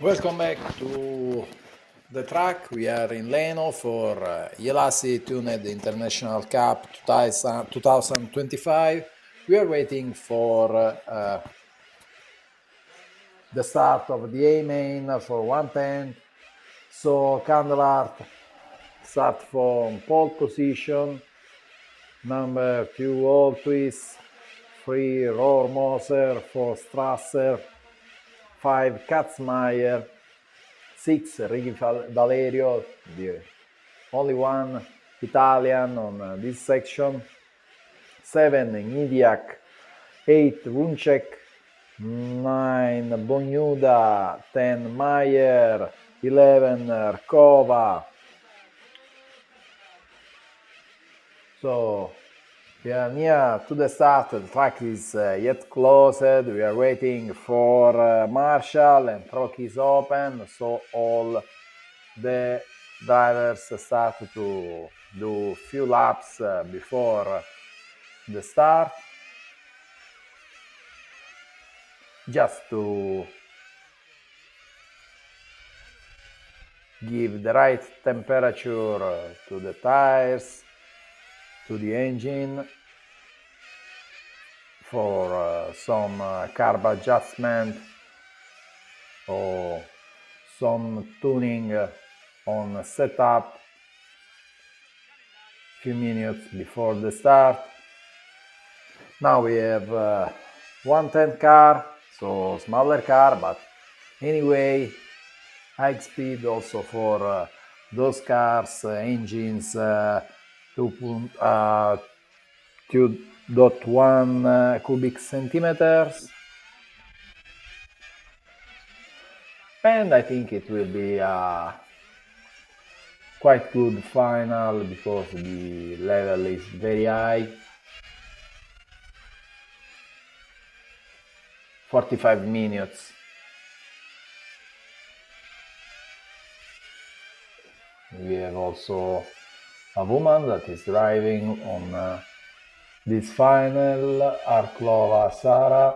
Welcome back to the track. We are in Leno for Ielasi Tuned International Cup 2025. We are waiting for the start of the A main for 110. So Candelart start from pole position, number 2 all twist, 3 Rohrmoser, 4 Strasser, 5 Katzmeier, 6 Ricky Valerio, the only one Italian on this section, 7 Nidiak, 8 Vuncek, 9 Bognuda, 10 Mayer, 11 Rkova. So we are near to the start. The track is yet closed. We are waiting for Marshall, and track is open, so all the drivers start to do few laps before the start, just to give the right temperature to the tires, to the engine, for some carb adjustment or some tuning on setup few minutes before the start. Now we have 110 car, so smaller car, but anyway high speed also for those cars, engines 2.1 cubic centimeters, and I think it will be a quite good final because the level is very high. 45 minutes. We have also a woman that is driving on this final, Arklova Sara.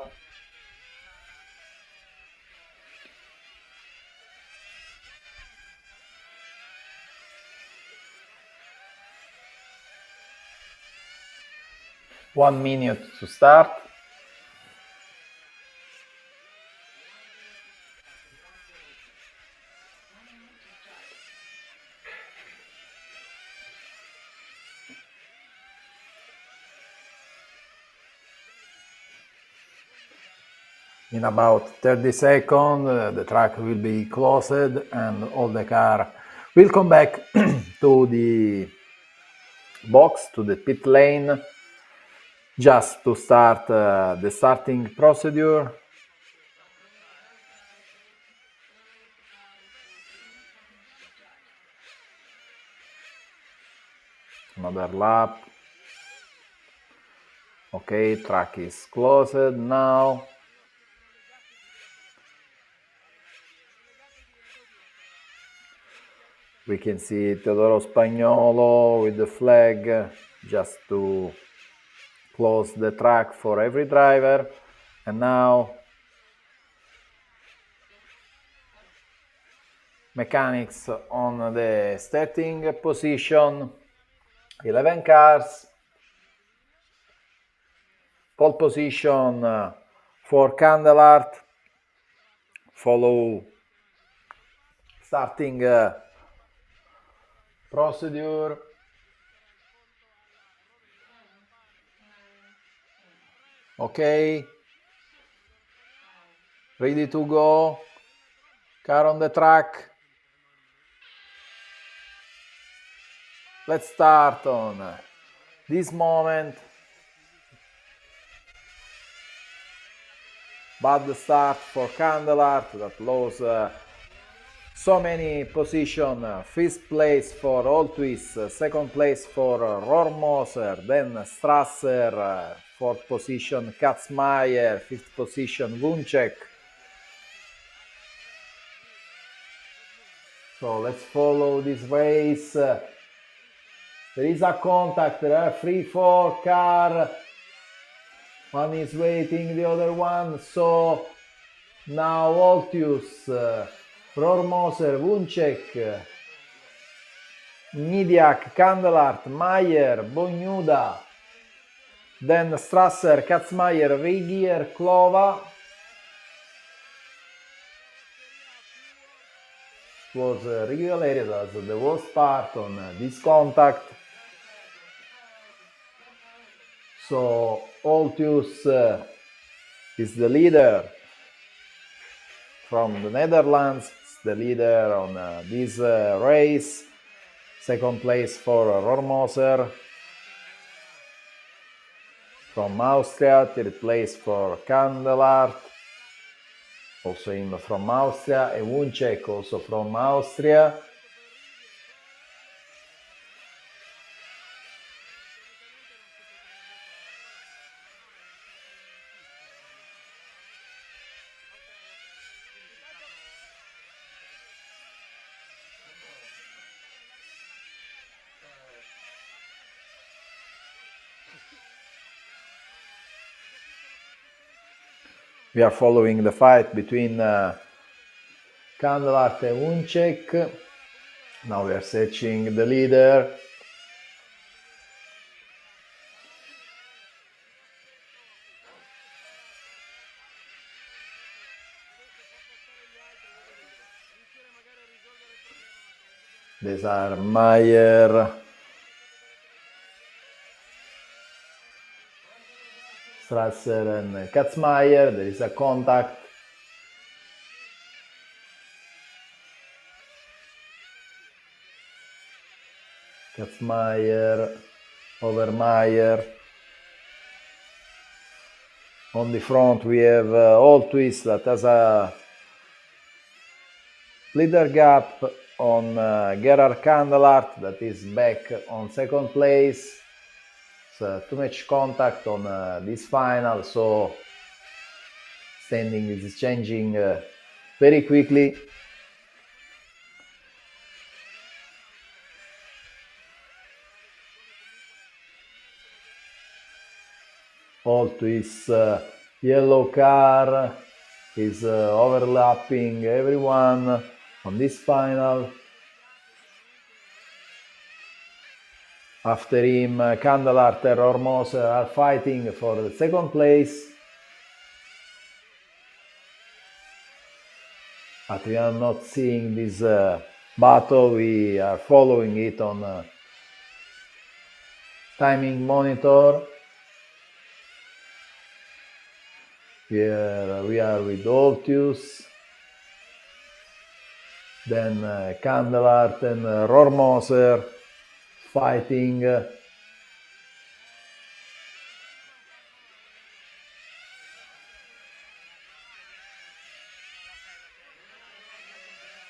One minute to start. In about 30 seconds, the track will be closed and all the car will come back to the box, to the pit lane, just to start the starting procedure. Another lap. Okay, track is closed now. We can see Teodoro Spagnolo with the flag, just to close the track for every driver. And now mechanics on the starting position, 11 cars, pole position for Candelart, follow starting procedure. Okay, ready to go, car on the track. Let's start on this moment. Bad start for Candelart that lost so many positions. Fifth place for All Twist, second place for Rohrmoser, then Strasser, fourth position Katzmeier, fifth position Vuncek. So let's follow this race. There is a contact, there are 3-4 cars. One is waiting the other one, so now Altius Rormoser, Wuncek, Midiak, Kandelart, Mayer, Bognuda, then Strasser, Katzmayer, Rigier, Klova. Was regulated as the worst part on this contact. So Altius is the leader from the Netherlands, it's the leader on this race. Second place for Rormoser from Austria, third place for Kandelart, also him from Austria, and Wuncek also from Austria. We are following the fight between Kandelart and Wuncek. Now we are searching the leader. These are Mayer, Strasser and Katzmayer. There is a contact. Katzmayer over Mayer. On the front we have Altius that has a leader gap on Gerhard Kandelart that is back on second place. Too much contact on this final, so standing is changing very quickly. Altius yellow car is overlapping everyone on this final. After him, Kandelart and Rormoser are fighting for the second place. But we are not seeing this battle, we are following it on timing monitor. Here we are with Altius, then Kandelart and Rormoser fighting.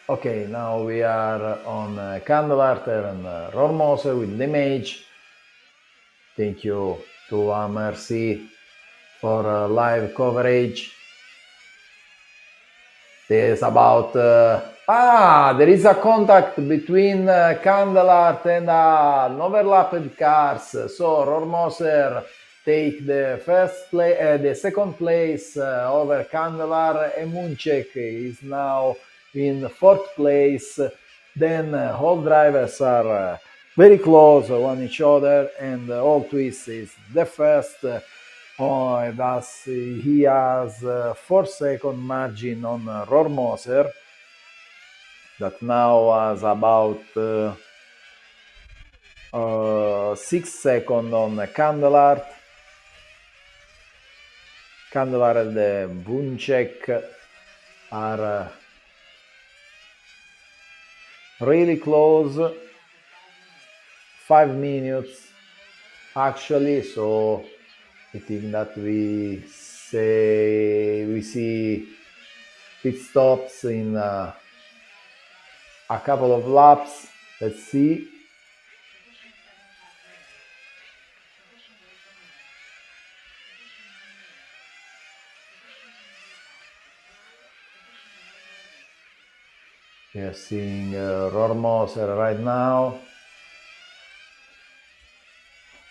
Okay, now we are on Kandelart and Rormoser with the image. Thank you to MRC for live coverage. There's about there is a contact between Kandelart and overlapped cars. So Rormoser take the second place over Kandelart, and Wuncek is now in fourth place. Then all drivers are very close on each other, and Altius is the first. Thus he has 4 second margin on Rormoser, that now has about 6 seconds on Kandelart. Kandelart and Wuncek are really close, 5 minutes actually, so I think that we see pit stops in a couple of laps. Let's see. We are seeing Rormoser right now.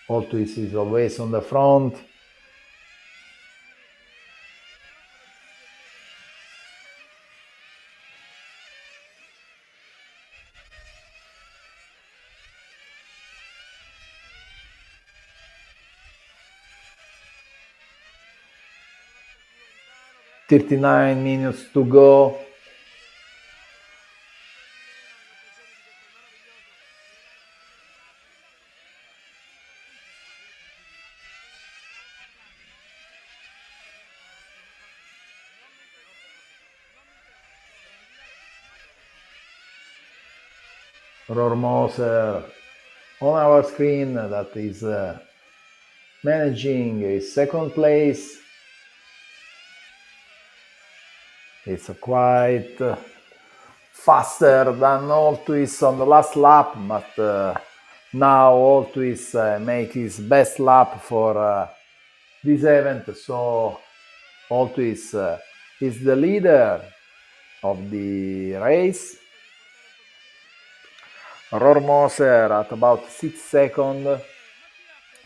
Altius is always on the front. 39 minutes to go. Rormoser on our screen that is managing his second place. It's quite faster than Altuis on the last lap, but now Altuis make his best lap for this event, so Altuis is the leader of the race. Rormoser at about 6 seconds,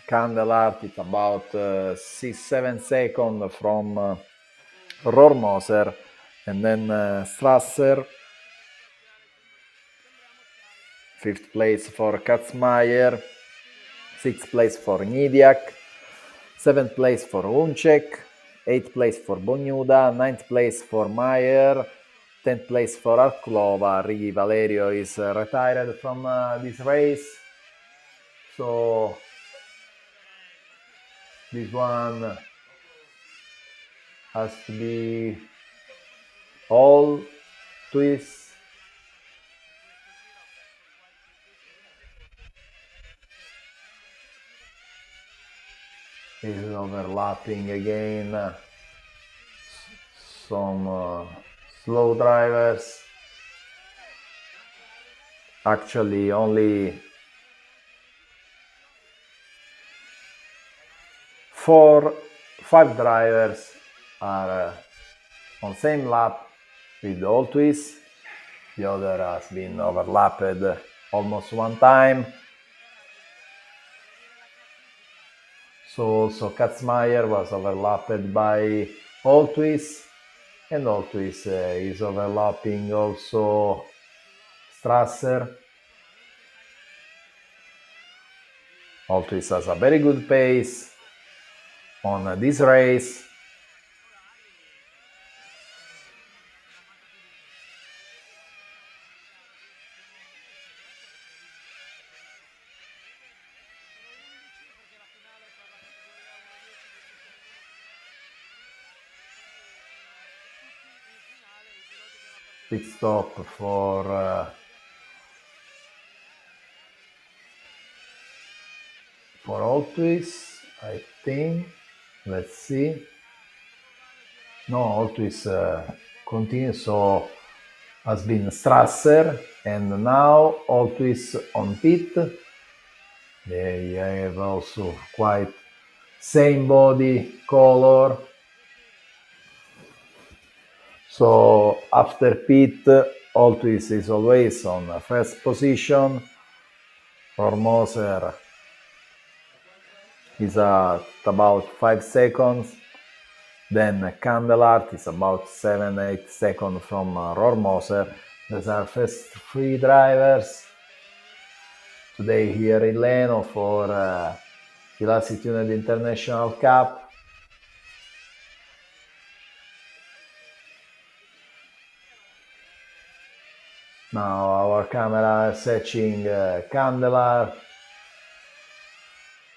Candelart is about 6-7 seconds from Rormoser, and then Strasser, 5th place for Katzmayer, 6th place for Nidiak, 7th place for Hunček, 8th place for Bognuda, 9th place for Mayer, 10th place for Arklova. Ricky Valerio is retired from this race, so this one has to be all twists. Is overlapping again some slow drivers. Actually, only 5 drivers are on same lap with all twists. The other has been overlapped almost one time. So also Katzmayer was overlapped by Altuis, and Altuis is overlapping also Strasser. Altuis has a very good pace on this race. Pit stop for Altuis, I think. Let's see. No, Altuis continues, so has been Strasser, and now Altuis on pit. They have also quite same body color. So after pit, Altuis is always on first position. Formoser is at about 5 seconds. Then Candelart is about 7-8 seconds from Rormoser. These are first 3 drivers today here in Leno for Ielasi Tuned International Cup. Now our camera is searching Candelart.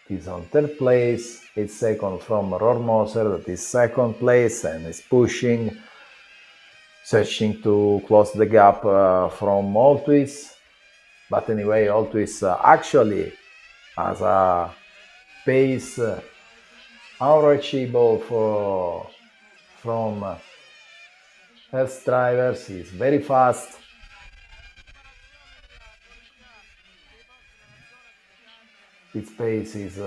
Is on 3rd place, 8 seconds from Rormoser, that is 2nd place, and is pushing, searching to close the gap from Altuis. But anyway, Altuis actually has a pace unreachable from first drivers. He's very fast. Its pace is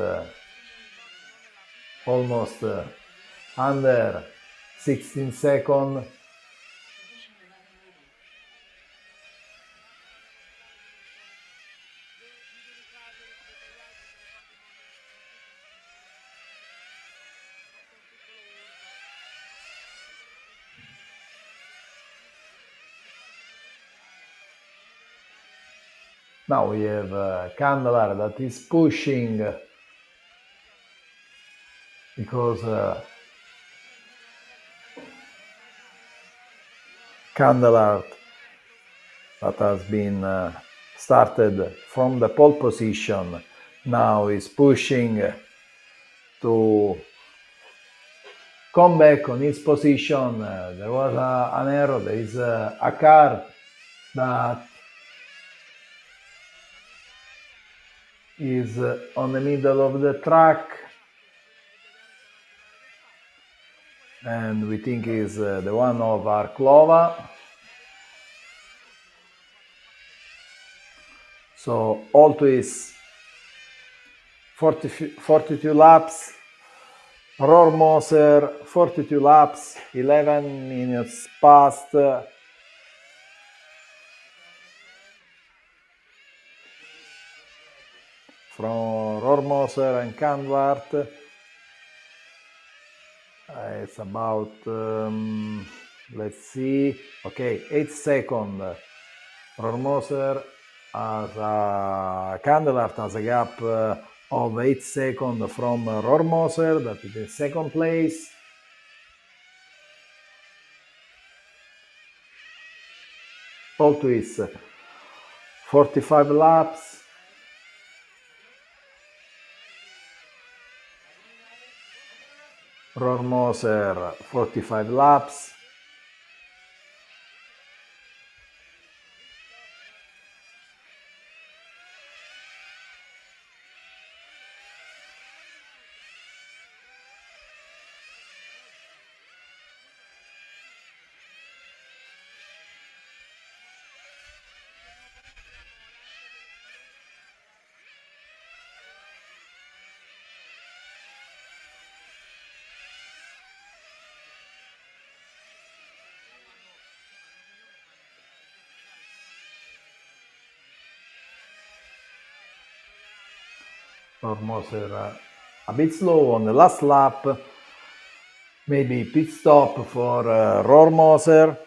almost under 16 seconds. Now we have Candelar that is pushing because Candelart that has been started from the pole position now is pushing to come back on its position. There was an error. There is a car that is on the middle of the track, and we think is the one of Arklova. So all to is 42 laps. Rohrmoser 42 laps, 11 minutes past. From Rohrmoser and Candelart. It's about, let's see, okay, 8 seconds. Rohrmoser has Candelart has a gap of 8 seconds from Rohrmoser, that is in second place. All to is 45 laps. Rohrmoser 45 laps. Rohrmoser a bit slow on the last lap. Maybe pit stop for Rohrmoser.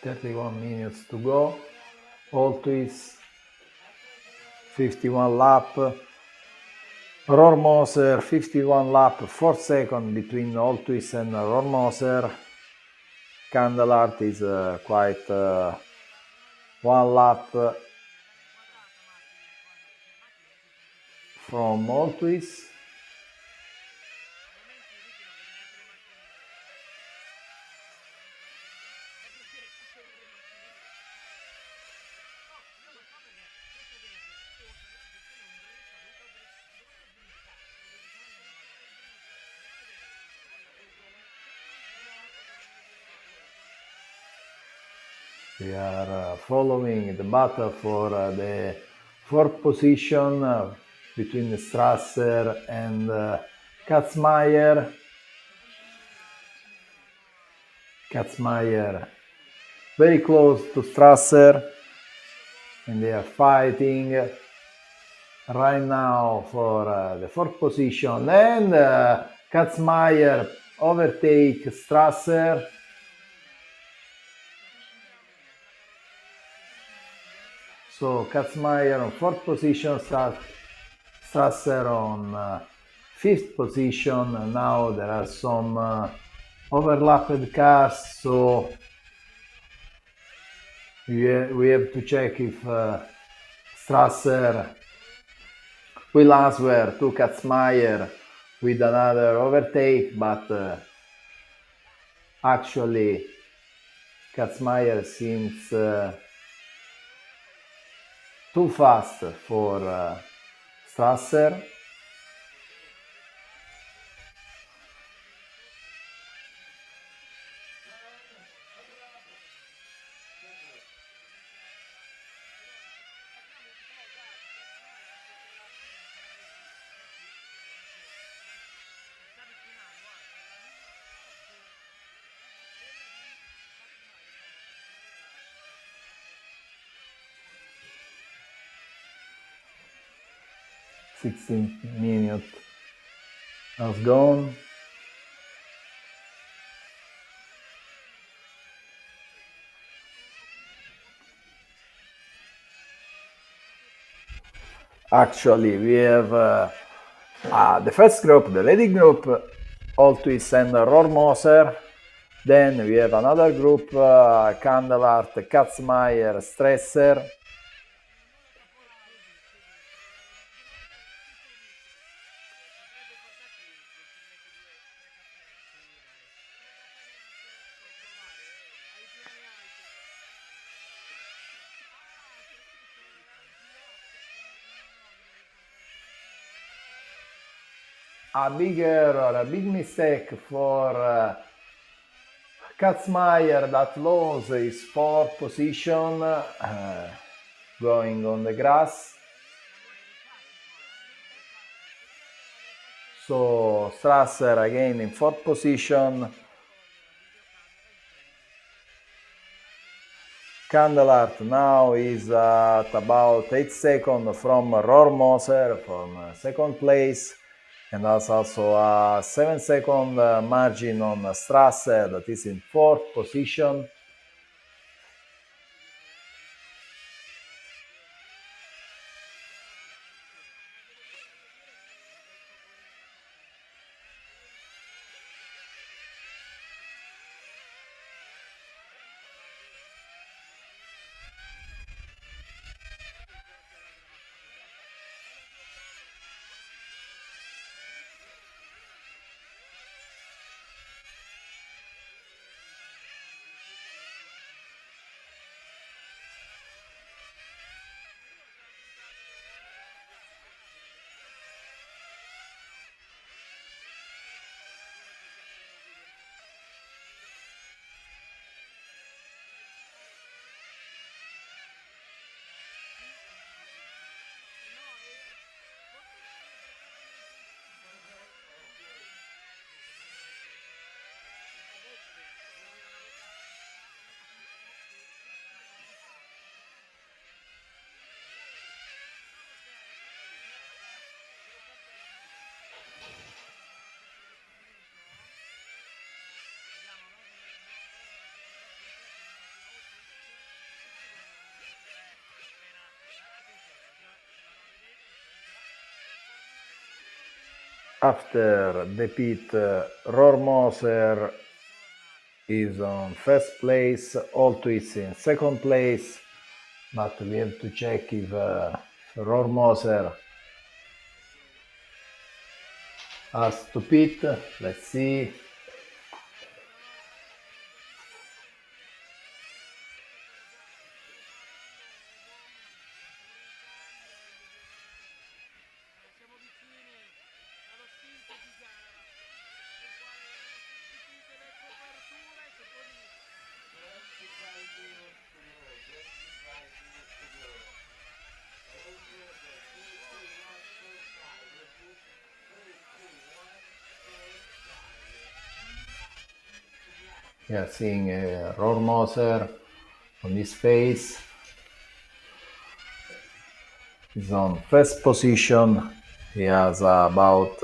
.31 minutes to go. All twist 51 lap. Rohrmoser 51 lap, 4 seconds between all twist and Rohrmoser. Candelart is quite 1 lap from all twist. We are following the battle for the 4th position between Strasser and Katzmeier. Katzmeier very close to Strasser, and they are fighting right now for the 4th position, and Katzmeier overtake Strasser. So Katzmeier on 4th position, Strasser on 5th position. And now there are some overlapped cars, so we have to check if Strasser will answer to Katzmeier with another overtake, but actually Katzmeier seems too fast for Strasser. Sixteen minutes has gone. Actually, we have the first group, the lady group, all twist and Rohrmoser. Then we have another group, Kandelart, Katzmeier, Stresser. A big error, a big mistake for Katzmeier that loses his fourth position going on the grass. So Strasser again in fourth position. Kandelart now is at about 8 seconds from Rohrmoser from second place, and has also a 7-second margin on Strasser that is in fourth position. After the pit, Rohrmoser is on first place, Alto is in second place, but we have to check if Rohrmoser has to pit. Let's see. We are seeing Rohrmoser on his face. He's on first position. He has about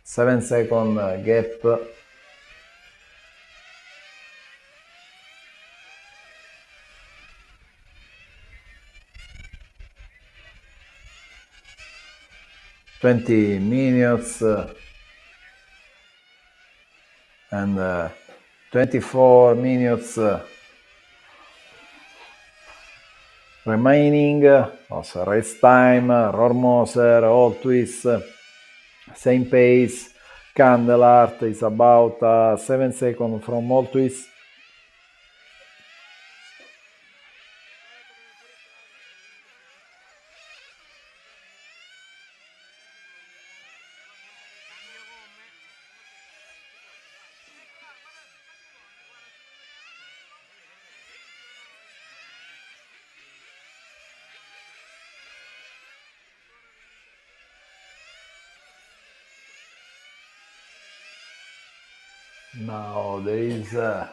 7-second gap. "20 minutes and 24 minutes remaining. Also race time, Rohrmoser, all twists, same pace. Kandelart is about 7 seconds from all twists. Now there is a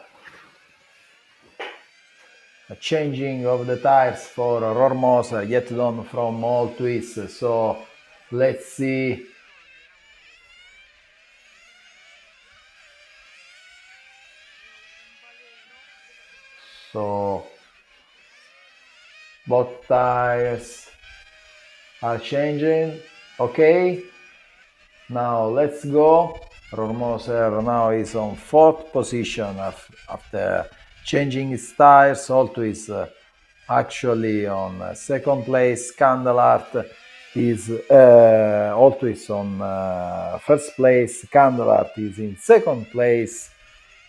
changing of the tires for Rormoser, yet done from all twists. So let's see. So both tires are changing. Okay, now let's go. Rormoser now is on 4th position after changing his tires. Alto is actually on 2nd place. Candelart is Alto is on 1st place. Candelart is in 2nd place,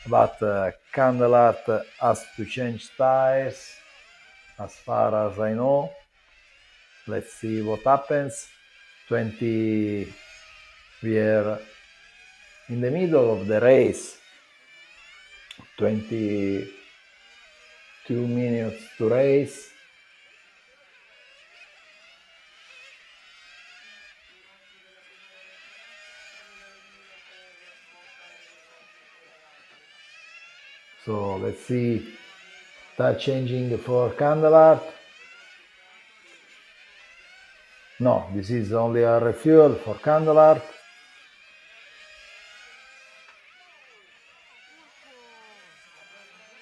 but Candelart has to change tires as far as I know. Let's see what happens. 20, we are in the middle of the race. 22 minutes to race. So let's see, start changing for Candelart. No, this is only a refuel for Candelart.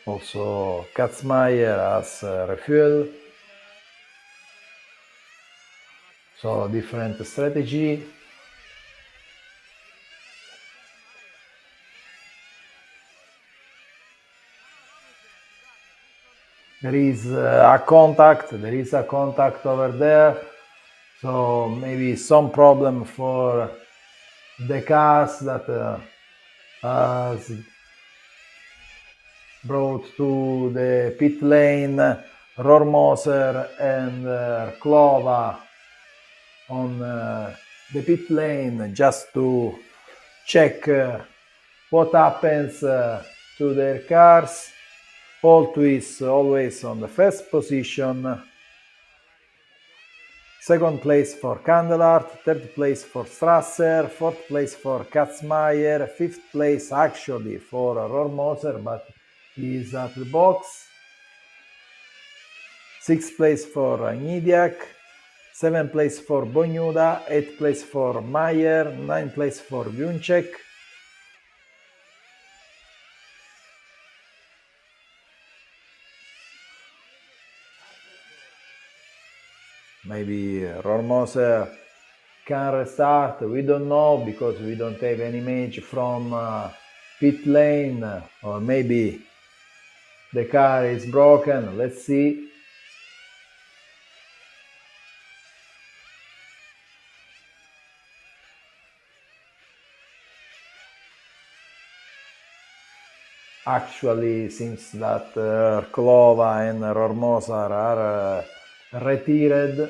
Also Katzmeyer has refuel. So different strategy. There is a contact over there. So maybe some problem for the cars that has brought to the pit lane Rormoser and Klova on the pit lane just to check what happens to their cars. Alto is always on the 1st position. 2nd place for Candelart, 3rd place for Strasser, 4th place for Katzmeyer, 5th place actually for Rormoser, but he is at the box. 6th place for Nidiak, 7th place for Bognuda, 8th place for Mayer, 9th place for Vuncek. Maybe Rormoser can restart, we don't know because we don't have any image from pit lane, or maybe the car is broken. Let's see. Actually, since that Klova and Rormoser are retired,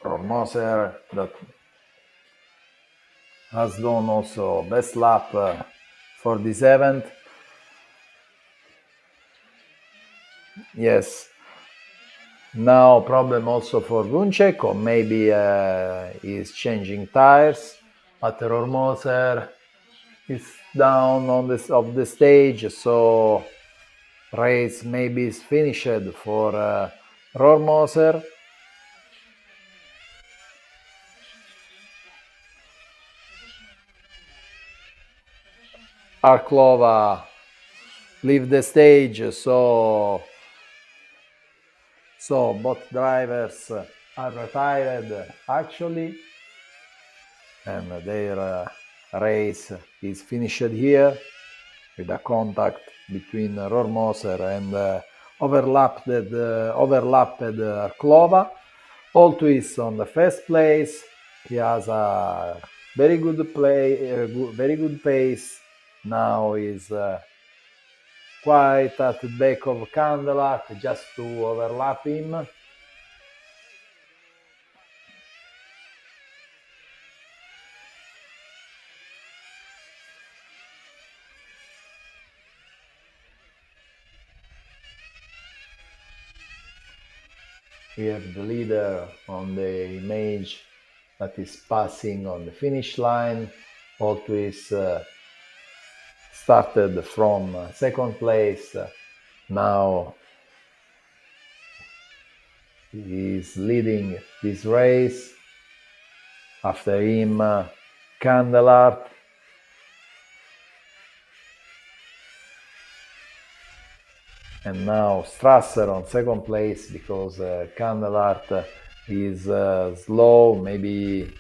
Rormoser that has done also best lap for this event. Yes. Now problem also for Vuncek, or maybe he's changing tires. But Rormoser is down on this of the stage, so race maybe is finished for Rormoser. Arklova leave the stage, so both drivers are retired actually, and their race is finished here with a contact between Rormoser and overlapped Arklova. Alto is on the 1st place. He has a very good very good pace. Now is quite at the back of Candelart, just to overlap him. We have the leader on the image that is passing on the finish line. Always started from second place. Now he is leading this race. After him, Candelart. And now Strasser on second place because Candelart is slow. Maybe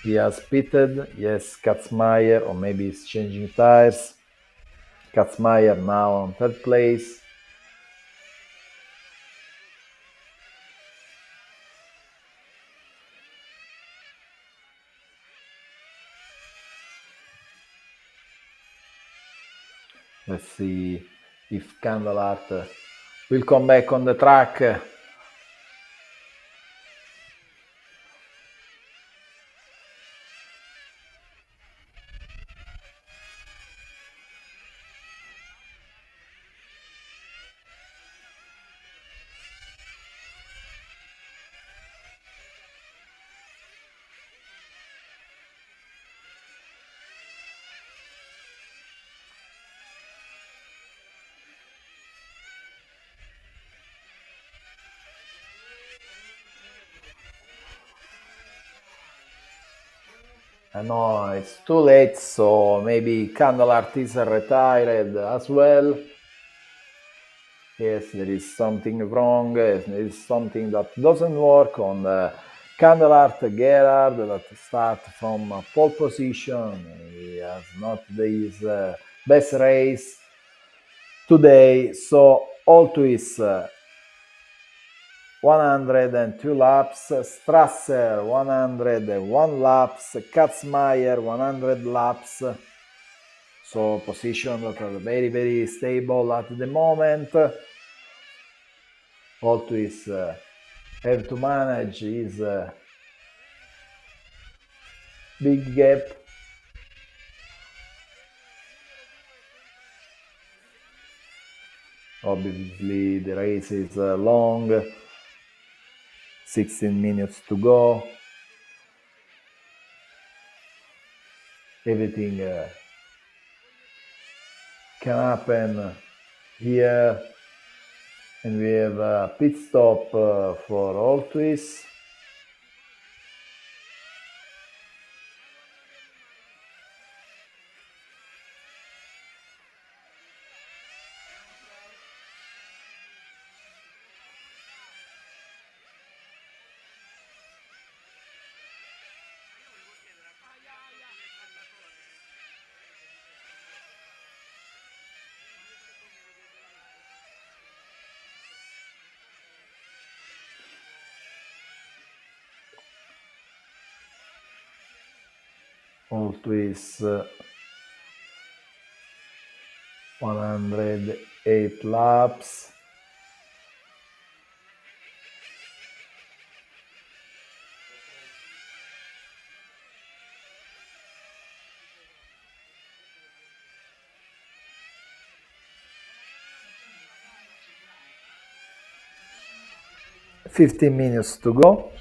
he has pitted. Yes, Katzmaier, or maybe he's changing tires. Katzmaier now on third place. Let's see if Candelart will come back on the track. I know it's too late, so maybe Candelart is retired as well. Yes, there is something wrong. There is something that doesn't work on the Candelart Gerhard that start from pole position. He has not his best race today, so all to his 102 laps, Strasser 101 laps, Katzmaier 100 laps. So position that are very, very stable at the moment. All to his have to manage his big gap. Obviously the race is long, 16 minutes to go. Everything can happen here, and we have a pit stop for all twists. All twists 108 laps. $15 minutes to go.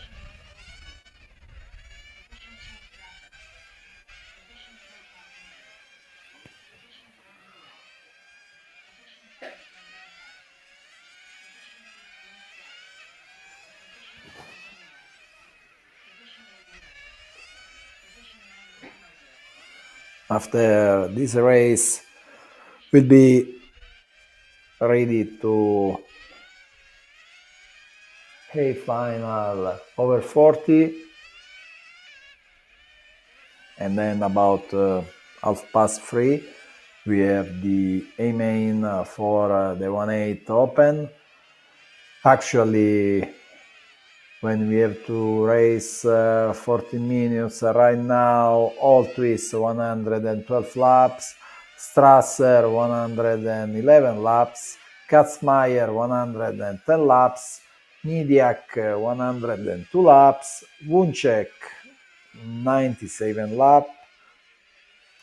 After this race, we'll be ready to a final over 40, and then about 3:30 we have the A main for the 1/8 Open. Actually, when we have to race 14 minutes right now, all twists 112 laps, Strasser 111 laps, Katzmaier 110 laps, Nidiak 102 laps, Wuncek 97 lap,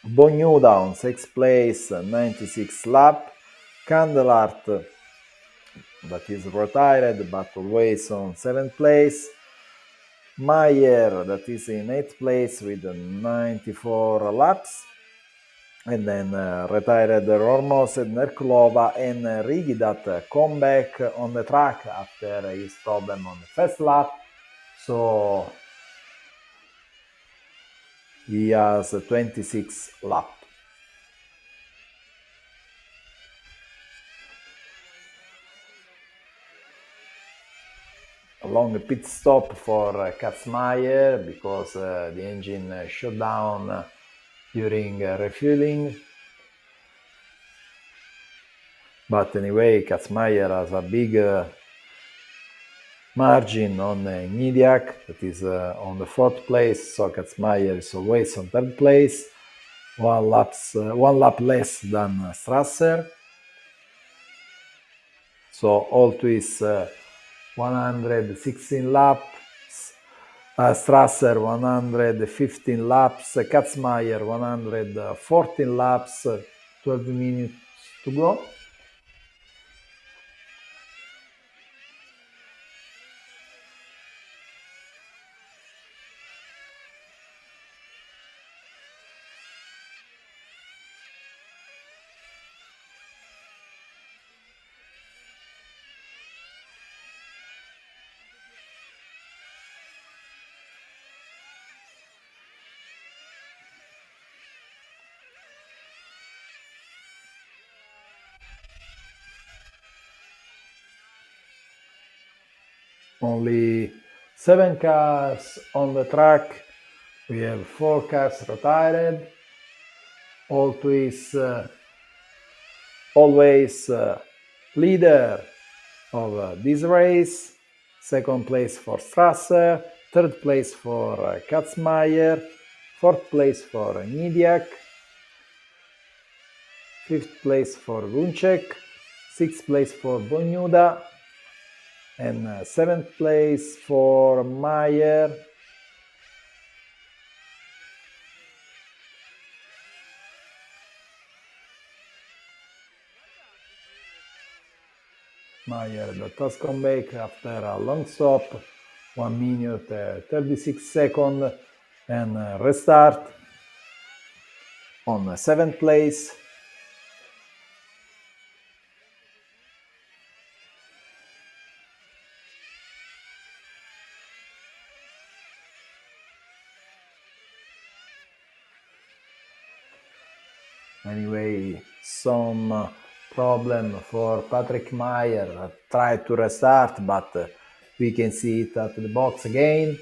Bognuda on 6th place 96 lap, Candelart that is retired but always on 7th place. Meyer that is in 8th place with 94 laps. And then retired Rormos and Nerklova and Rigi that come back on the track after his problem on the first lap. So he has 26 lap. A long pit stop for Katzmeyer because the engine shut down during refueling. But anyway, Katzmeyer has a big margin on Nidiak, that is on the 4th place, so Katzmeyer is always on 3rd place, one lap less than Strasser. So all to is 116 laps, Strasser 115 laps, Katzmeyer 114 laps, 12 minutes to go. Only 7 cars on the track. We have 4 cars retired. Alto is always leader of this race. 2nd place for Strasser, 3rd place for Katzmeyer, 4th place for Nidiak, 5th place for Vuncek, 6th place for Bognuda, and 7th place for Meyer. Meyer that has come back after a long stop, 1 minute 36 seconds, and restart on 7th place. Anyway, some problem for Patrick Meyer. Tried to restart, but we can see it at the box again.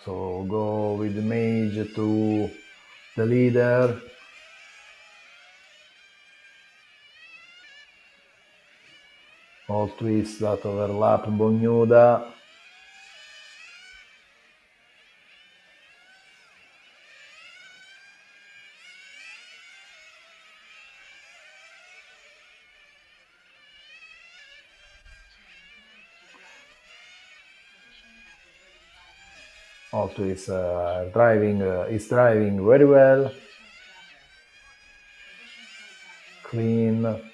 So go with the mage to the leader. All twists that overlap Bognuda. Also is driving very well, clean,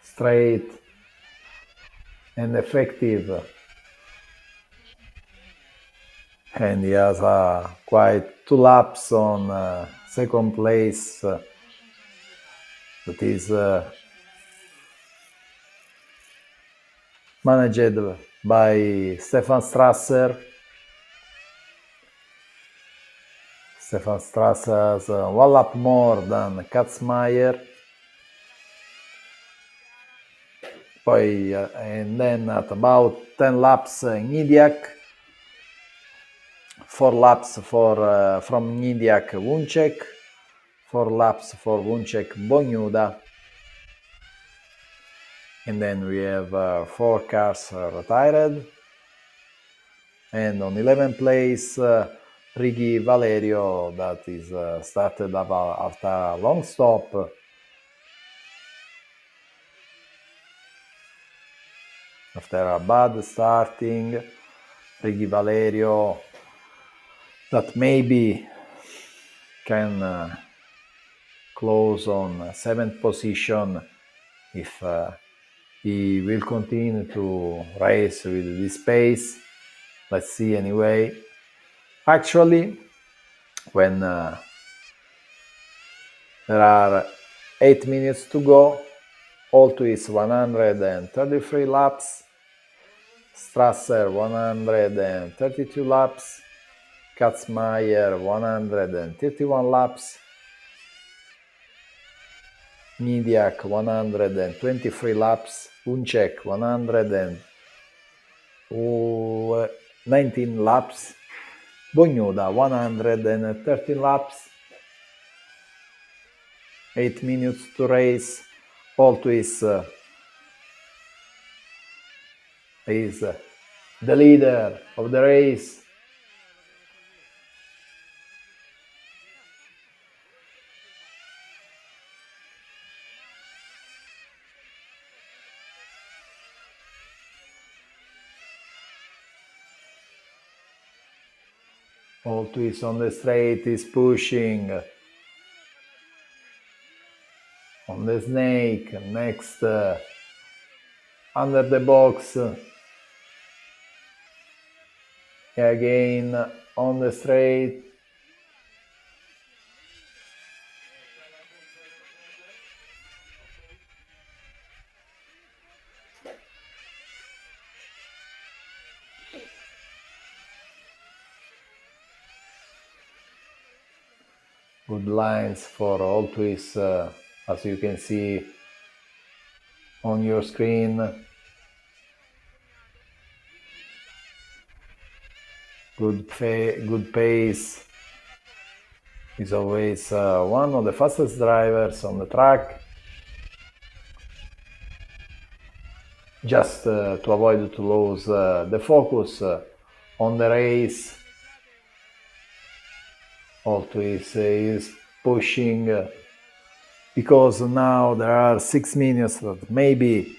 straight, and effective. And he has quite 2 laps on 2nd place. That is managed by Stefan Strasser. Stefan Strasser has 1 lap more than Katzmeyer. Poi, and then at about 10 laps Nidiak, 4 laps from Nidiak Vuncek, 4 laps for Vuncek Bognuda, and then we have 4 cars retired. And on 11th place, Rigi Valerio, that is started after a long stop. after a bad starting. Ricky Valerio that maybe can close on 7th position if he will continue to race with this pace. Let's see anyway. Actually, when there are 8 minutes to go, Alto is 133 laps, Strasser 132 laps, Katzmeier 131 laps, Midiak 123 laps, Uncek 119 laps, Bognuda 113 laps, 8 minutes to race. Alto is the leader of the race. Alto is on the straight, is pushing on the snake, next under the box, again on the straight. Good lines for Alto is, as you can see on your screen. Good pace. He's always one of the fastest drivers on the track. Just to avoid to lose the focus on the race. Alto is pushing because now there are 6 minutes that maybe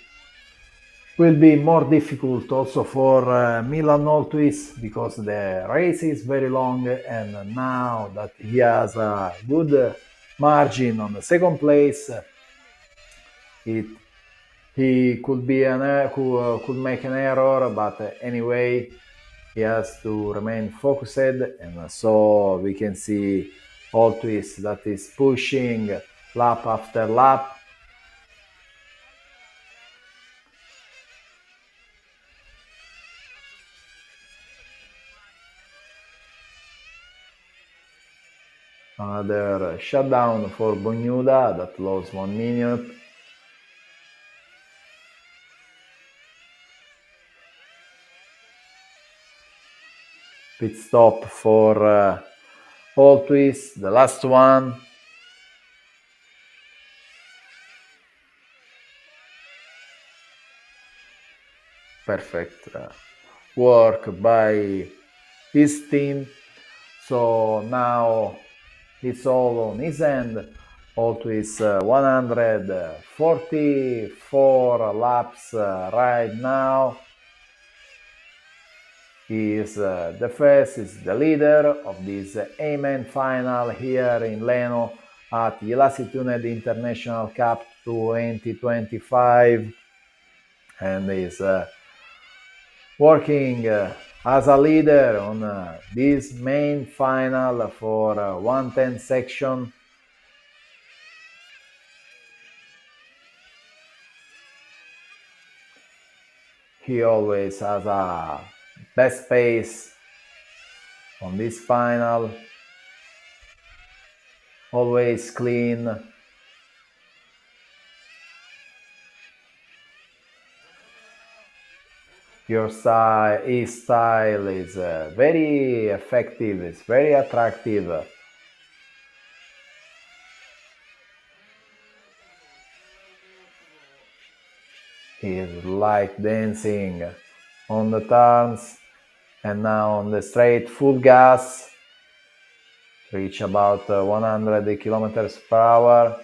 will be more difficult also for Milan Altuis because the race is very long, and now that he has a good margin on the second place, he could make an error, but anyway he has to remain focused, and so we can see Altuis that is pushing lap after lap. Another shutdown for Bognuda that lost 1 minute. Pit stop for Altuis, the last one. Perfect work by his team. So now it's all on his end. Altuis 144 laps right now. He is the first, is the leader of this A-Man final here in Leno at Ielasi Tuned International Cup 2025, and is working as a leader on this main final for 110 section. He always has a best pace on this final, always clean. His style is very effective, it's very attractive. He is like dancing on the turns, and now on the straight full gas, reach about 100 kilometers per hour.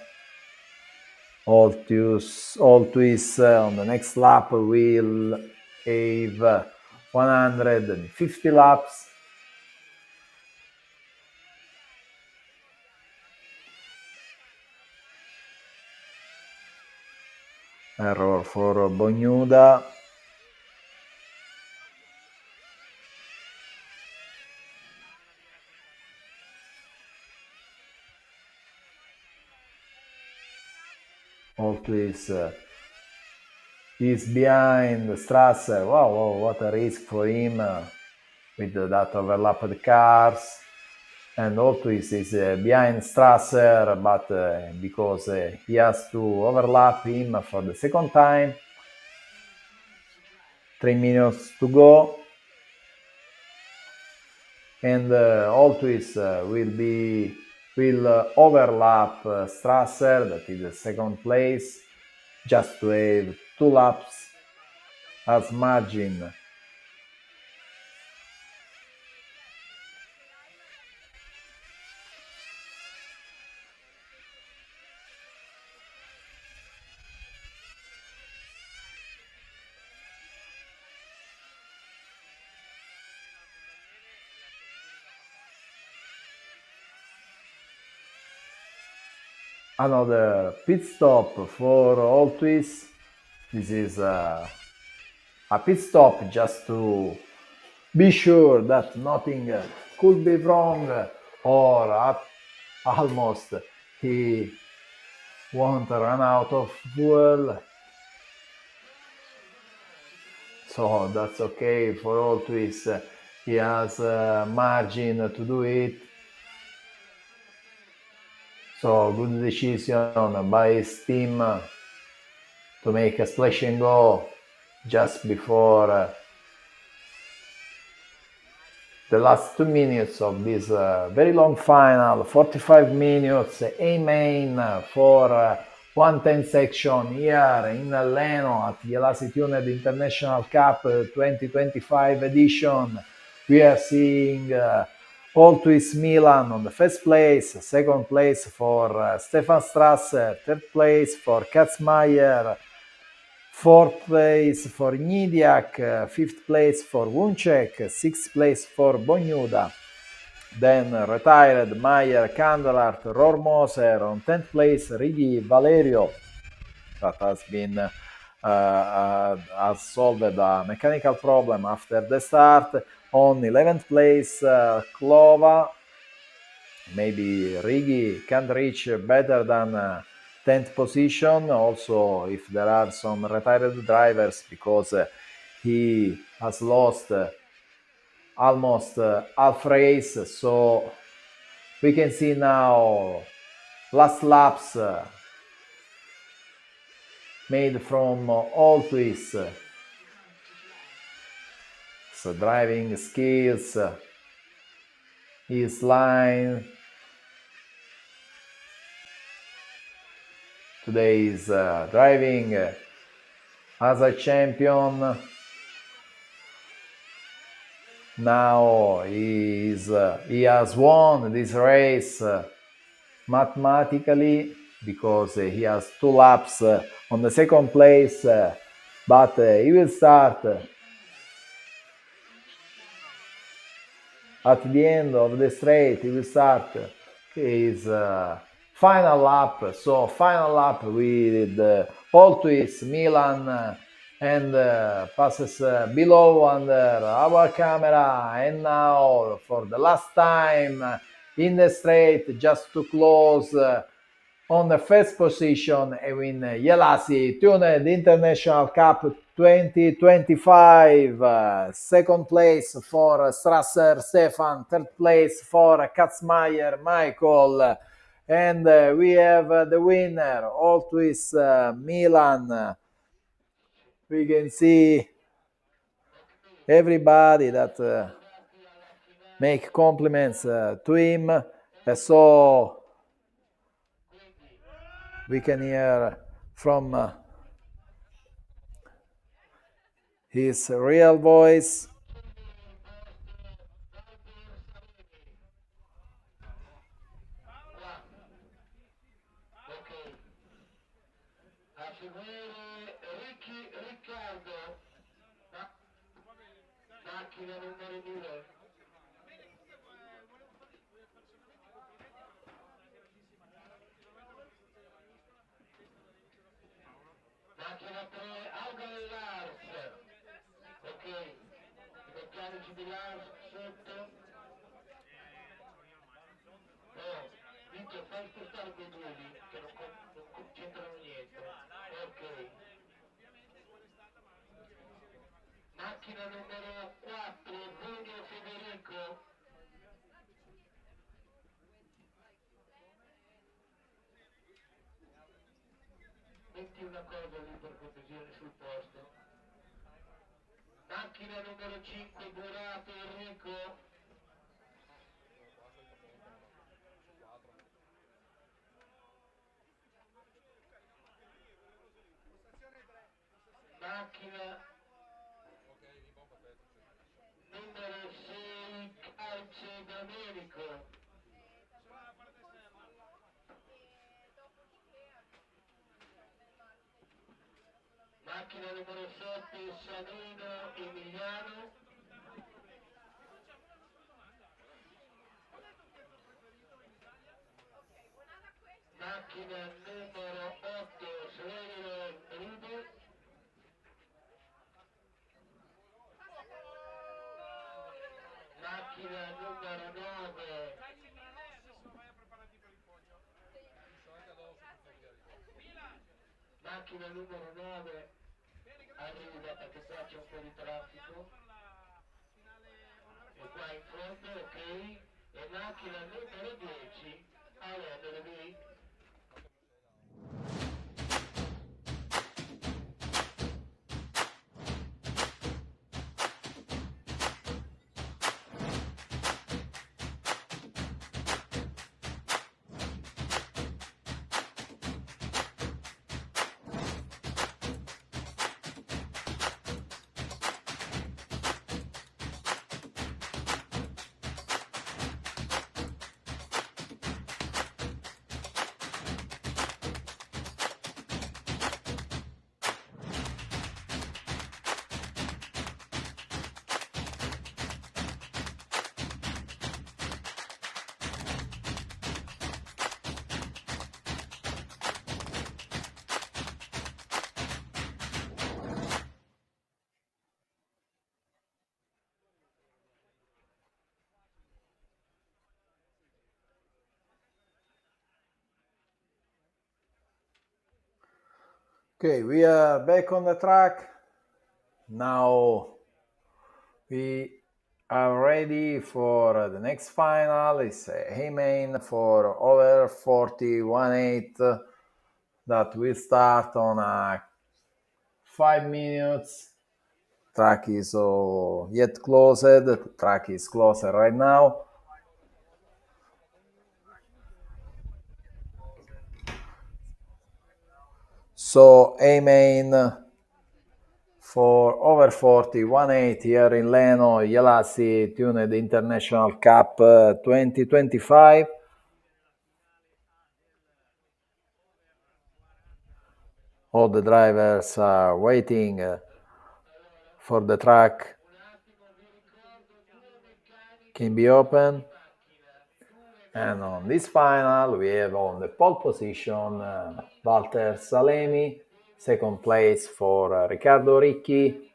Altuis on the next lap will have 150 laps. Error for Bognuda. Always is behind Strasser. Wow, what a risk for him with that overlapped cars. And always is behind Strasser, but because he has to overlap him for the second time. 3 minutes to go. And always will overlap Strasser, that is the second place, just to have 2 laps as margin. Another pit stop for Altuis. This is a pit stop just to be sure that nothing could be wrong, or almost he won't run out of fuel. So that's okay for Altuis. He has margin to do it. So good decision by his team to make a splash and go just before the last 2 minutes of this very long final, 45 minutes, A main for 110 section here in Leno at Ielasi Tuned International Cup 2025 edition. We are seeing Altuis Milan on the first place, second place for Stefan Strasser, third place for Katzmayer, fourth place for Nidiak, fifth place for Wuncek, sixth place for Bognuda. Then retired Meyer, Kandelart, Rormoser. On 10th place, Righi Valerio, that has been has solved a mechanical problem after the start. On 11th place, Klova. Maybe Righi can reach better than 10th position, also if there are some retired drivers, because he has lost almost half race. So we can see now last laps made from Altuis. So driving skills, his line today is driving as a champion. Now he has won this race mathematically, because he has 2 laps on the second place, but he will start at the end of the straight. He will start his final lap. So final lap with Altuis Milan, and passes below under our camera. And now for the last time in the straight, just to close on the first position, and win Ielasi Tuned International Cup 2025. Second place for Strasser Stefan, third place for Katzmayer Michael, and we have the winner, Altuis Milan. We can see everybody that make compliments to him, so we can hear from his real voice. Macchina 3, Auga dell'Ars. Ok, i meccanici dell'Ars sotto. Oh, Vito, fai spostare quei due lì, che non c'entrano niente. Ok. Macchina numero 4, Bruno Federico. Metti una cosa lì per cortesia sul posto. Macchina numero 5, Burato Enrico. Macchina numero 6, Calcio Domenico. Macchina numero 7, Sanino Emiliano. Macchina numero 8, Sveglio Rudy. Macchina numero 9, macchina numero 9 arriva perché qua c'è un po' di traffico. E qua in fondo, ok. E macchina numero 10, allora lì. Okay, we are back on the track. Now we are ready for the next final. It's a main for over 41.8 that will start on 5 minutes. Track is yet closed. The track is closed right now. So A main for over 41.8 here in Leno, Ielasi Tuned International Cup 2025. All the drivers are waiting for the track can be open. And on this final, we have on the pole position Walter Salemi, second place for Riccardo Ricci,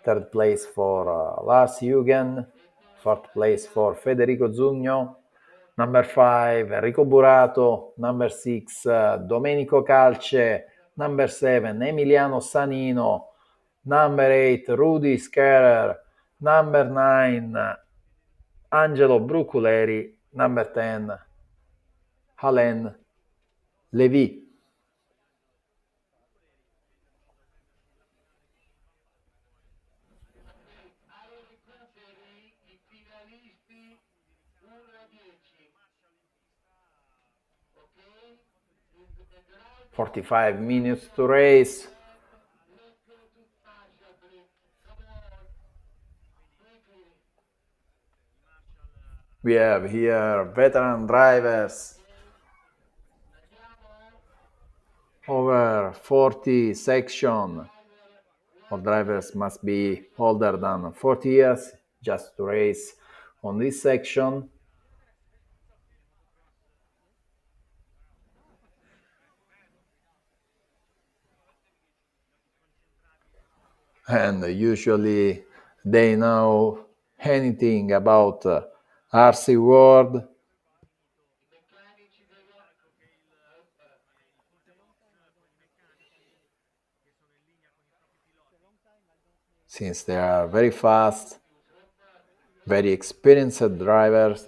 third place for Lars Hugen, fourth place for Federico Zugno, number 5 Enrico Burato, number 6 Domenico Calce, number 7 Emiliano Sanino, number 8 Rudy Scherer, number 9 Angelo Bruculeri, number 10 Alain Levy. I finalisti 1 a 10. Ok? 45 minutes to race. We have here veteran drivers over 40 section. All drivers must be older than 40 years. just to race on this section. And usually they know anything about RC world. Since they are very fast, very experienced drivers.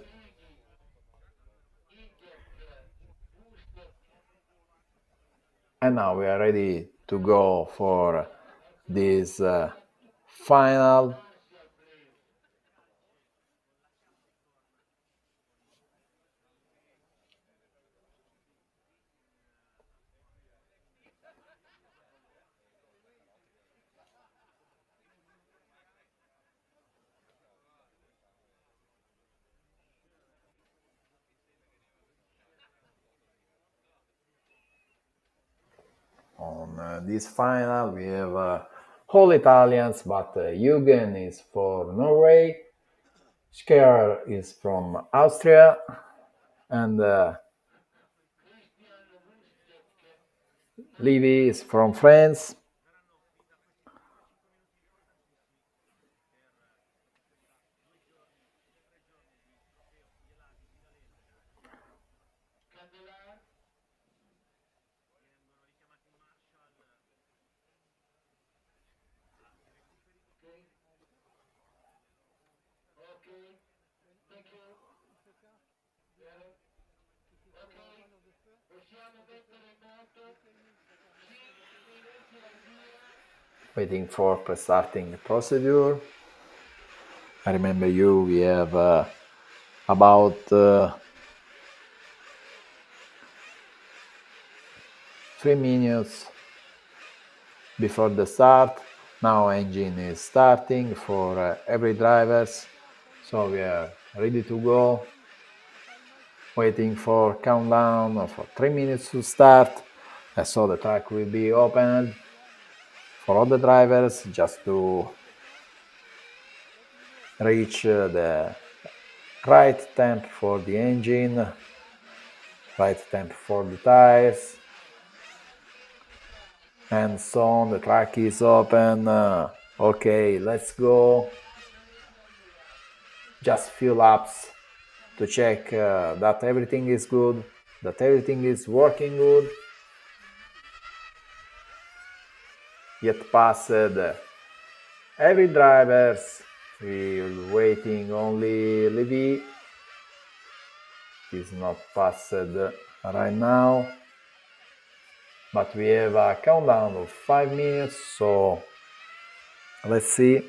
And now we are ready to go for this final. On this final, we have all Italians, but Jürgen is for Norway, Sker is from Austria, and Livy is from France. Waiting for pre-starting procedure. I remember you, we have about 3 minutes before the start. Now engine is starting for every drivers, so we are ready to go. Waiting for countdown for 3 minutes to start. So the track will be opened for all the drivers just to reach the right temp for the engine, right temp for the tires, and so on. The track is open. Okay, let's go. Just few laps to check that everything is good, that everything is working good. Yet passed every drivers. We're waiting only Levi. He's not passed right now. But we have a countdown of 5 minutes, so let's see.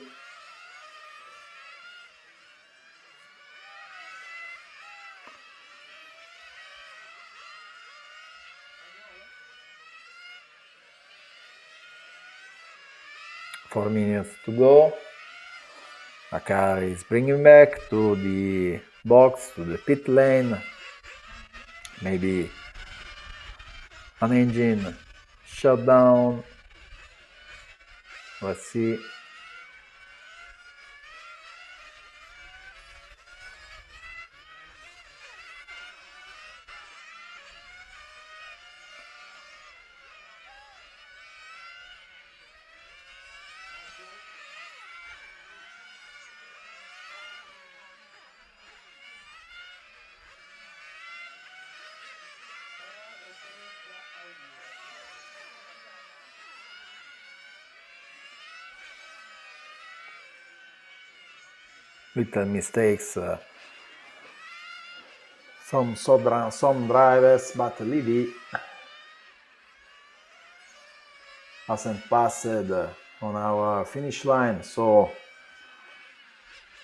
Four minutes to go. A car is bringing back to the box, to the pit lane. Maybe an engine shut down. Let's see. Little mistakes, some drivers, but Levi hasn't passed on our finish line, so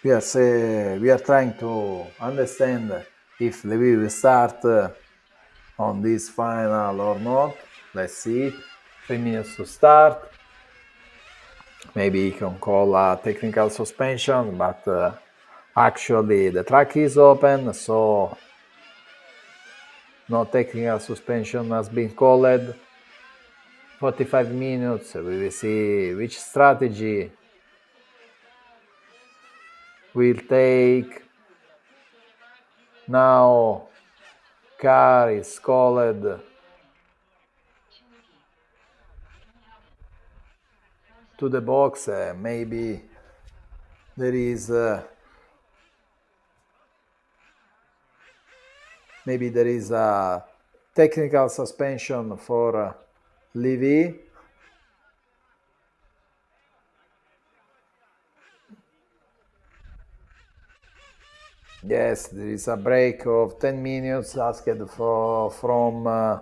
we are trying to understand if Levi will start on this final or not. Let's see. 3 minutes to start. Maybe he can call a technical suspension, but actually the track is open, so no technical suspension has been called. 45 minutes, we will see which strategy will take. Now car is called to the box. Maybe there is a technical suspension for Levy. Yes, there is a break of 10 minutes asked from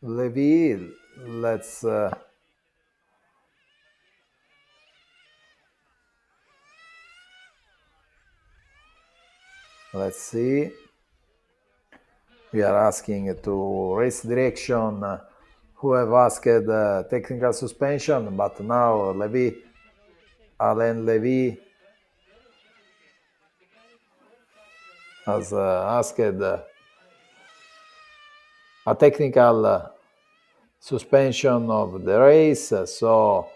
Levy. Let's see. We are asking to race direction who have asked technical suspension, but now Alain Levy has asked a technical suspension of the race, so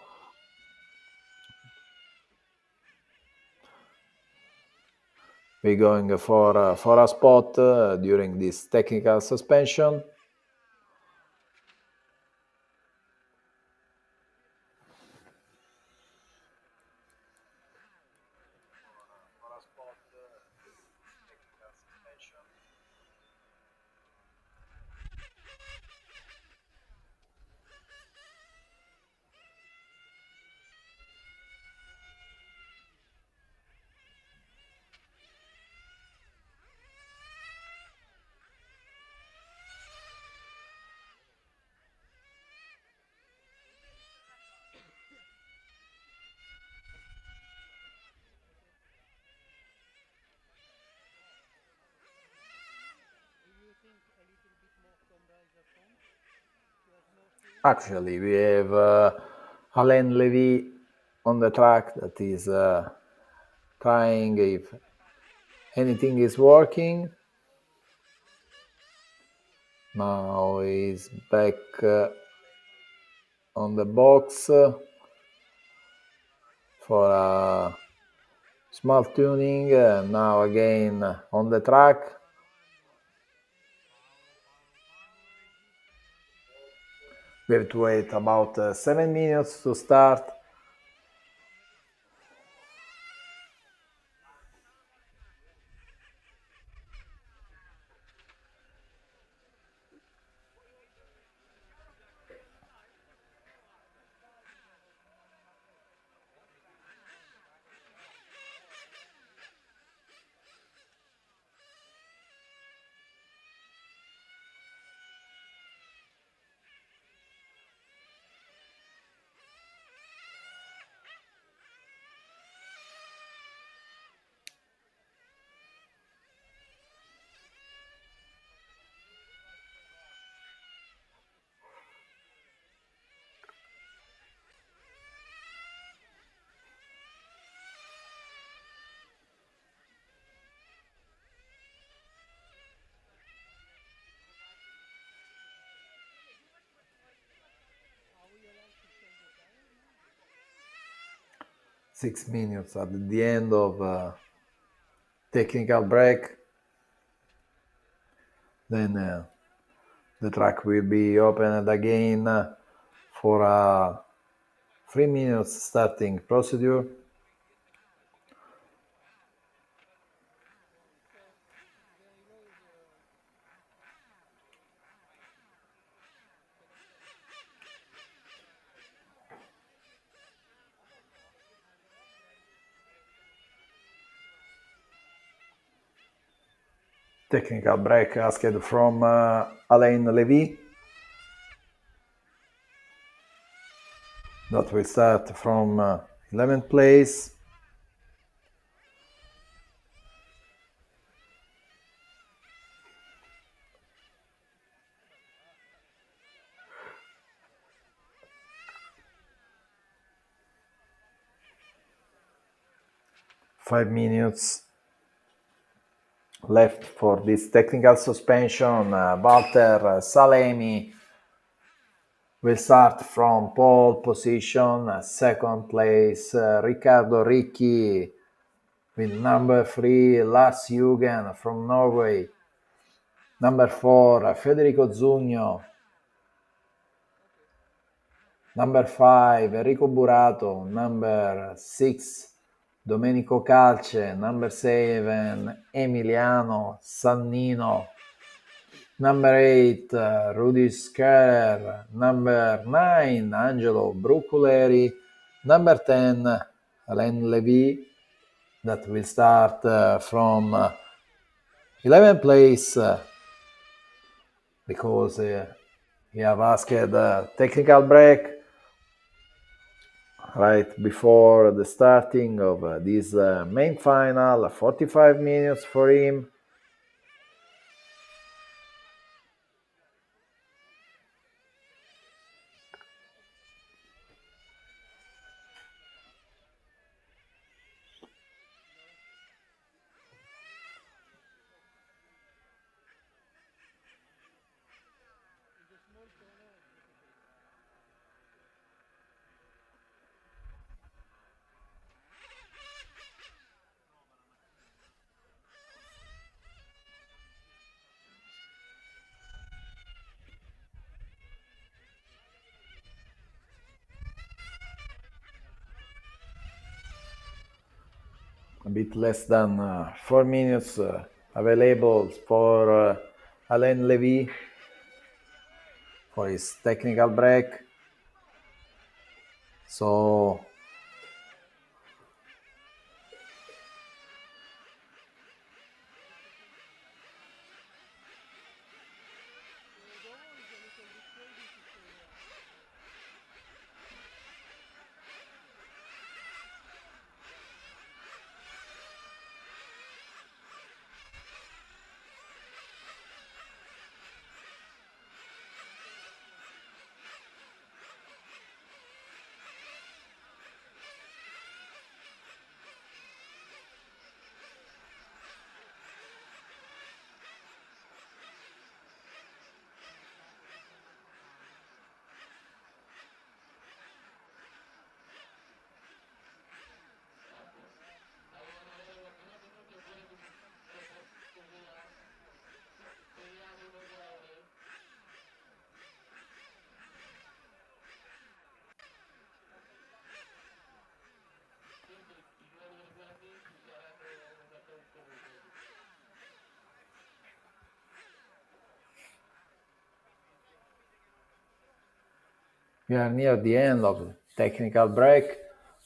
we're going for a spot during this technical suspension. Actually, we have Alain Levy on the track that is trying if anything is working. Now he's back on the box for a small tuning. Now again on the track. We have to wait about 7 minutes to start. Six minutes at the end of technical break. Then the track will be opened again for a 3 minutes starting procedure. Technical break asked from Alain Levy. That will start from 11th place. Five minutes left for this technical suspension. Walter Salemi We'll start from pole position, second place, Riccardo Ricci with number 3, Lars Hugen from Norway. Number 4, Federico Zugno. Number 5, Enrico Burato. Number 6, Domenico Calce. Number 7, Emiliano Sannino. Number 8, Rudy Scherer. Number 9, Angelo Bruculeri. Number 10, Alain Levy, that will start from 11th place because he have asked a technical break right before the starting of this main final. 45 minutes for him. A bit less than 4 minutes available for Alain Levy for his technical break. So we are near the end of the technical break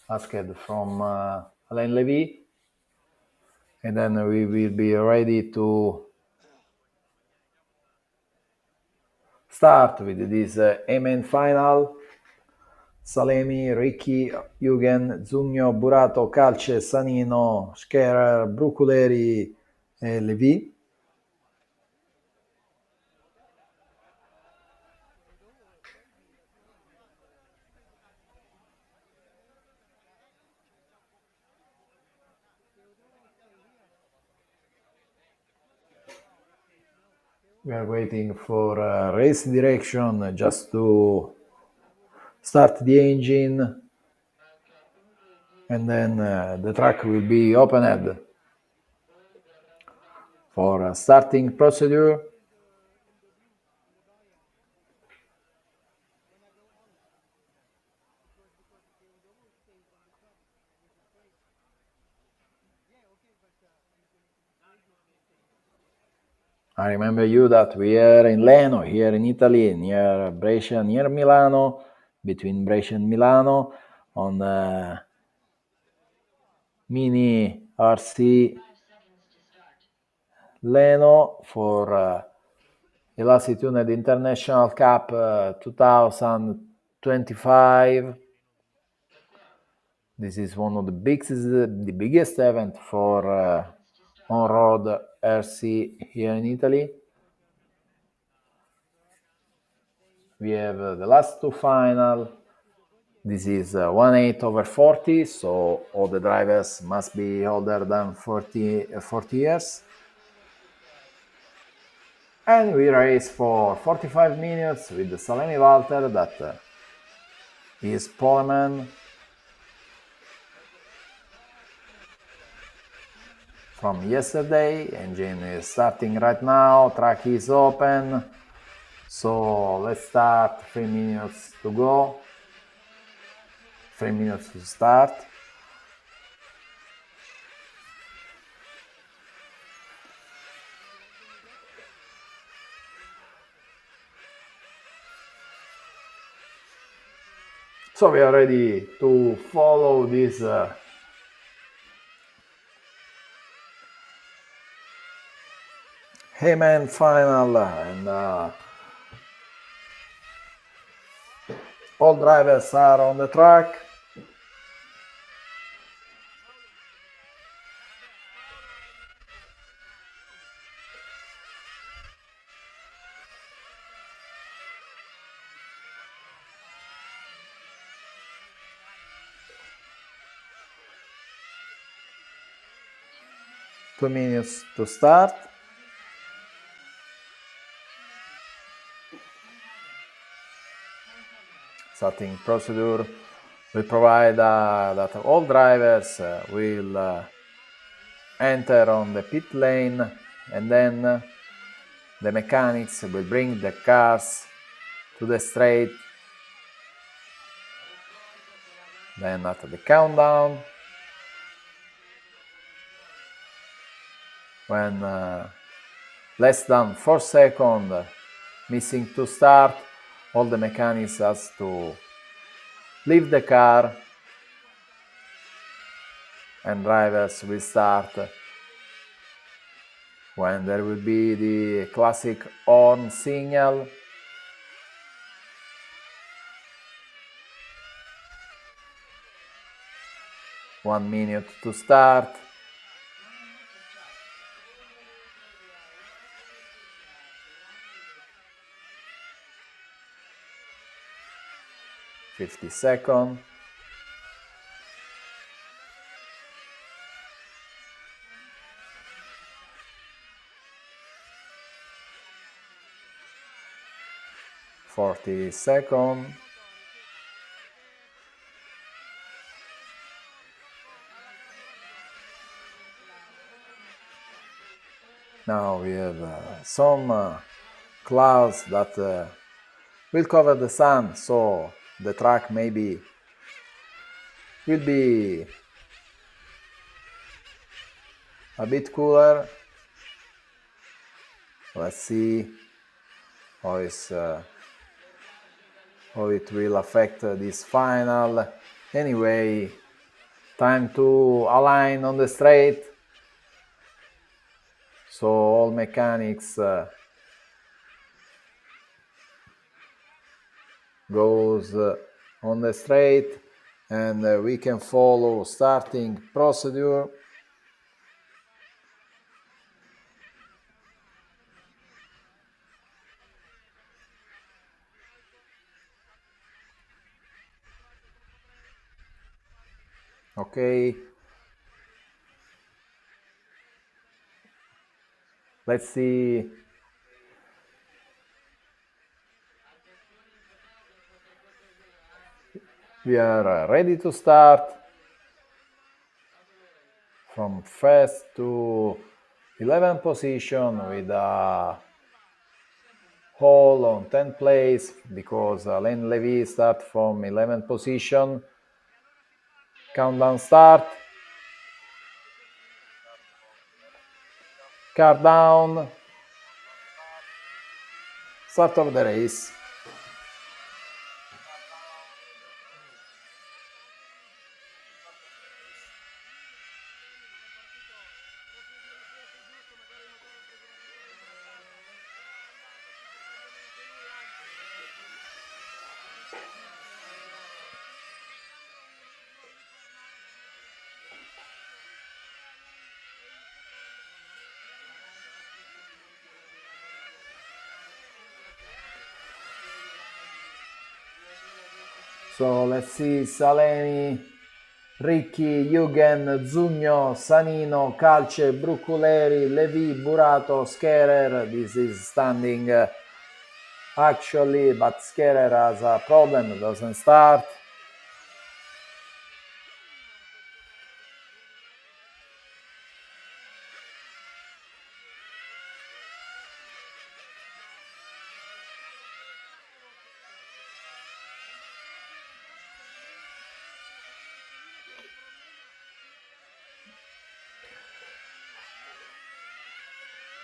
asked from Alain Levy, and then we will be ready to start with this A-main final. Salemi, Ricci, Hugen, Zugno, Burato, Calce, Sanino, Scherer, Bruculeri e Levy. We are waiting for race direction just to start the engine, and then the track will be opened for starting procedure. I remember you that we are in Leno, here in Italy, near Brescia, near Milano, between Brescia and Milano, on Mini RC Leno for Ielasi Tuned International Cup 2025. This is one of the biggest event for on-road RC here in Italy. We have the last two final. This is 1/8/40, so all the drivers must be older than 40 years. And we race for 45 minutes with the Salemi Walter that is poleman from yesterday. Engine is starting right now, track is open. So let's start, 3 minutes to go, 3 minutes to start. So we are ready to follow this Heyman final, and all drivers are on the track. Two minutes to start. Starting procedure will provide that all drivers will enter on the pit lane, and then the mechanics will bring the cars to the straight. Then at the countdown, when less than 4 seconds missing to start, all the mechanics has to leave the car and drivers will start when there will be the classic horn signal. One minute to start. $50 seconds. $40 seconds. Now we have some clouds that will cover the sun, so the track maybe will be a bit cooler. Let's see how it will affect this final. Anyway, time to align on the straight. So all mechanics goes on the straight, and we can follow starting procedure. Okay, let's see. We are ready to start from first to 11th position with a hole on 10th place because Alain Levy start from 11th position. Countdown start. Car down. Start of the race. So let's see Salemi Ricchi, Jürgen, Zugno, Sanino, Calce, Brucculeri, Levi, Burato, Scherer. This is standing actually, but Scherer has a problem, doesn't start.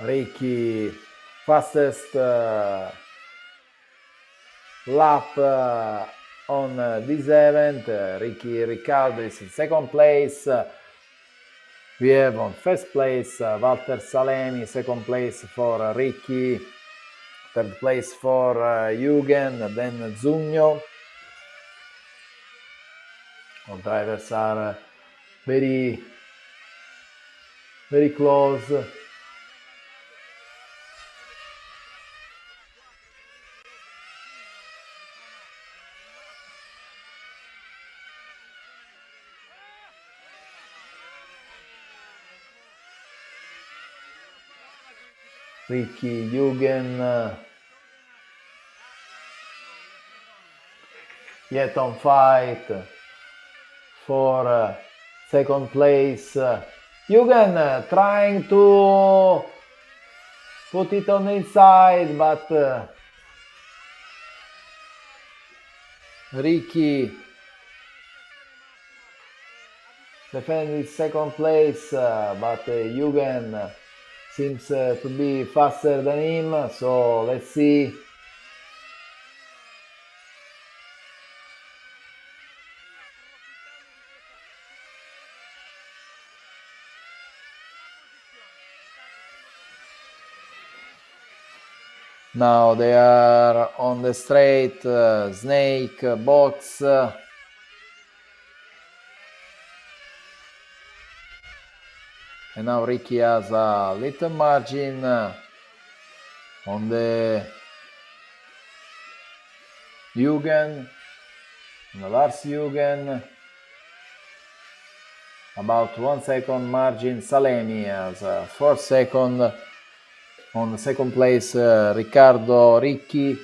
Ricchi, fastest lap on this event. Ricky Riccardo is in second place. We have on first place Walter Salemi, second place for Ricky, third place for Jürgen, then Zugno. All drivers are very close. Ricky, Jürgen, yet on fight for second place. Jürgen trying to put it on the inside, but Ricky defending second place, but Jürgen seems to be faster than him, so let's see. Now they are on the straight snake box. And now Ricky has a little margin on the Jürgen, on the Lars Jürgen. About 1 second margin. Salemi has 4 seconds. On the second place, Riccardo Ricchi.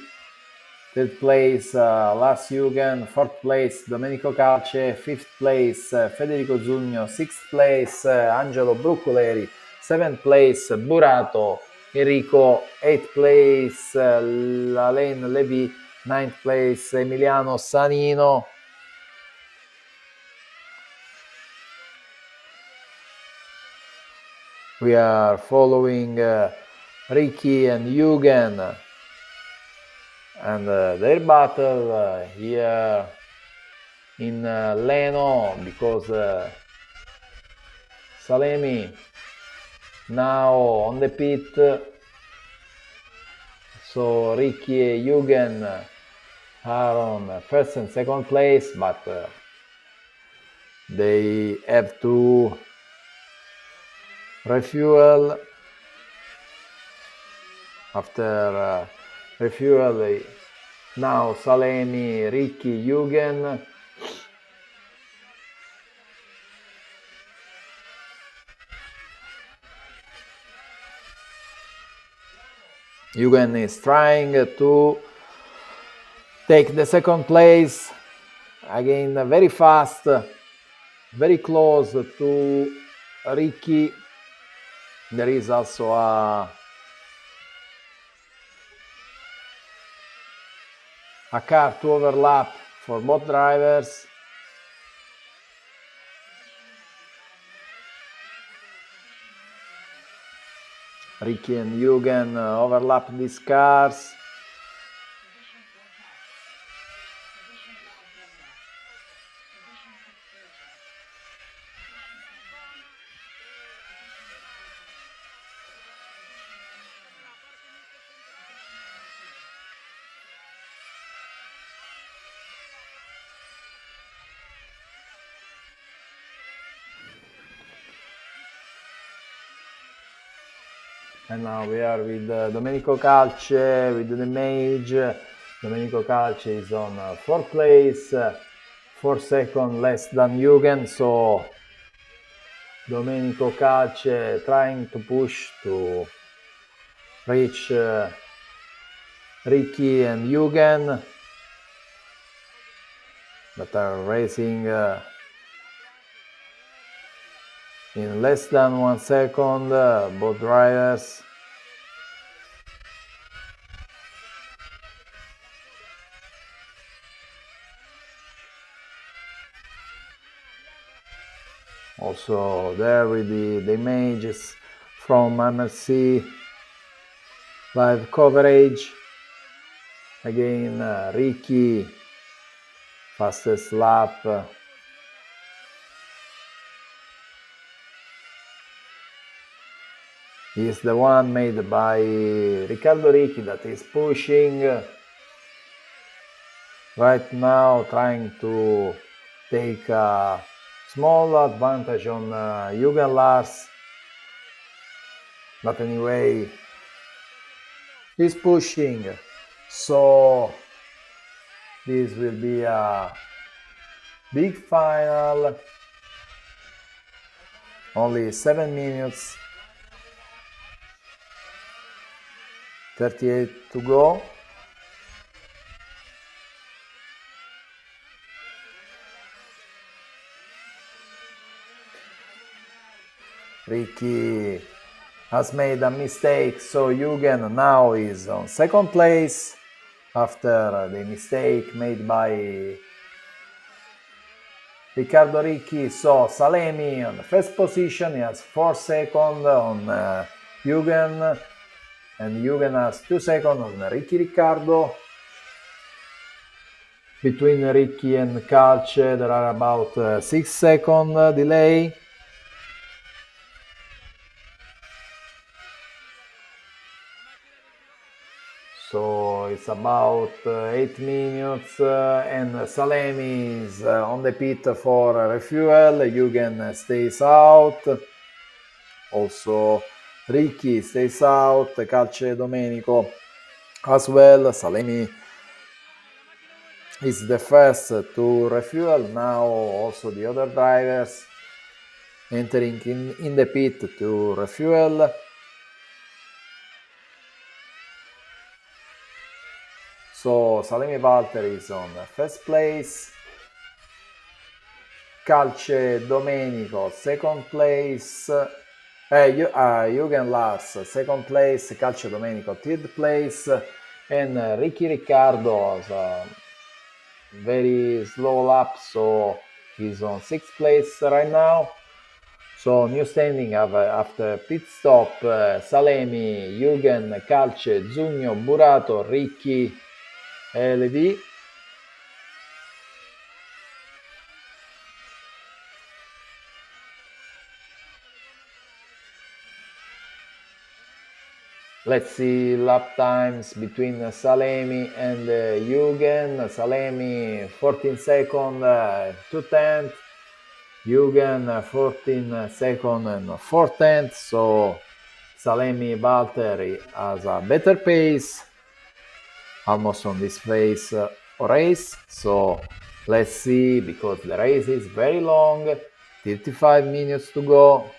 Third place, Lars Jürgen. Fourth place, Domenico Calce. Fifth place, Federico Zugno. Sixth place, Angelo Brucculeri. Seventh place, Burato Enrico. Eighth place, Alain Levy. Ninth place, Emiliano Sanino. We are following Ricky and Jürgen and their battle here in Leno, because Salemi now on the pit, so Ricky and Jürgen are on first and second place, but they have to refuel. After refuel, now Salemi, Ricky, Jürgen. Jürgen is trying to take the second place. Again, very fast, very close to Ricky. There is also a car to overlap for both drivers. Ricky and Jürgen overlap these cars. And now we are with Domenico Calce, with the Mage. Domenico Calce is on fourth place. 4 seconds less than Jürgen, so Domenico Calce trying to push to reach Ricky and Jürgen that are racing in less than 1 second, both drivers. Also there with the images from MRC live coverage. Again, Ricky, fastest lap. Is the one made by Riccardo Ricci that is pushing right now, trying to take a small advantage on Jürgen Lars. But anyway, he's pushing, so this will be a big final. Only 7 minutes 38 to go. Ricky has made a mistake, so Jürgen now is on second place after the mistake made by Riccardo Ricci. So Salemi on the first position, he has 4 seconds on Jürgen, and Jürgen has 2 seconds on Ricky Riccardo. Between Ricky and Calce there are about 6 seconds delay. So it's about 8 minutes and Salemi is on the pit for refuel. Jürgen stays out. Also Ricky stays out. Calce Domenico as well. Salemi is the first to refuel. Now also the other drivers entering in the pit to refuel. So Salemi Walter is on first place, Calce Domenico second place, Jürgen Lars second place, Calce Domenico third place, and Ricky Riccardo has a very slow lap, so he's on sixth place right now. So new standing after pit stop, Salemi, Jürgen, Calce, Zugno, Burato, Ricky, Levi. Let's see lap times between Salemi and Jürgen. Salemi 14 seconds, 2/10. Jürgen 14 seconds and 4/10. So Salemi Valtteri has a better pace, almost on this race. So let's see, because the race is very long, 35 minutes to go.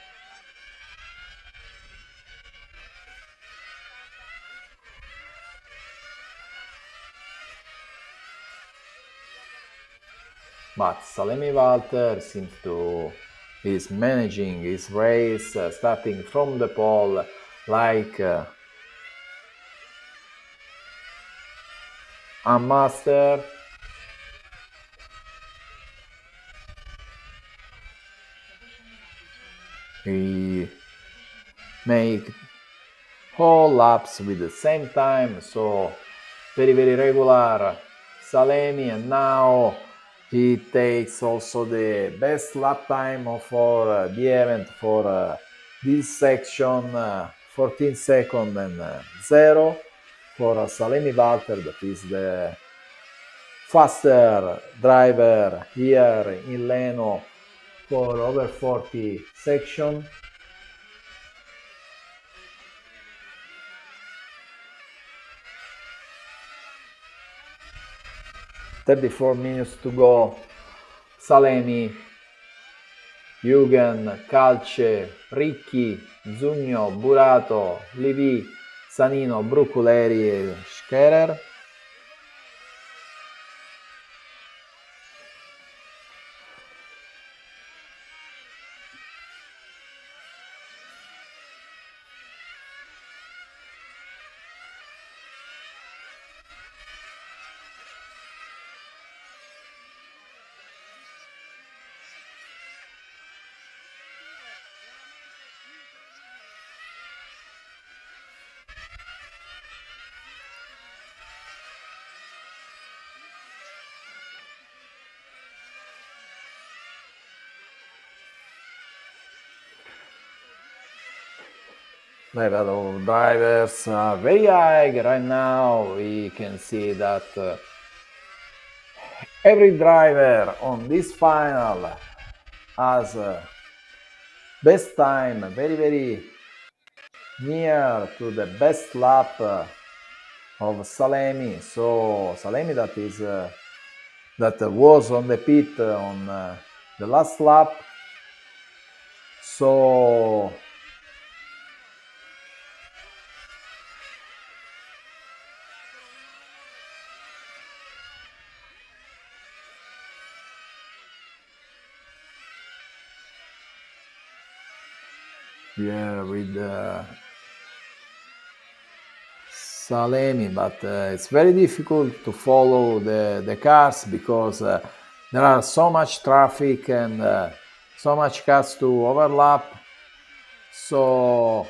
But Salemi Walter seems to is managing his race, starting from the pole like a master. He make whole laps with the same time, so very regular Salemi, and now he takes also the best lap time for the event for this section, 14 seconds and 0 for Salemi Walter, that is the faster driver here in Leno for over 40 section. "34 minutes to go Salemi, Eugen, Calce, Ricchi, Zugno, Burato, Levi, Sanino, Bruculeri e Scherer. Level of drivers are very high right now. We can see that every driver on this final has best time, very near to the best lap of Salemi. So Salemi that was on the pit on the last lap. So yeah, with Salemi, but it's very difficult to follow the cars because there are so much traffic and so much cars to overlap. So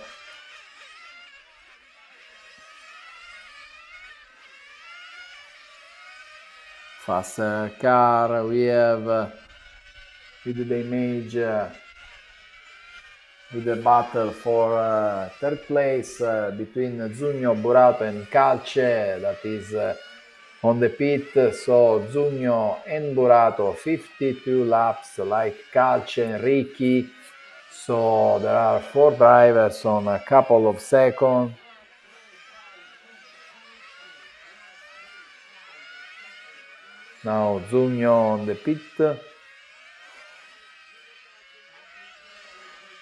faster car we have with the image with the battle for third place between Zugno, Burato and Calce, that is on the pit. So Zugno and Burato 52 laps like Calce and Ricchi. So there are 4 drivers on a couple of seconds. Now Zugno on the pit.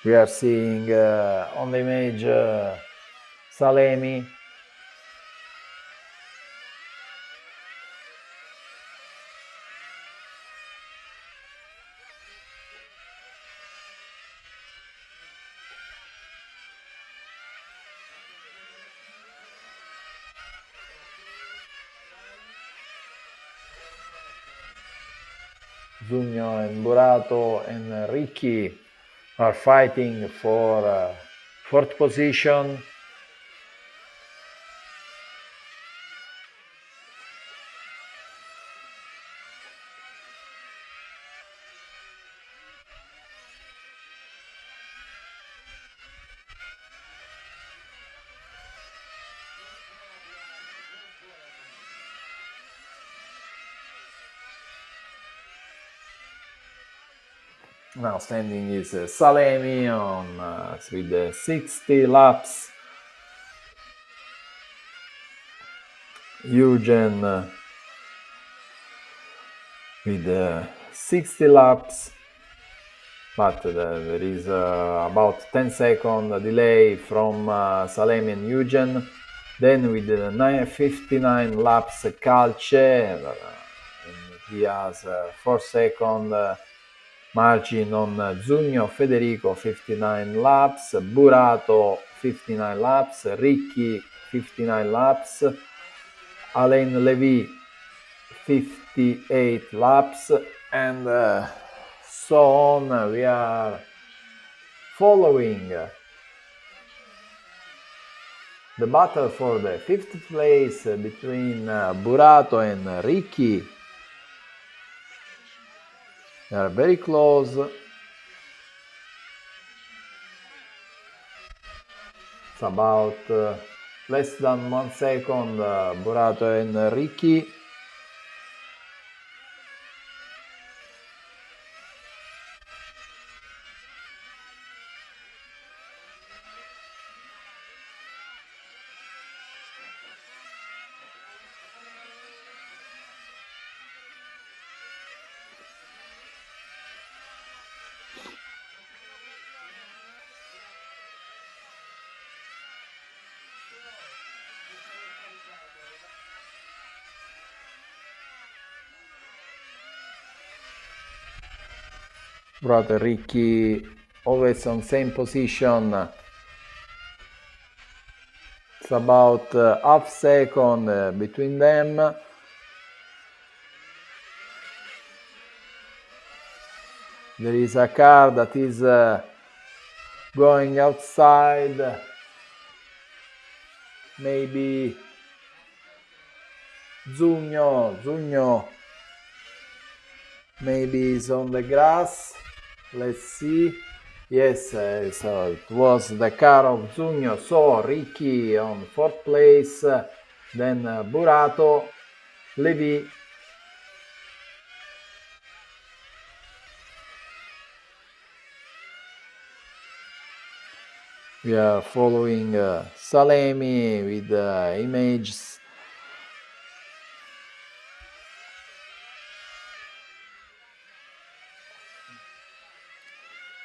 We are seeing on the image Salemi. Zugno and Burato and Ricchi are fighting for fourth position. Now standing is Salemi on with 60 laps. Eugen with 60 laps, but there is about 10 second delay from Salemi and Eugen. Then with 59 laps Calce, and he has 4 second margin on Zugno, Federico 59 laps, Burato 59 laps, Ricchi 59 laps, Alain Levy 58 laps, and so on. We are following the battle for the 5th place between Burato and Ricchi. They are very close. It's about less than 1 second, Burato and Ricchi. Brother Ricky always on same position. It's about half second between them. There is a car that is going outside. Maybe Zugno maybe is on the grass. Let's see. Yes, so it was the car of Zugno. So Ricky on 4th place, then Burato, Levi. We are following Salemi with images.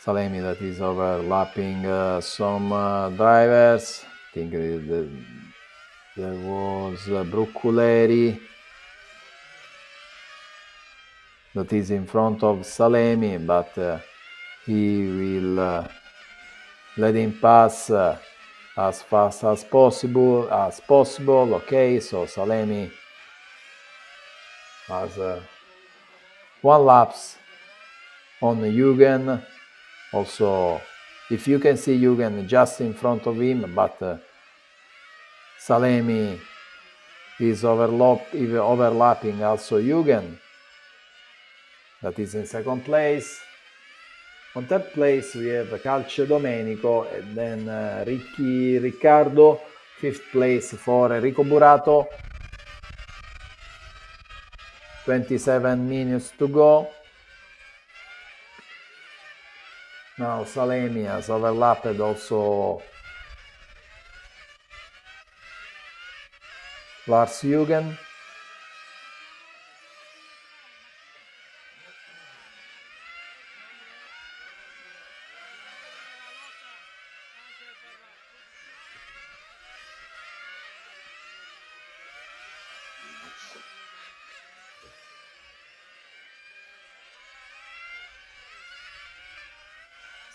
Salemi that is overlapping some drivers. I think there was Brucculeri that is in front of Salemi, but he will let him pass as fast as possible. Okay, so Salemi has 1 laps on Jürgen. Also, if you can see Jürgen just in front of him, but Salemi is overlapping also Jürgen, that is in 2nd place. On 3rd place we have Calcio Domenico, and then Riccardo, 5th place for Enrico Burato. 27 minutes to go. Now Salemi has overlapped also Lars Jürgen.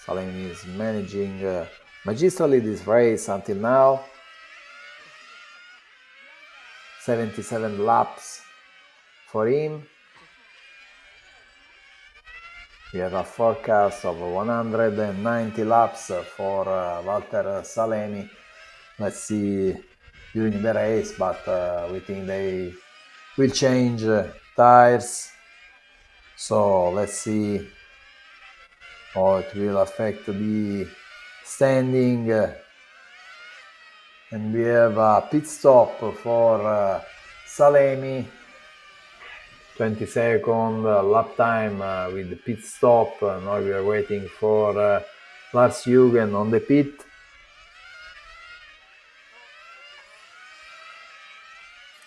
Salemi is managing magistrally this race until now. 77 laps for him. We have a forecast of 190 laps for Walter Salemi. Let's see during the race, but we think they will change tires. So let's see how it will affect the standing. And we have a pit stop for Salemi. 20-second lap time with the pit stop. Now we are waiting for Lars Jürgen on the pit.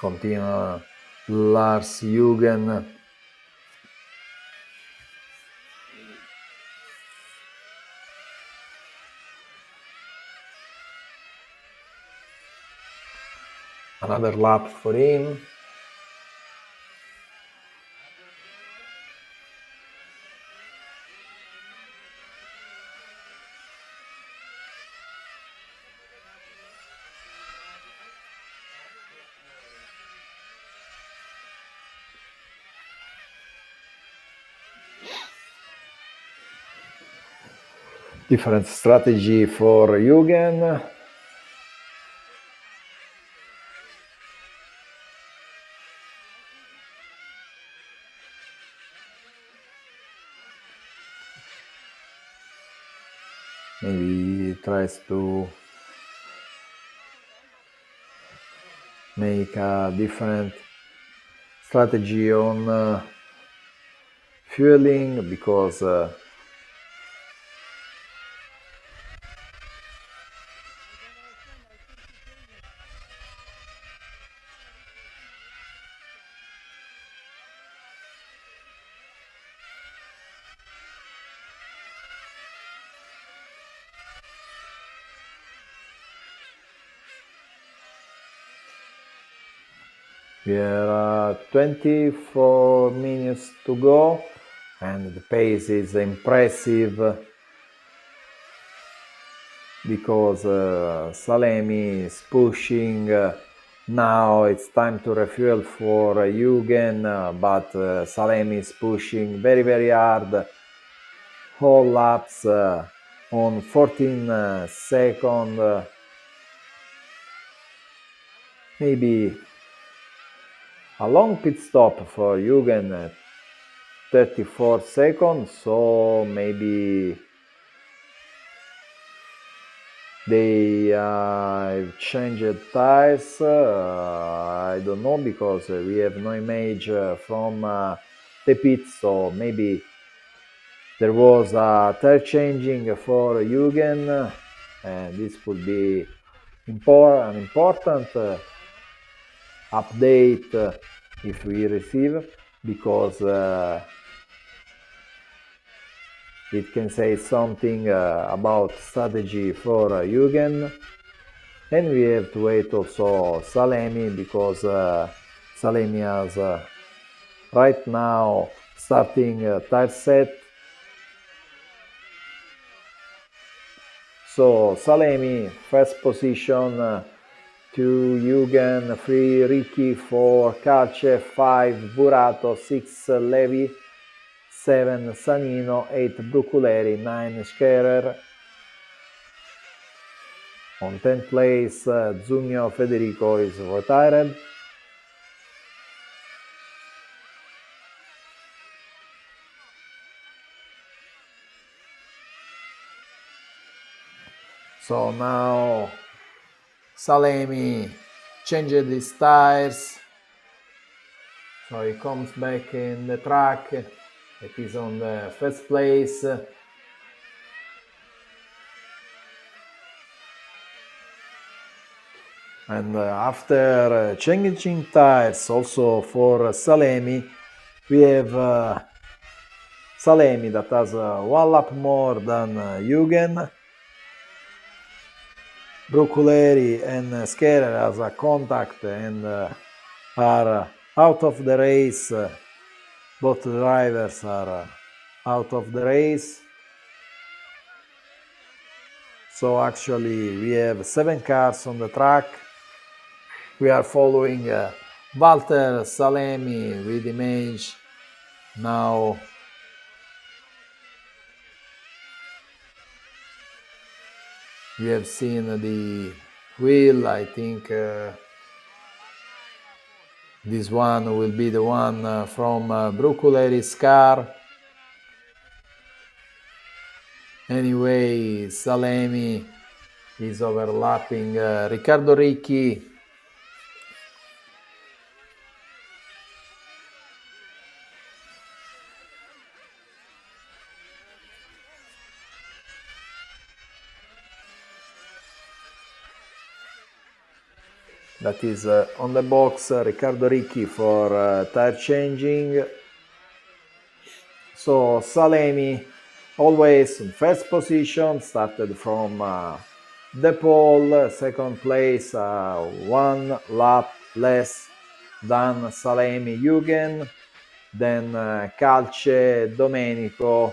Continue Lars Jürgen. Another lap for him. Different strategy for Jürgen. Maybe he tries to make a different strategy on fueling, because we are 24 minutes to go. and the pace is impressive because Salemi is pushing. Now it's time to refuel for Eugen, but Salemi is pushing very hard. Whole laps on 14 seconds. Maybe a long pit stop for Eugen at 34 seconds, so maybe they changed tires. I don't know, because we have no image from the pit, so maybe there was a tire changing for Eugen, and this could be an important update if we receive, because it can say something about strategy for Eugen. And we have to wait also Salemi, because Salemi has right now starting tire set. So Salemi first position, 2 Eugen, 3 Ricky, 4 Calce, 5 Burato, 6 Levi, 7 Sanino, 8 Bruculeri, 9 Scherer. On 10th place, Zugno Federico is retired. So now Salemi changed his tires. So he comes back in the track. It is on the first place. And after changing tires also for Salemi, we have Salemi that has 1 lap more than Eugen. Bruculeri and Scherer has a contact and are out of the race. Both drivers are out of the race. So actually we have 7 cars on the track. We are following Walter Salemi with image now. We have seen the wheel. I think this one will be the one from Bruculeri's car. Anyway, Salemi is overlapping Riccardo Ricci. That is on the box, Riccardo Ricci for tire changing. So Salemi always in first position, started from the pole, second place, 1 lap less than Salemi Eugen, then Calce Domenico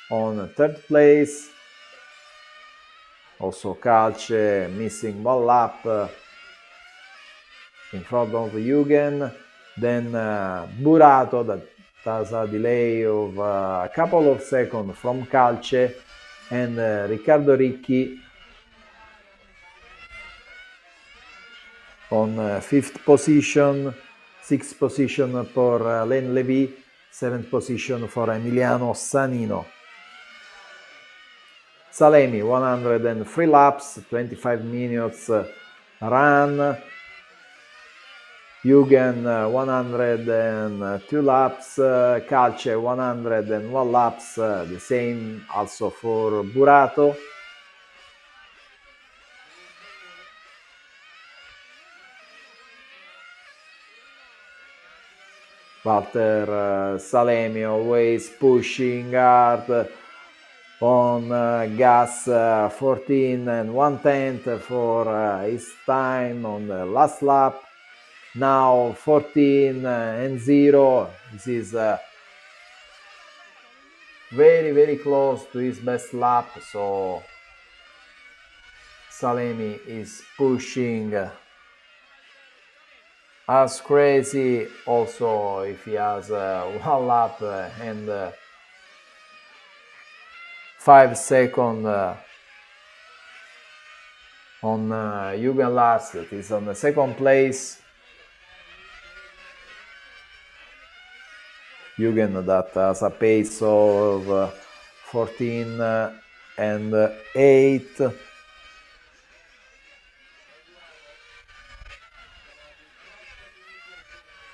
on third place, also Calce missing 1 lap in front of Eugen, then Burato that has a delay of a couple of seconds from Calce, and Riccardo Ricci on 5th position, 6th position for Len Levy, 7th position for Emiliano Sanino. Salemi 103 laps, 25 minutes run. Eugen 102 laps, Calce 101 laps, the same also for Burato. Walter Salemi always pushing hard on gas, 14 and 1/10 for his time on the last lap. Now 14 and 0. This is very close to his best lap, so Salemi is pushing as crazy. Also, if he has 1 lap and 5 seconds on Jürgen Lars, that is on the second place. Jürgen that has a pace of 14 and 8.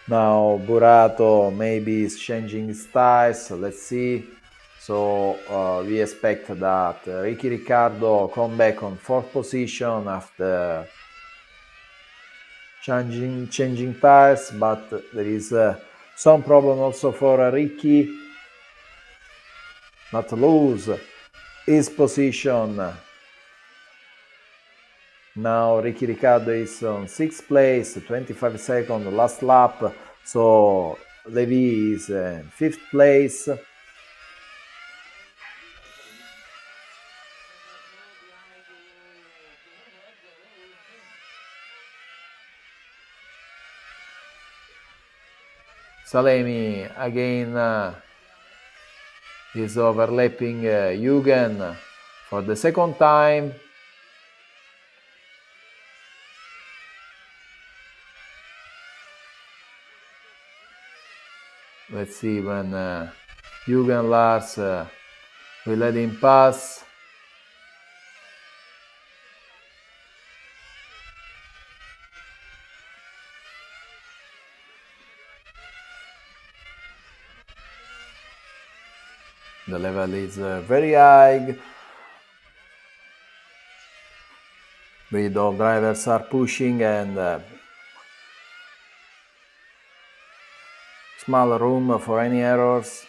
Now Burato maybe is changing his tires, so let's see. So we expect that Ricky Ricciardo come back on 4th position after changing tires, but there is some problem also for Ricky, not lose his position. Now Ricky Ricciardo is on 6th place, 25 seconds, last lap, so Levi is in 5th place. Salemi again is overlapping Jürgen for the second time. Let's see when Jürgen Lars will let him pass. The level is very high. With all drivers are pushing and small room for any errors.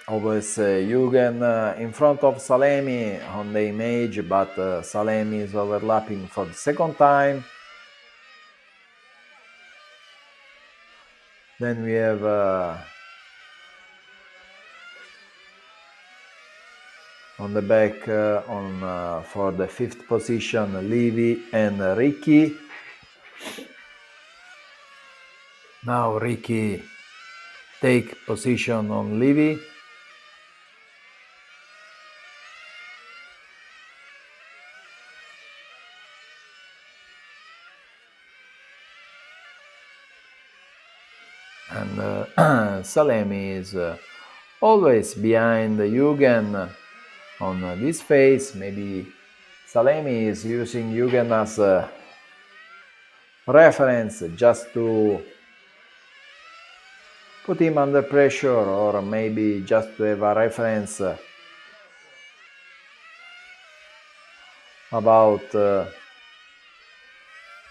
Always Jürgen in front of Salemi on the image, but Salemi is overlapping for the second time. Then we have on the back for the 5th position Levi and Ricky. Now Ricky take position on Levi. And Salemi is always behind Jürgen on this phase. Maybe Salemi is using Jürgen as a reference just to put him under pressure, or maybe just to have a reference about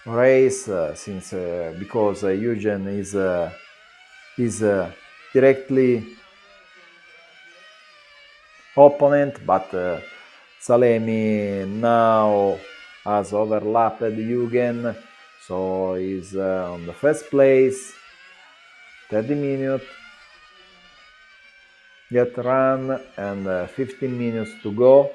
race, since because Jürgen is directly opponent, but Salemi now has overlapped Jürgen, so he's on the 1st place. 30 minutes yet run and 15 minutes to go.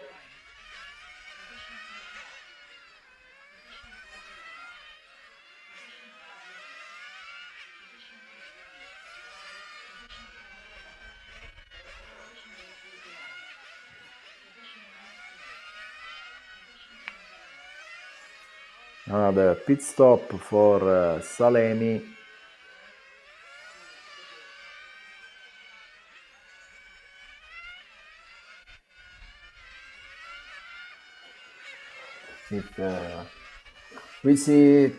Another pit stop for Salemi. If we see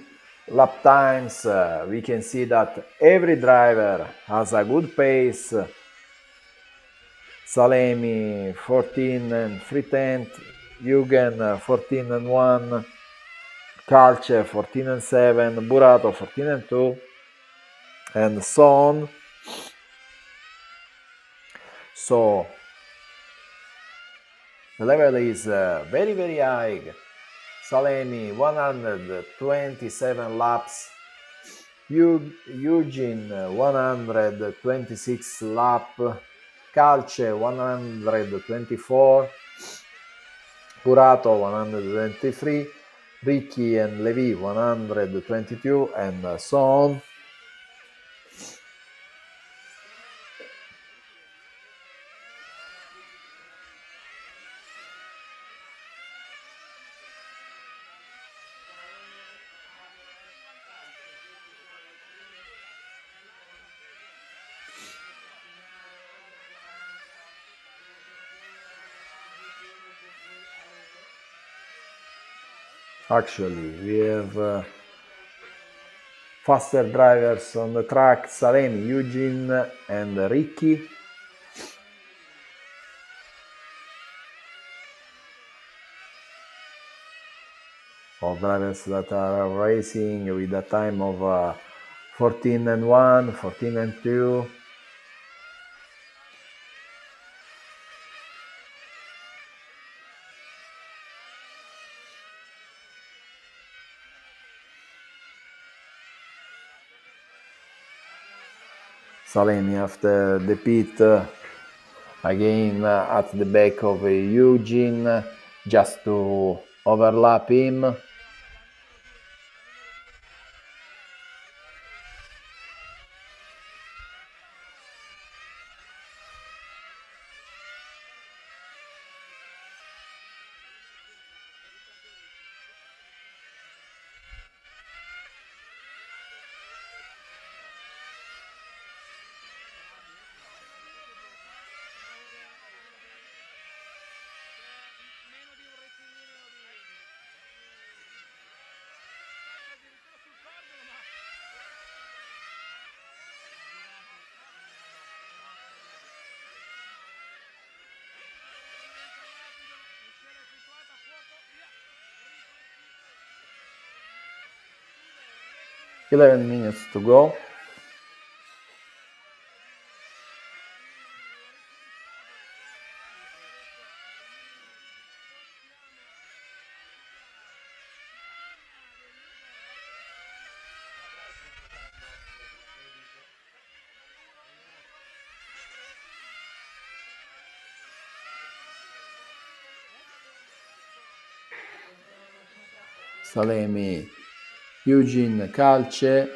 lap times, we can see that every driver has a good pace. Salemi 14 and 3/10, Jürgen 14 and 1. Calce 14-7, Burato 14-2, and so on. So the level is very, very high. Salemi 127 laps, Eugene 126 lap, Calce 124, Burato 123, Ricci and Levi 122, and so on. Actually, we have faster drivers on the track, Salemi, Eugene, and Ricci. All drivers that are racing with a time of 14-1, 14-2. Salemi after the pit again at the back of Eugene just to overlap him. "11 minutes to go. Salemi, Eugene, Calce.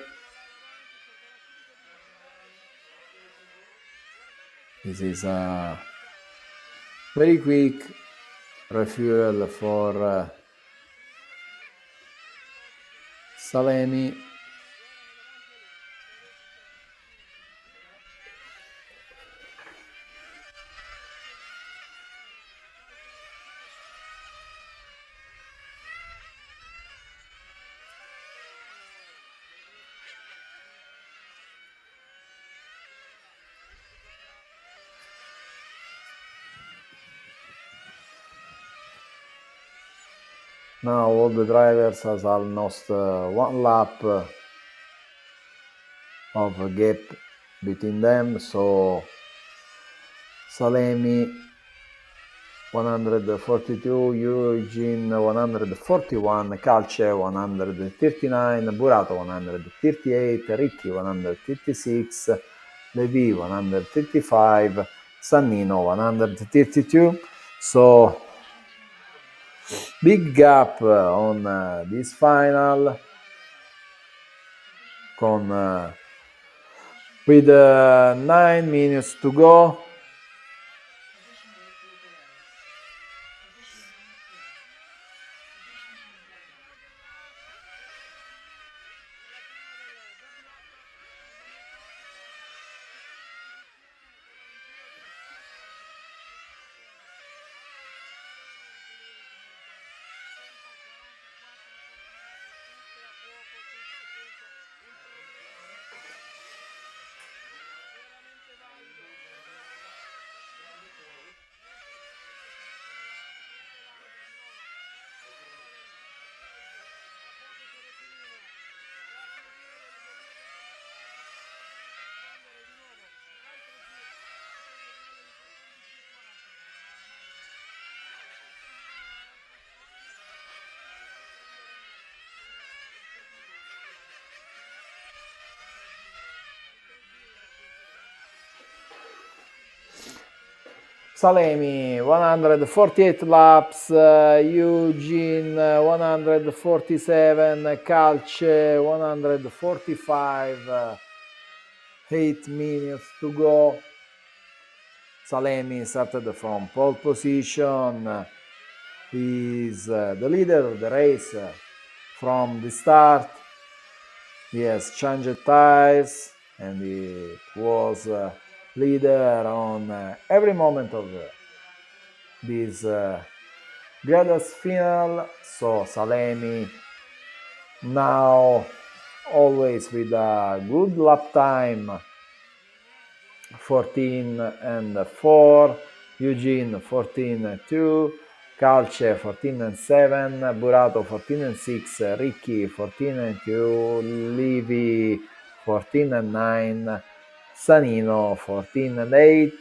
This is a very quick refuel for Salemi. Now all the drivers has almost one lap of a gap between them, so Salemi 142, Eugene 141, Calce 139, Burato 138, Ricci 136, Levi 135, Sannino 132. So big gap on this final with 9 minutes to go. Salemi 148 laps, Eugene 147, Calce 145, 8 minutes to go. Salemi started from pole position. He's the leader of the race from the start. He has changed tires and he was leader on every moment of this Gradus final. So Salemi now always with a good lap time, 14 and 4, Eugene 14 and 2, Calce 14 and 7, Burato 14 and 6, Ricci 14 and 2, Livi 14 and 9, Sanino 14 and 8.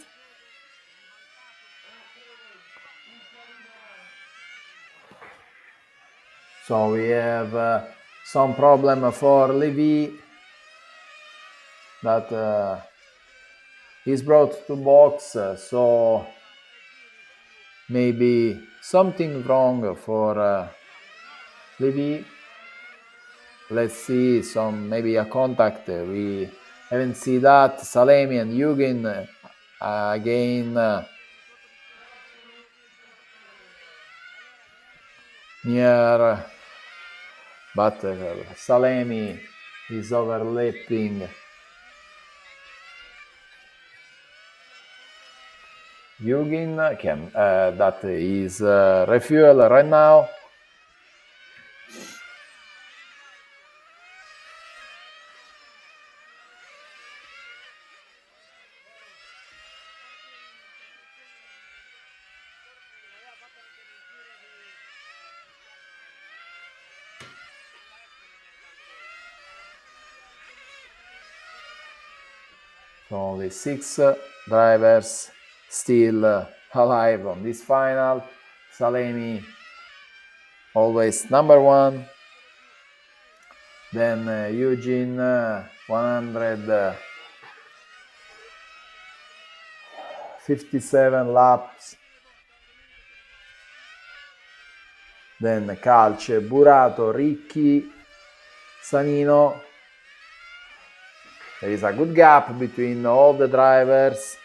So we have some problem for Livi that is brought to box, so maybe something wrong for Livi. Let's see, maybe a contact. We haven't seen that. Salemi and Eugen again near, but Salemi is overlapping Eugen, that is refuel right now. So only 6 drivers still alive on this final. Salemi always number 1. Then Eugene 157 laps. Then Calce, Burato, Ricci, Sanino. There is a good gap between all the drivers.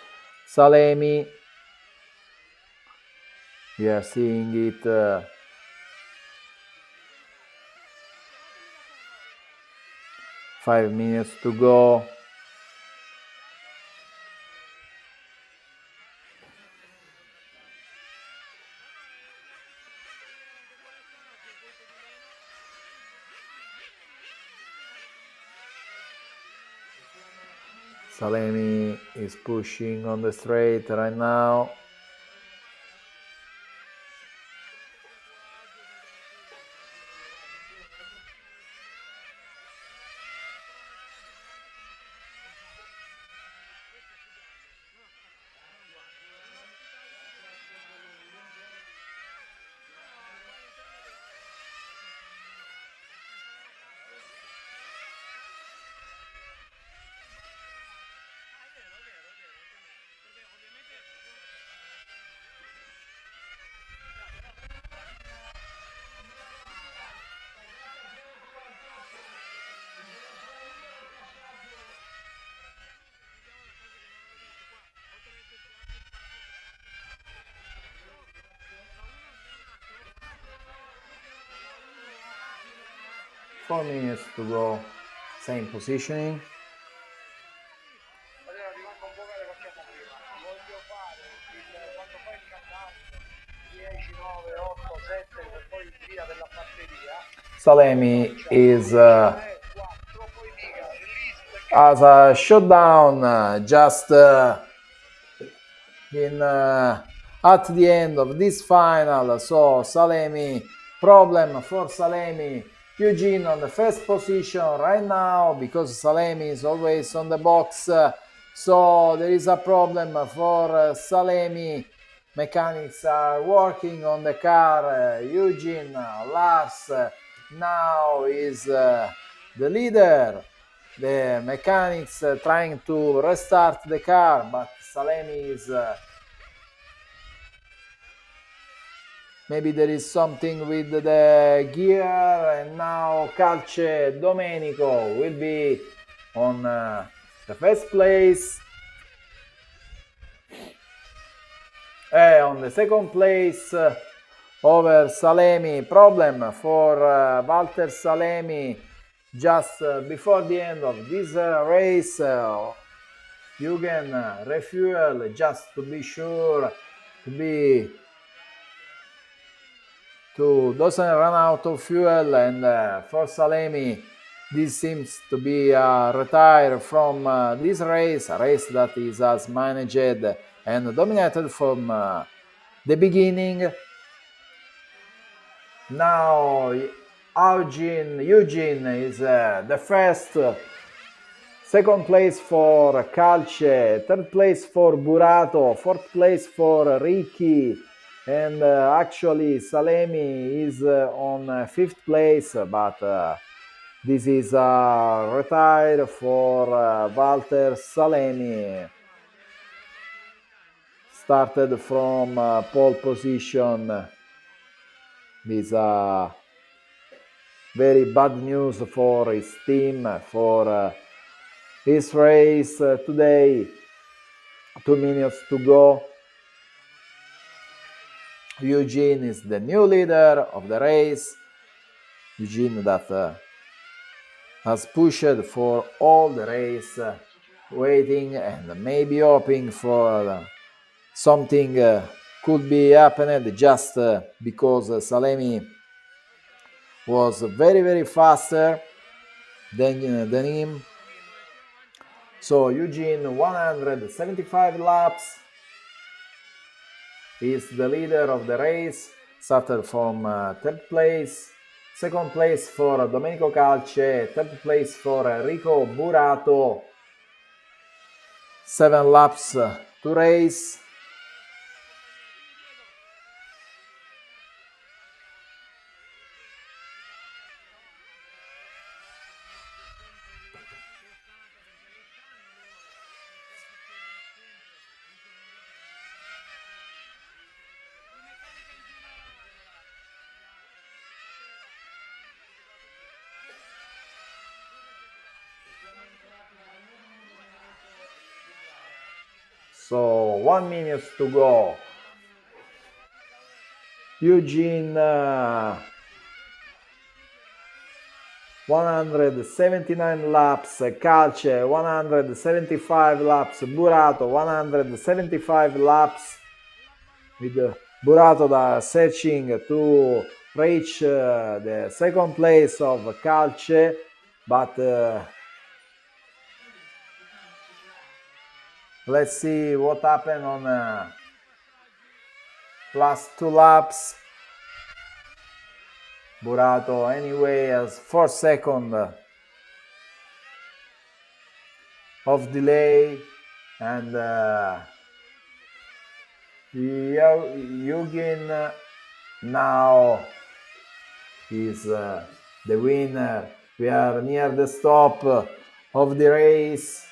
Salemi, we are seeing it five minutes to go. Salemi is pushing on the straight right now. Four minutes to go, same positioning. Salemi is as a shutdown just in at the end of this final. So Salemi, problem for Salemi. Eugene on the first position right now because Salemi is always on the box. So there is a problem for Salemi. Mechanics are working on the car. Eugene, Lars now is the leader. The mechanics trying to restart the car, but Salemi is Maybe there is something with the gear, and now Calce Domenico will be on the first place. On the second place over Salemi. Problem for Walter Salemi just before the end of this race. You can refuel just to be sure to doesn't run out of fuel, and for Salemi this seems to be a retire from this race, a race that is as managed and dominated from the beginning. Now Eugene is the first. Second place for Calce, third place for Burato, fourth place for Ricci, and actually Salemi is on fifth place, but this is a retire for Walter Salemi. Started from pole position. This is very bad news for his team, for his race today. 2 minutes to go. Eugene is the new leader of the race. Eugene that has pushed for all the race, waiting and maybe hoping for something could be happened just because Salemi was very faster than him. So Eugene 175 laps is the leader of the race, started from third place. Second place for Domenico Calce, third place for Enrico Burato. 7 laps to race. So 1 minute to go. Eugene 179 laps, Calce 175 laps, Burato 175 laps, with Burato searching to reach the second place of Calce, but let's see what happened on last 2 laps. Burato anyway has 4 seconds of delay, and Eugene now is the winner. We are near the stop of the race.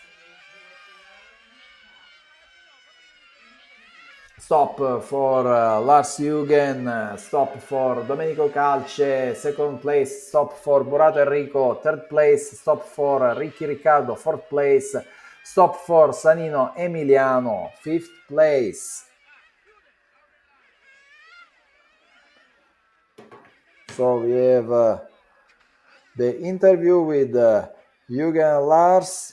Stop for Lars Jürgen, stop for Domenico Calce, second place, stop for Burato Enrico, third place, stop for Ricky Riccardo, fourth place, stop for Sanino Emiliano, fifth place. So we have the interview with Jürgen and Lars.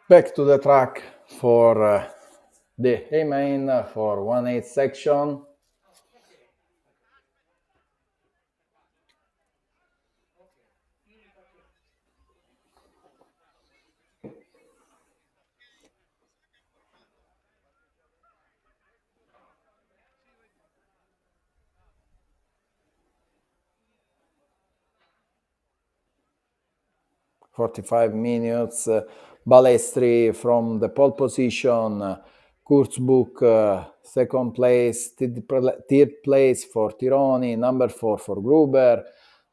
Back to the track for the A main for 1/8 section. (45 minutes), Balestri from the pole position, Kurzbuch second place, third place for Tironi, number 4 for Gruber,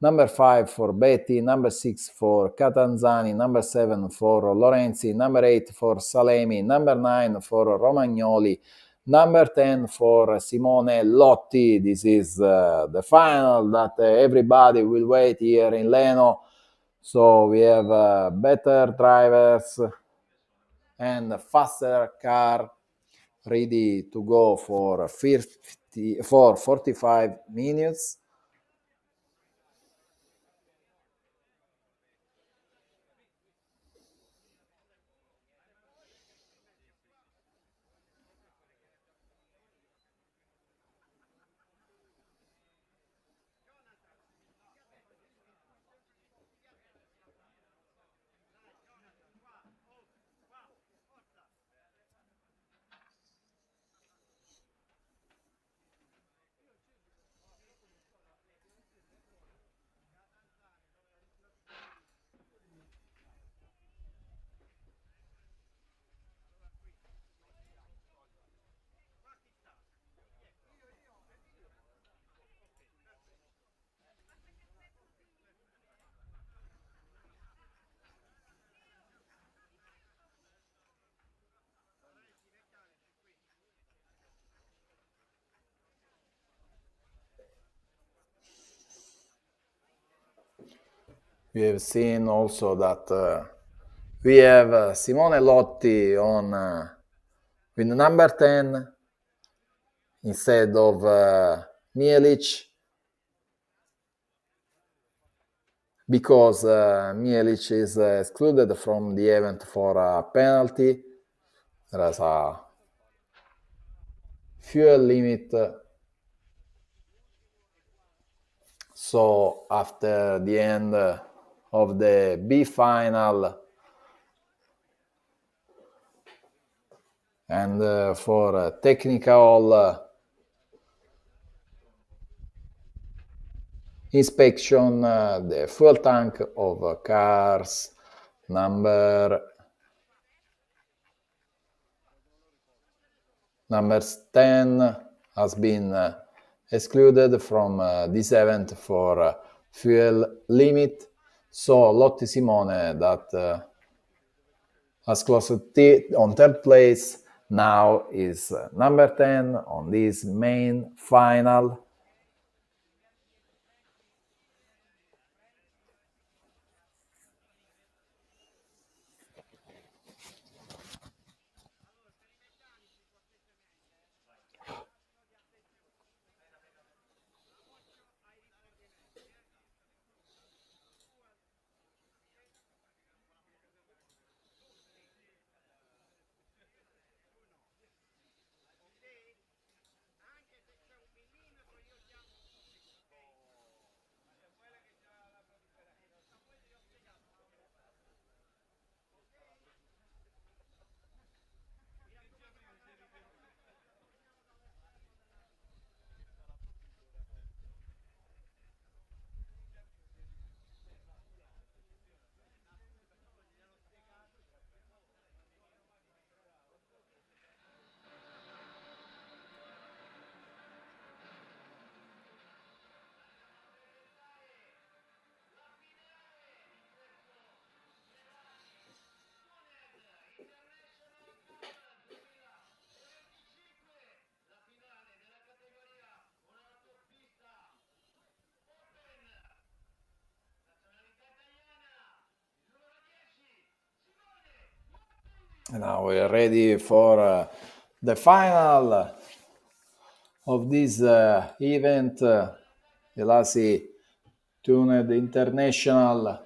number 5 for Betti, number 6 for Catanzani, number 7 for Lorenzi, number 8 for Salemi, number 9 for Romagnoli, number 10 for Simone Lotti. This is the final that everybody will wait here in Leno. So we have better drivers and faster car ready to go for 45 minutes. We have seen also that we have Simone Lotti on with number 10 instead of Mielic, because Mielic is excluded from the event for a penalty. There is a fuel limit. So after the end of the B final and for technical inspection, the fuel tank of cars number 10 has been excluded from this event for fuel limit. So Lotti Simone that has closed on third place now is number 10 on this main final. Now we are ready for the final of this event, Ielasi Tuned International.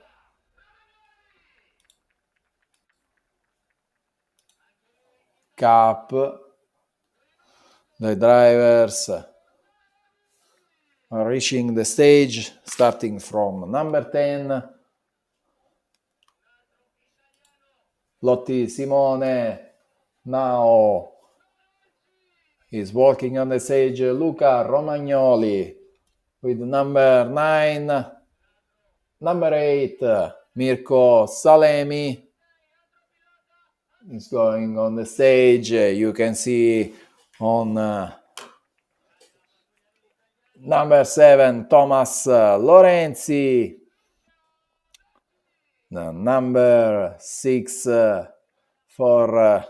Cup. The drivers are reaching the stage, starting from number 10. Lotti Simone now is walking on the stage. Luca Romagnoli with number 9. Number 8, Mirko Salemi is going on the stage. You can see on number 7, Thomas Lorenzi. Number 6 for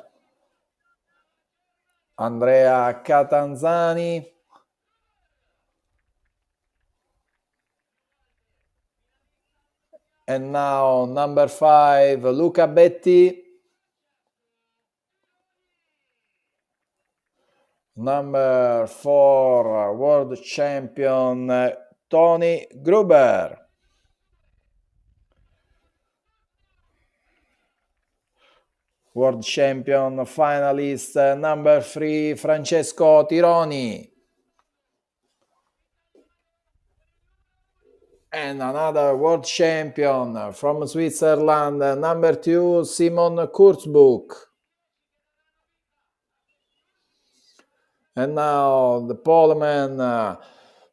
Andrea Catanzani. And now number 5, Luca Betti. Number 4, world champion Tony Gruber. World champion finalist number 3, Francesco Tironi. And another world champion from Switzerland, number 2, Simon Kurzbuch. And now the poleman,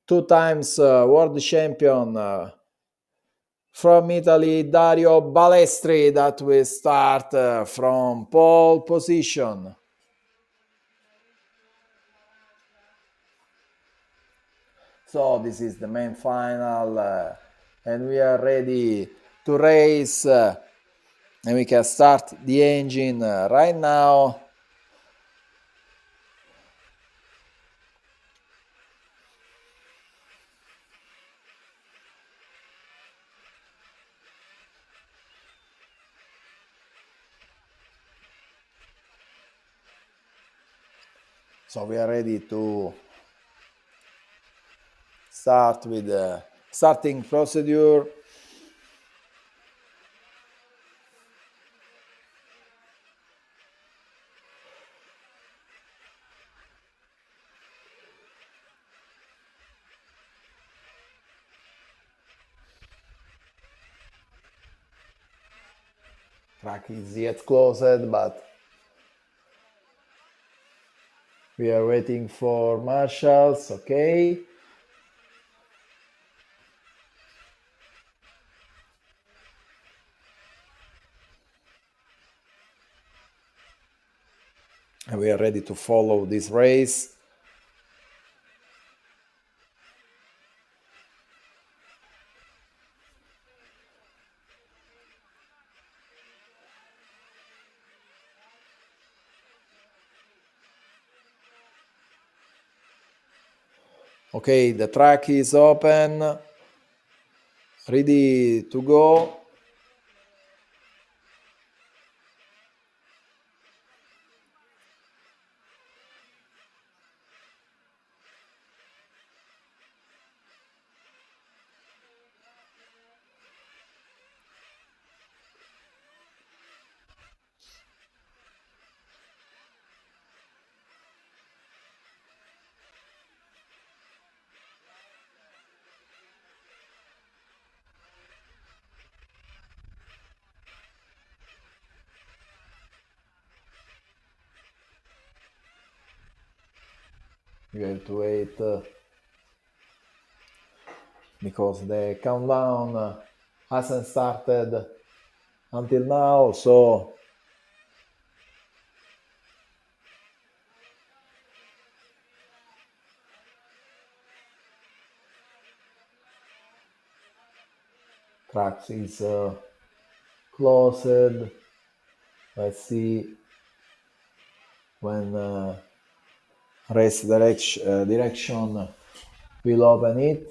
2 times world champion from Italy, Dario Balestri, that will start from pole position. So this is the main final, and we are ready to race, and we can start the engine right now. So we are ready to start with the starting procedure. Track is yet closed, but we are waiting for marshals, okay? And we are ready to follow this race. Okay, the track is open, ready to go. We have to wait because the countdown hasn't started until now, so track is closed. Let's see when race direction will open it.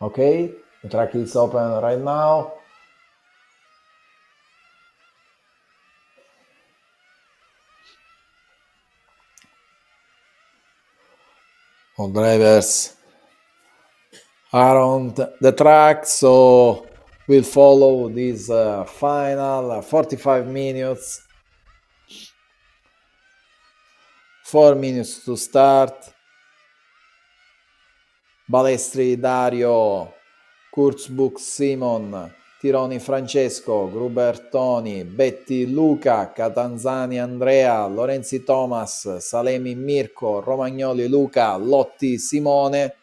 Okay, the track is open right now. All drivers are on the track, so we'll follow this final 45 minutes. 4 minutes to start. Balestri Dario, Kurzbuch Simon, Tironi Francesco, Gruber Tony, Betti Luca, Catanzani Andrea, Lorenzi Thomas, Salemi Mirko, Romagnoli Luca, Lotti Simone.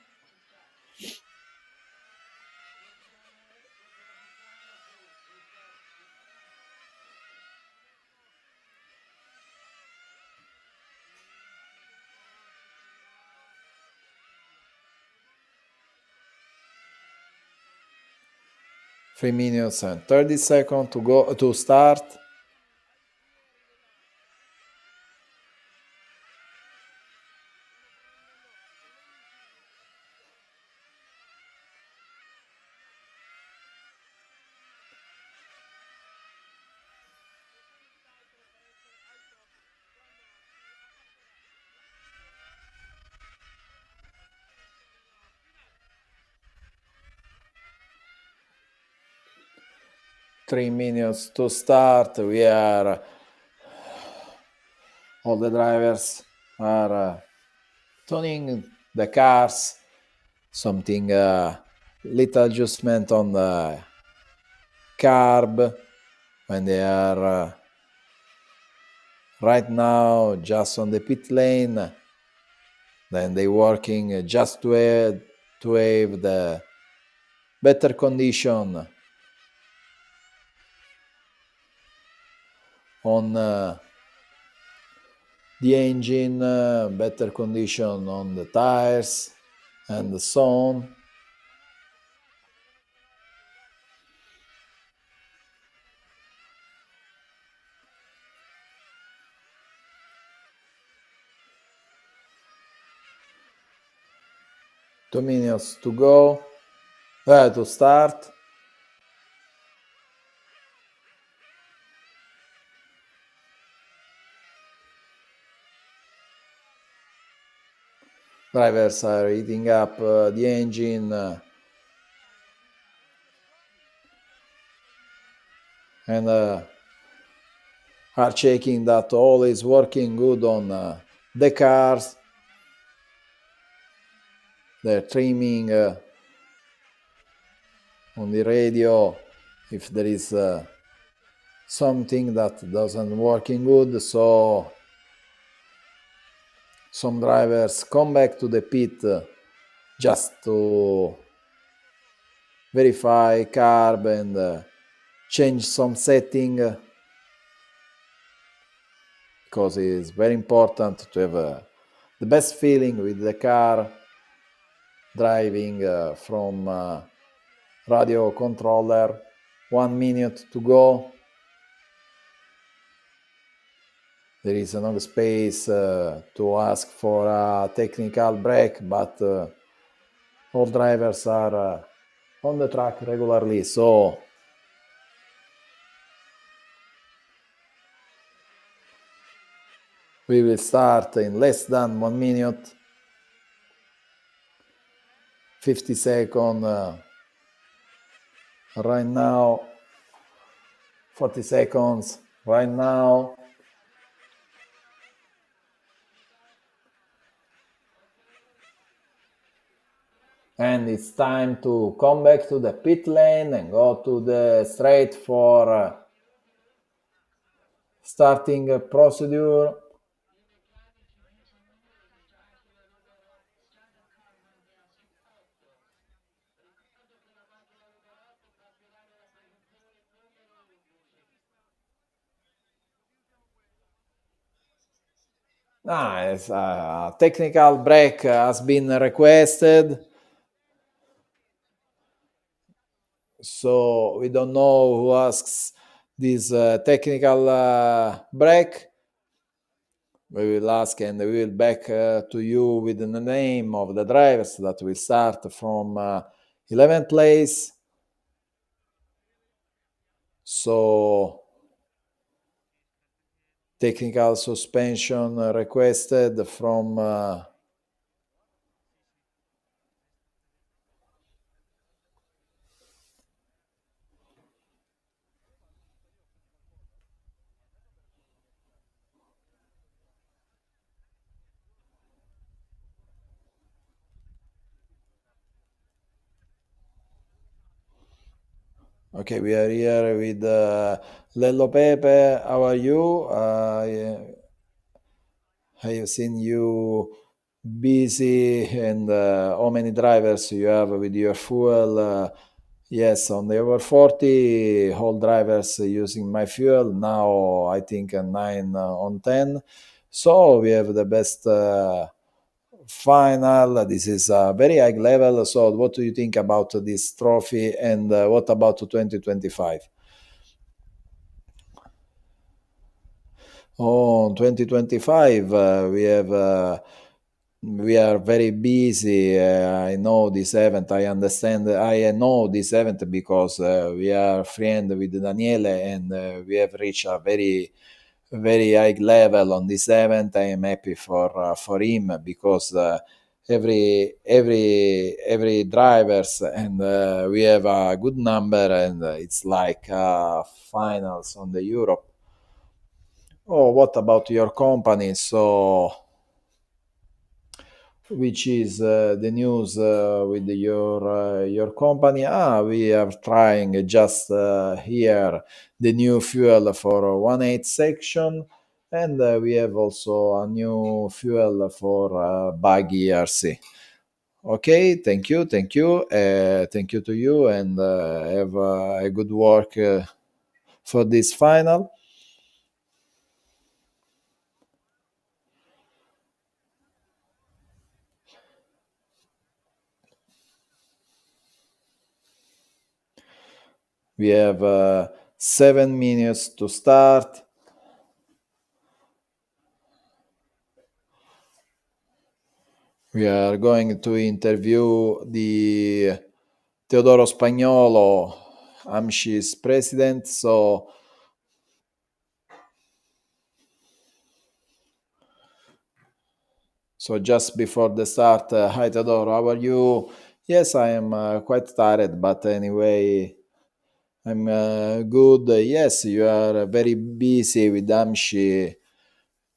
Three minutes and 30 seconds to go to start. Three minutes to start. We are all the drivers are tuning the cars. Something little adjustment on the carb when they are right now just on the pit lane. Then they working just to have the better condition on the engine, better condition on the tires and so on. Two minutes to go, to start. Drivers are heating up the engine and are checking that all is working good on the cars. They're trimming on the radio if there is something that doesn't working good, so some drivers come back to the pit just to verify carb and change some setting, because it's very important to have the best feeling with the car driving from radio controller. 1 minute to go. There is enough space to ask for a technical break, but all drivers are on the track regularly, so we will start in less than 1 minute. 50 seconds right now. 40 seconds right now. And it's time to come back to the pit lane and go to the straight for starting procedure. Nice. A technical break has been requested. So we don't know who asks this technical break. We will ask and we will back to you with the name of the drivers that will start from 11th place. So technical suspension requested from okay, we are here with Lello Pepe. How are you? I have seen you busy, and how many drivers you have with your fuel? Yes, on the over 40, all drivers using my fuel. Now I think 9 on 10. So we have the best final. This is a very high level. So what do you think about this trophy, and what about 2025? Oh, 2025, we are very busy. I know this event. I understand. I know this event because we are friend with Daniele, and we have reached a very high level on this event. I am happy for him because every drivers, and we have a good number, and it's like finals on the Europe. Oh, what about your company? So, which is the news with your company? We are trying just here the new fuel for 1.8 section, and we have also a new fuel for buggy ERC. Okay, thank you to you, and have a good work for this final. We have 7 minutes to start. We are going to interview the Teodoro Spagnolo, AMSCI's president. So just before the start, hi Teodoro, how are you? Yes, I am quite tired, but anyway, I'm good. Yes, you are very busy with AMSCI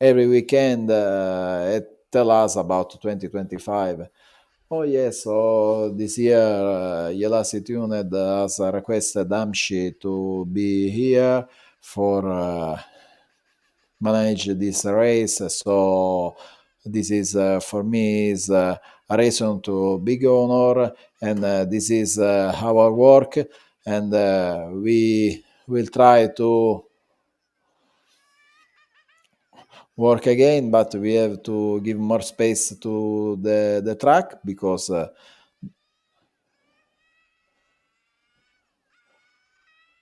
every weekend. Tell us about 2025. Oh yes, so this year Ielasi tuned has requested Amshi to be here for manage this race. So this is for me is a reason to big honor, and this is our work, and we will try to work again, but we have to give more space to the track because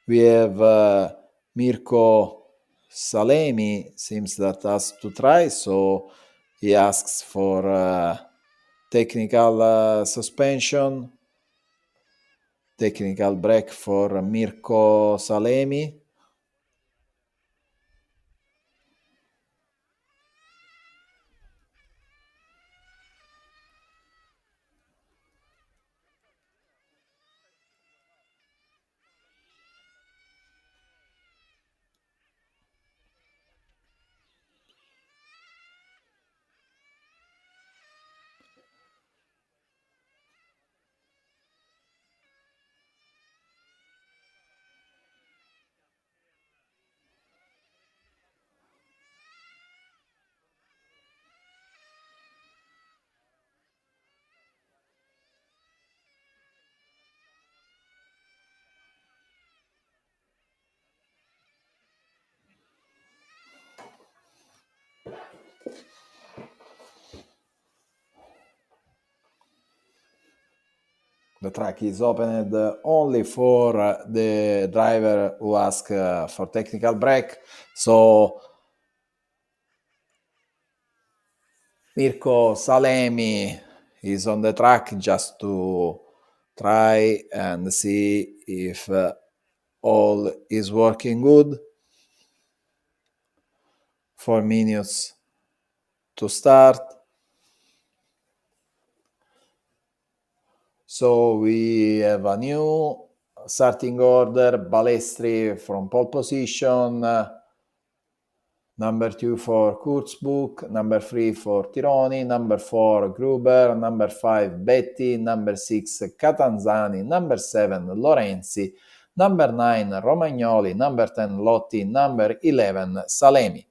we have Mirko Salemi seems that has to try, so he asks for technical suspension, technical break for Mirko Salemi. The track is opened only for the driver who asks for technical break. So Mirko Salemi is on the track just to try and see if all is working good. 4 minutes to start. So we have a new starting order: Balestri from pole position, number 2 for Kurzbuch, number 3 for Tironi, number 4 Gruber, number 5 Betti, number 6 Catanzani, number 7 Lorenzi, number 9 Romagnoli, number 10 Lotti, number 11 Salemi.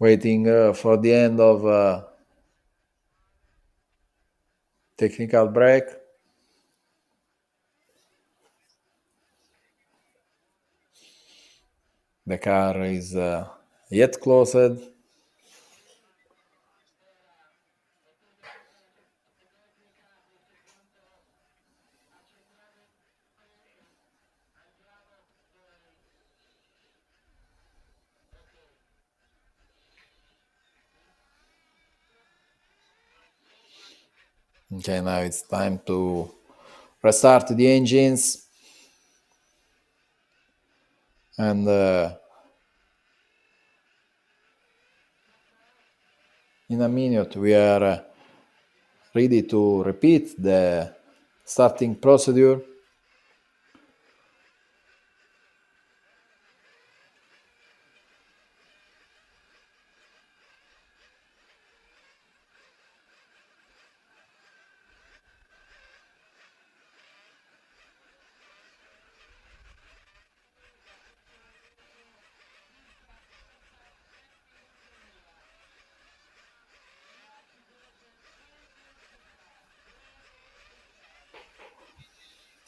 Waiting for the end of technical break. The car is yet closed. Okay, now it's time to restart the engines. And in a minute we are ready to repeat the starting procedure.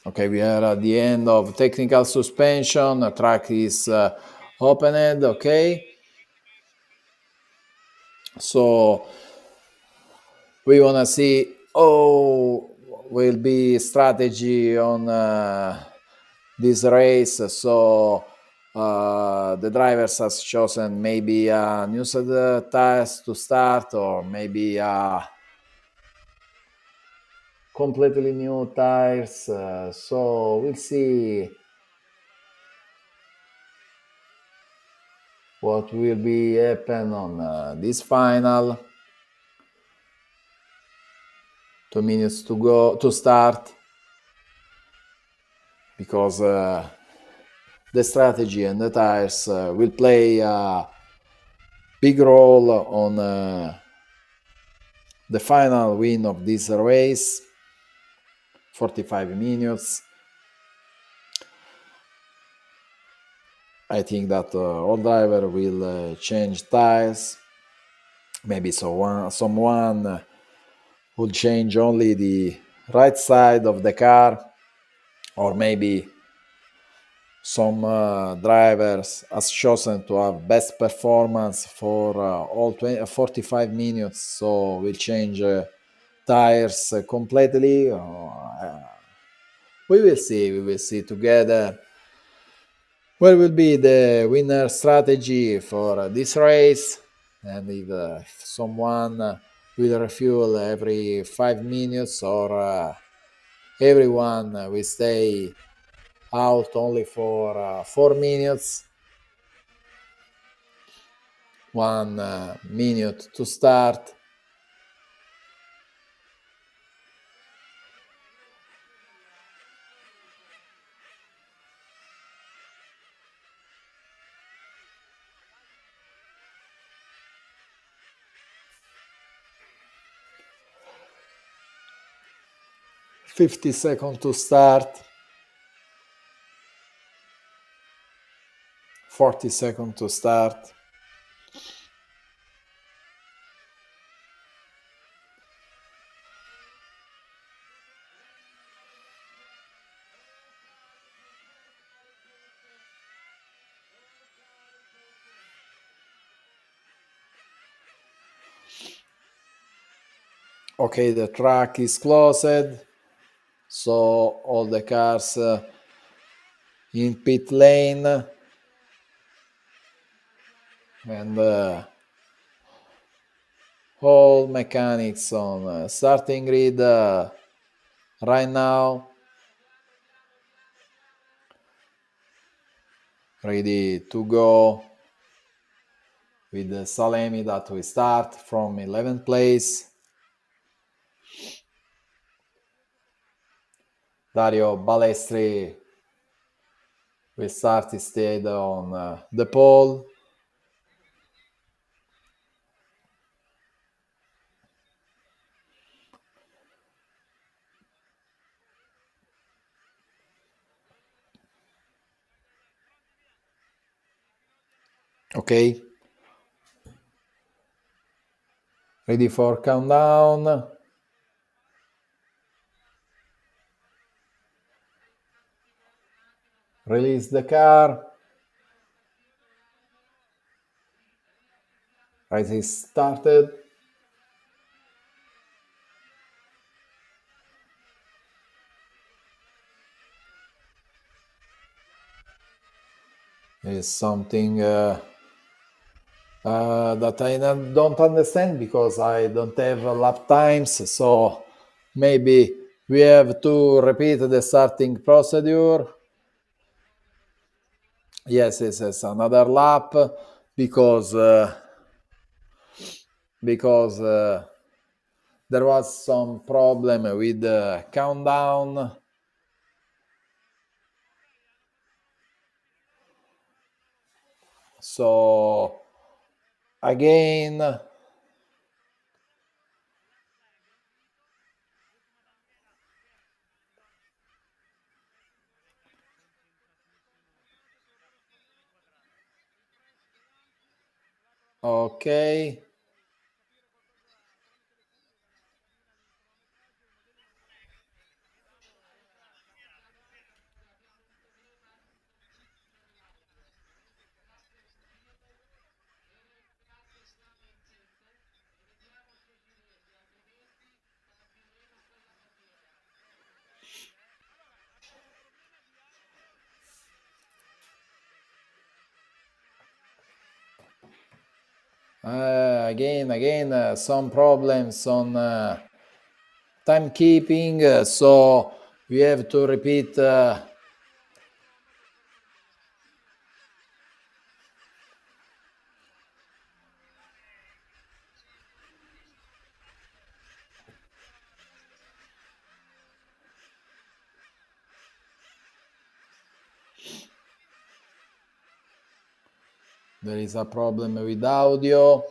Okay, we are at the end of technical suspension. The track is opened. Okay, so we want to see how will be strategy on this race. So the drivers has chosen maybe a new set of tires to start, or maybe completely new tires. So we'll see what will be happen on this final. 2 minutes to go to start, because the strategy and the tires will play a big role on the final win of this race. 45 minutes. I think that all driver will change tires. Maybe someone will change only the right side of the car, or maybe some drivers has chosen to have best performance for all 45 minutes, so we'll change tires completely. We will see together what will be the winner strategy for this race, and if someone will refuel every 5 minutes, or everyone will stay out only for 4 minutes. 1 minute to start. 50 seconds to start. 40 seconds to start. Okay, the track is closed, so all the cars in pit lane, and all mechanics on starting grid right now, ready to go with Salemi that we start from 11th place. Dario Balestri will start instead on the pole. Okay. Ready for countdown. Release the car. Race is started. Is something that I don't understand because I don't have lap times, so maybe we have to repeat the starting procedure. Yes, another lap because there was some problem with the countdown. So again, okay. Again, some problems on timekeeping, so we have to repeat. There is a problem with audio.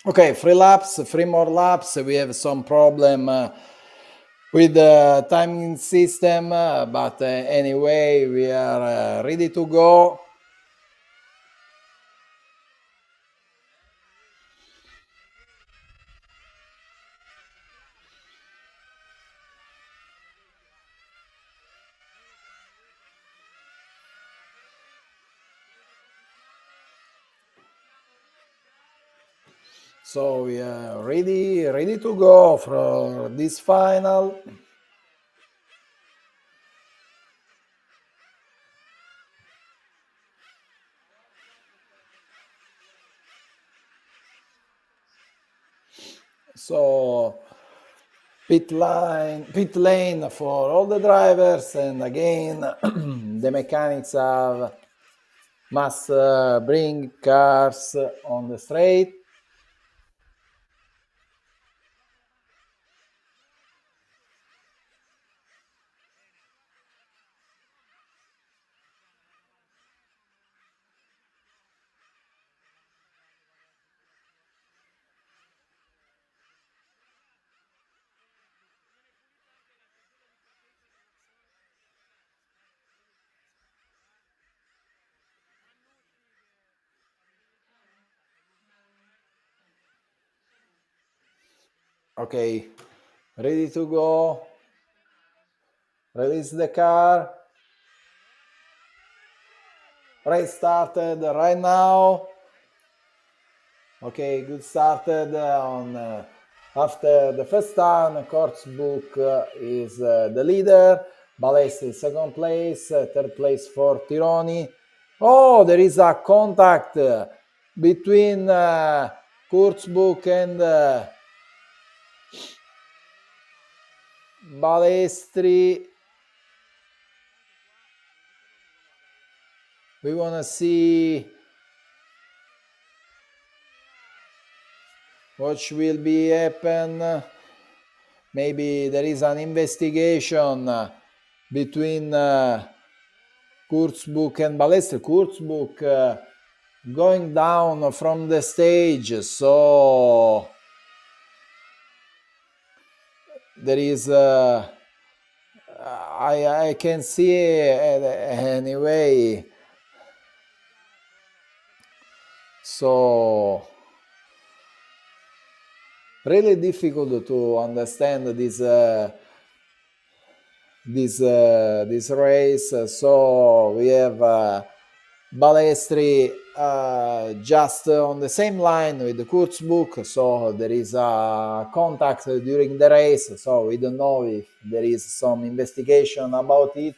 Okay, 3 more laps. We have some problem with the timing system, but anyway, we are ready to go. So we are ready to go for this final. So pit lane for all the drivers, and again the mechanics must bring cars on the straight. Okay, ready to go. Release the car. Race started right now. Okay, good started on after the first turn. Korsbook is the leader. Balesti second place. Third place for Tironi. Oh, there is a contact between Kurzbuch and Balestri. We want to see what will be happen. Maybe there is an investigation between Kurzbuch and Balestri. Kurzbuch going down from the stage, so there is I can see anyway. So really difficult to understand this race. So we have Balestri just on the same line with the Kurzbuch, so there is a contact during the race, so we don't know if there is some investigation about it.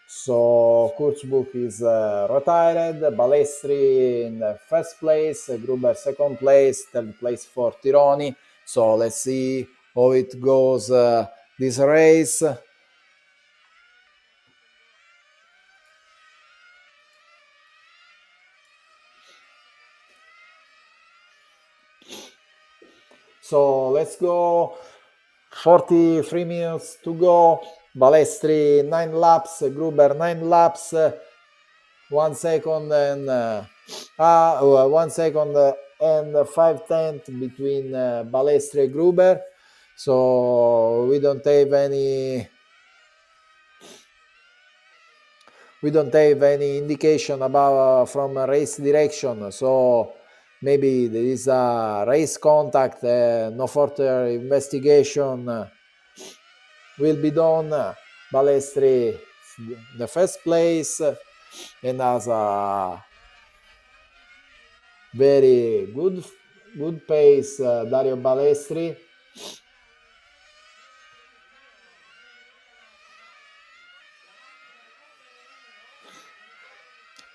So Kurzbuch is retired, Balestri in the first place, Gruber second place, third place for Tironi. So let's see how it goes this race. So let's go. 43 minutes to go. Balestri 9 laps, Gruber 9 laps, 1 second and 1 second and 5/10 between Balestri and Gruber. So we don't have any indication about from race direction. So maybe there is a race contact, no further investigation will be done. Balestri the first place and has a very good pace, Dario Balestri.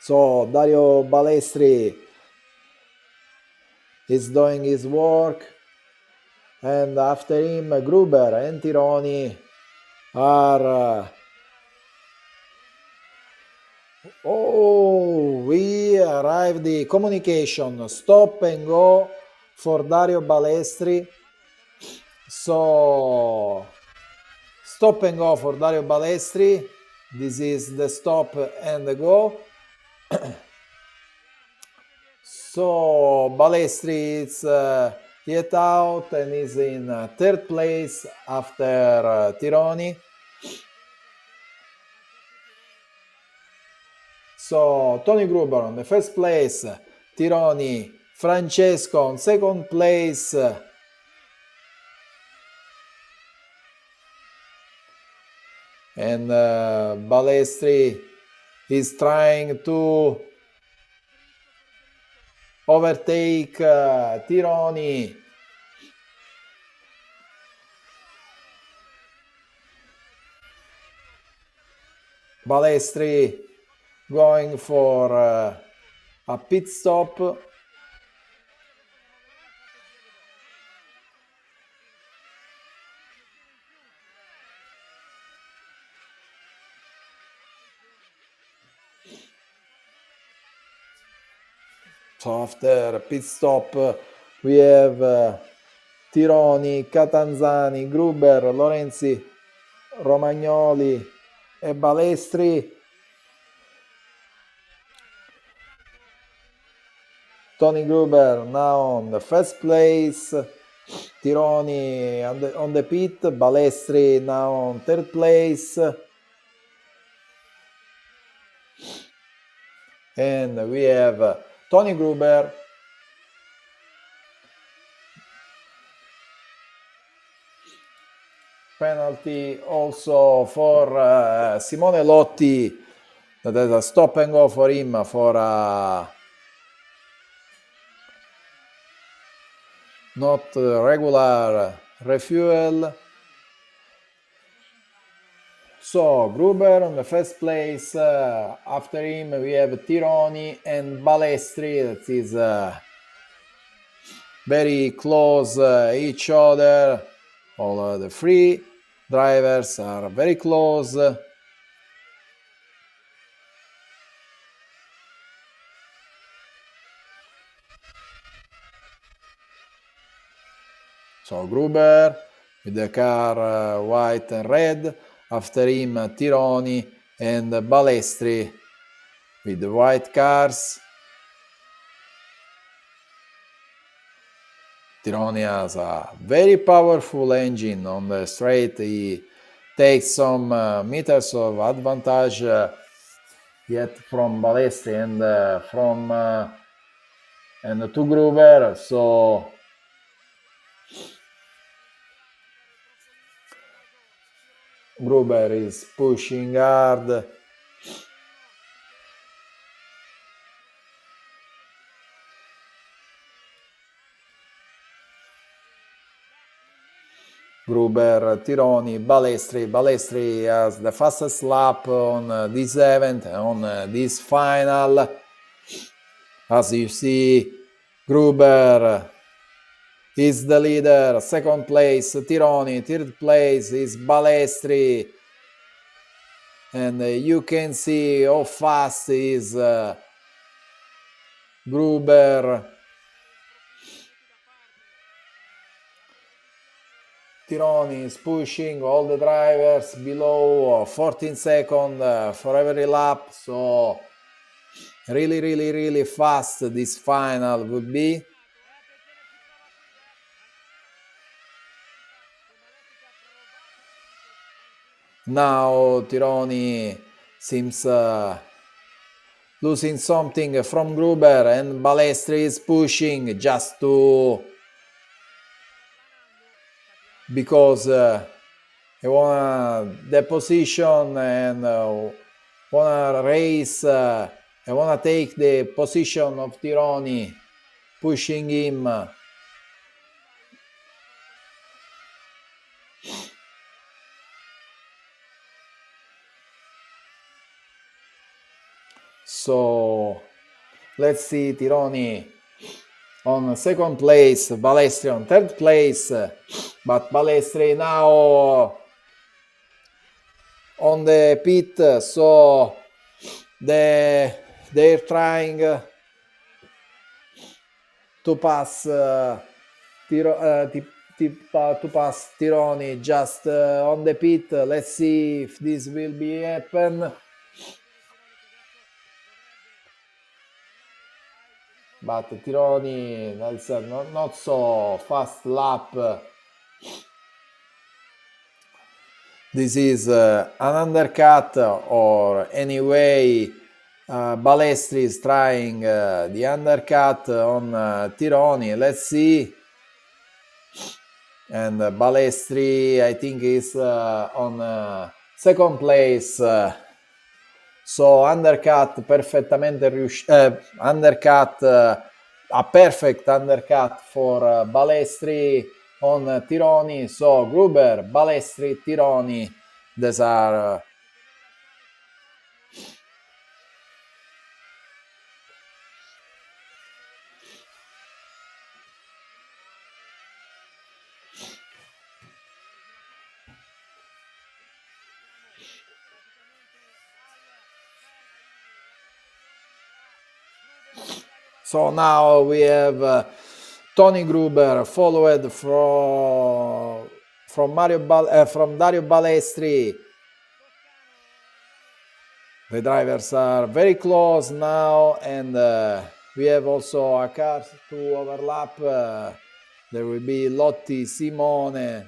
So Dario Balestri is doing his work, and after him Gruber and Tironi are we arrived the communication, stop and go for Dario Balestri. So stop and go for Dario Balestri. This is the stop and the go. So Balestri is yet out and is in third place after Tironi. So Tony Gruber on the first place, Tironi, Francesco on second place, and Balestri is trying to overtake Tironi. Balestri going for a pit stop. So after pit stop we have Tironi, Catanzani, Gruber, Lorenzi, Romagnoli e Balestri. Tony Gruber now on the first place, Tironi on the pit, Balestri now on third place, and we have Tony Gruber, penalty also for Simone Lotti, that is a stop and go for him for not regular refuel. So Gruber on the first place, after him we have Tironi and Balestri, that is very close each other. All the three drivers are very close. So Gruber with the car white and red, after him Tironi and Balestri with the white cars. Tironi has a very powerful engine on the straight. He takes some meters of advantage yet from Balestri and from and to Gruber. So Gruber is pushing hard. Gruber, Tironi, Balestri. Balestri has the fastest lap on this event, on this final. As you see, Gruber is the leader. Second place, Tironi. Third place is Balestri. And you can see how fast is Gruber. Tironi is pushing all the drivers below 14 seconds for every lap, so really fast this final would be. Now Tironi seems losing something from Gruber, and Balestri is pushing just to, because he wanna the position and wanna race, I wanna take the position of Tironi, pushing him. So let's see Tironi on second place, Balestri on third place, but Balestri now on the pit, so they're trying to pass to pass Tironi just on the pit. Let's see if this will be happen. but Tironi, that's not so fast lap. This is an undercut, or anyway, Balestri is trying the undercut on Tironi. Let's see. And Balestri, I think, is on second place. So undercut perfettamente riuscito, undercut, a perfect undercut for Balestri on Tironi. So Gruber, Balestri, Tironi, these are so now we have Tony Gruber followed from Dario Balestri. The drivers are very close now, and we have also a car to overlap. There will be Lotti, Simone.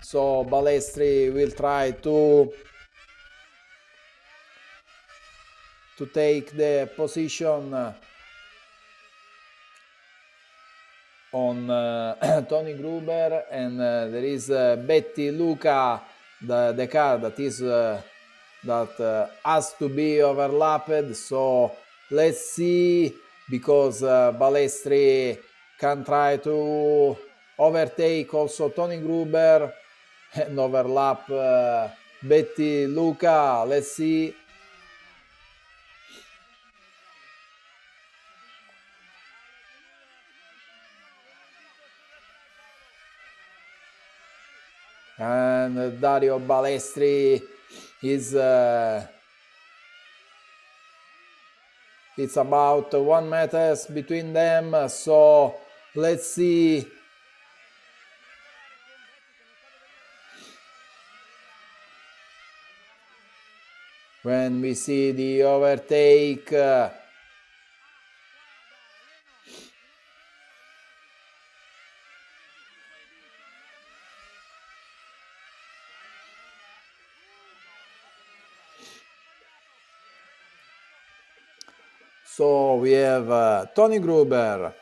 So Balestri will try to take the position on Tony Gruber, and there is Betty Luca, the car that is that has to be overlapped. So let's see, because Balestri can try to overtake also Tony Gruber and overlap Betty Luca. Let's see. And Dario Balestri is it's about 1 meter between them, so let's see. When we see the overtake, so we have Tony Gruber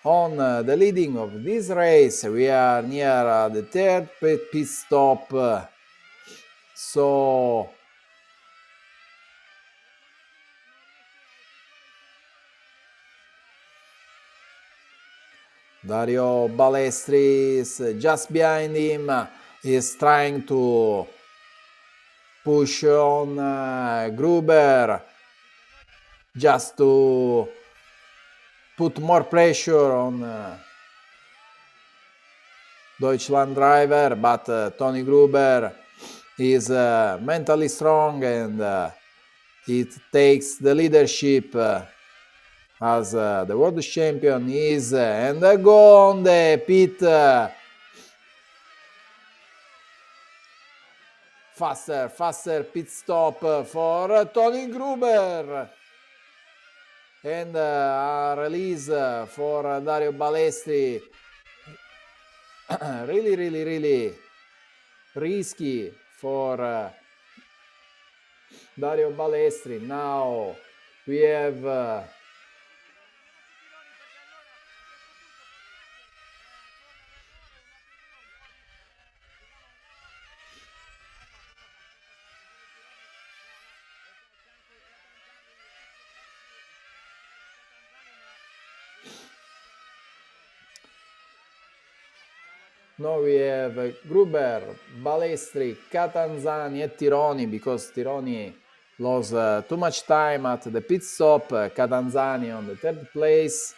on the leading of this race. We are near the third pit stop. So Dario Balestri is just behind him. He's trying to push on Gruber just to put more pressure on Deutschland driver, but Tony Gruber is mentally strong, and it takes the leadership as the world champion is, and go on the pit. Faster pit stop for Tony Gruber, and a release for Dario Balestri. really risky for Dario Balestri. Now we have Gruber, Balestri, Catanzani e Tironi, because Tironi lost too much time at the pit stop. Catanzani on the third place.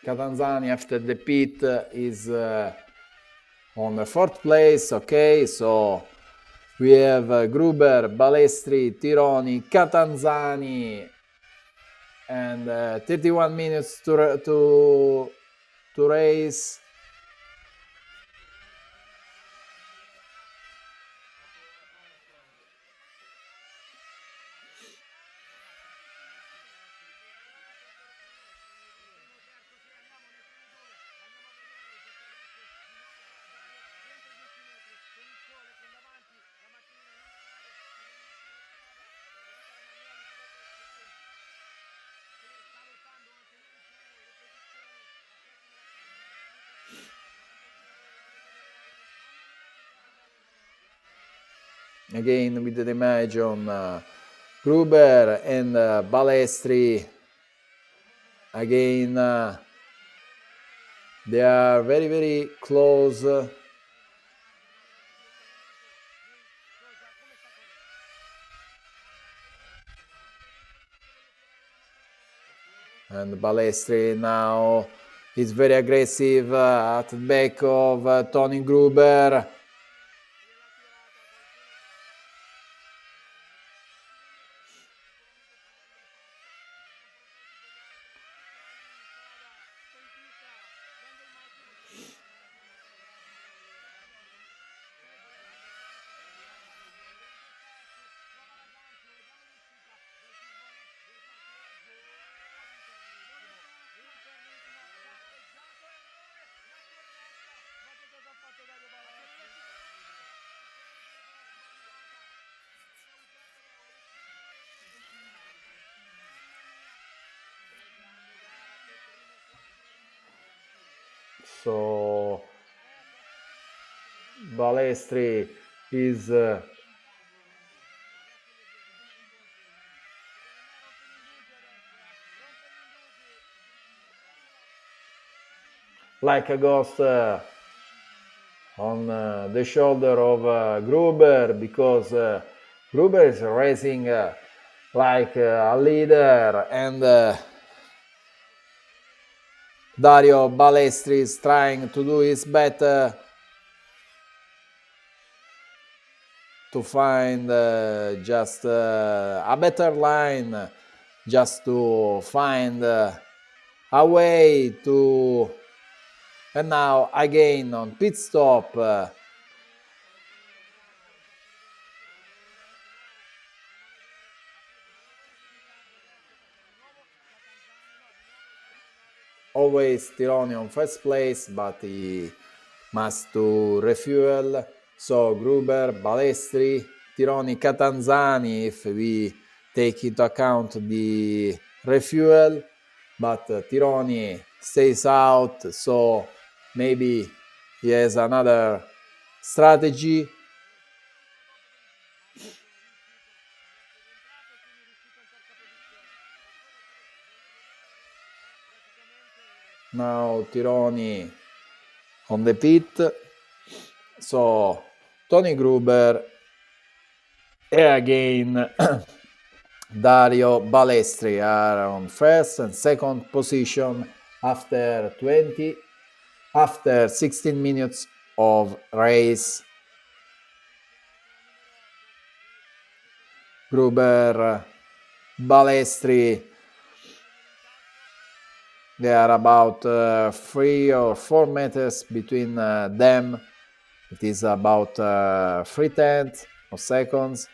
Catanzani after the pit is on the fourth place. Okay, so we have Gruber, Balestri, Tironi, Catanzani and 31 minutes to race. Again with the damage on Gruber and Balestri. Again, they are very, very close. And Balestri now is very aggressive at the back of Tony Gruber. So Balestri is like a ghost on the shoulder of Gruber, because Gruber is racing like a leader, and Dario Balestri is trying to do his better to find just a better line, just to find a way to. And now again on pit stop, always Tironi on first place, but he must to refuel. So Gruber, Balestri, Tironi, Catanzani, if we take into account the refuel, but Tironi stays out, so maybe he has another strategy. Now Tironi on the pit. So Tony Gruber and again Dario Balestri are on first and second position after 16 minutes of race. Gruber, Balestri, they are about 3 or 4 meters between them. It is about 3/10 of seconds.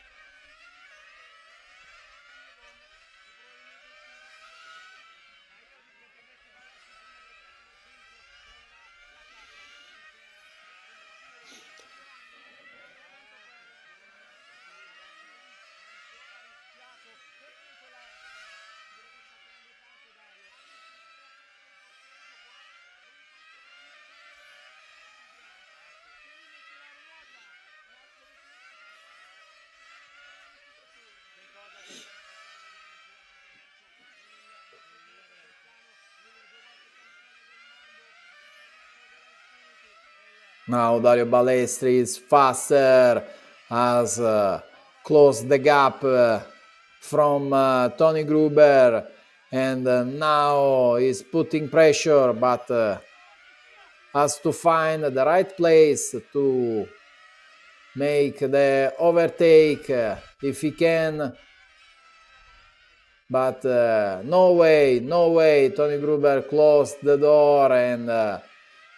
Now Dario Balestri is faster, has closed the gap from Tony Gruber, and now is putting pressure, but has to find the right place to make the overtake if he can. but no way, Tony Gruber closed the door, and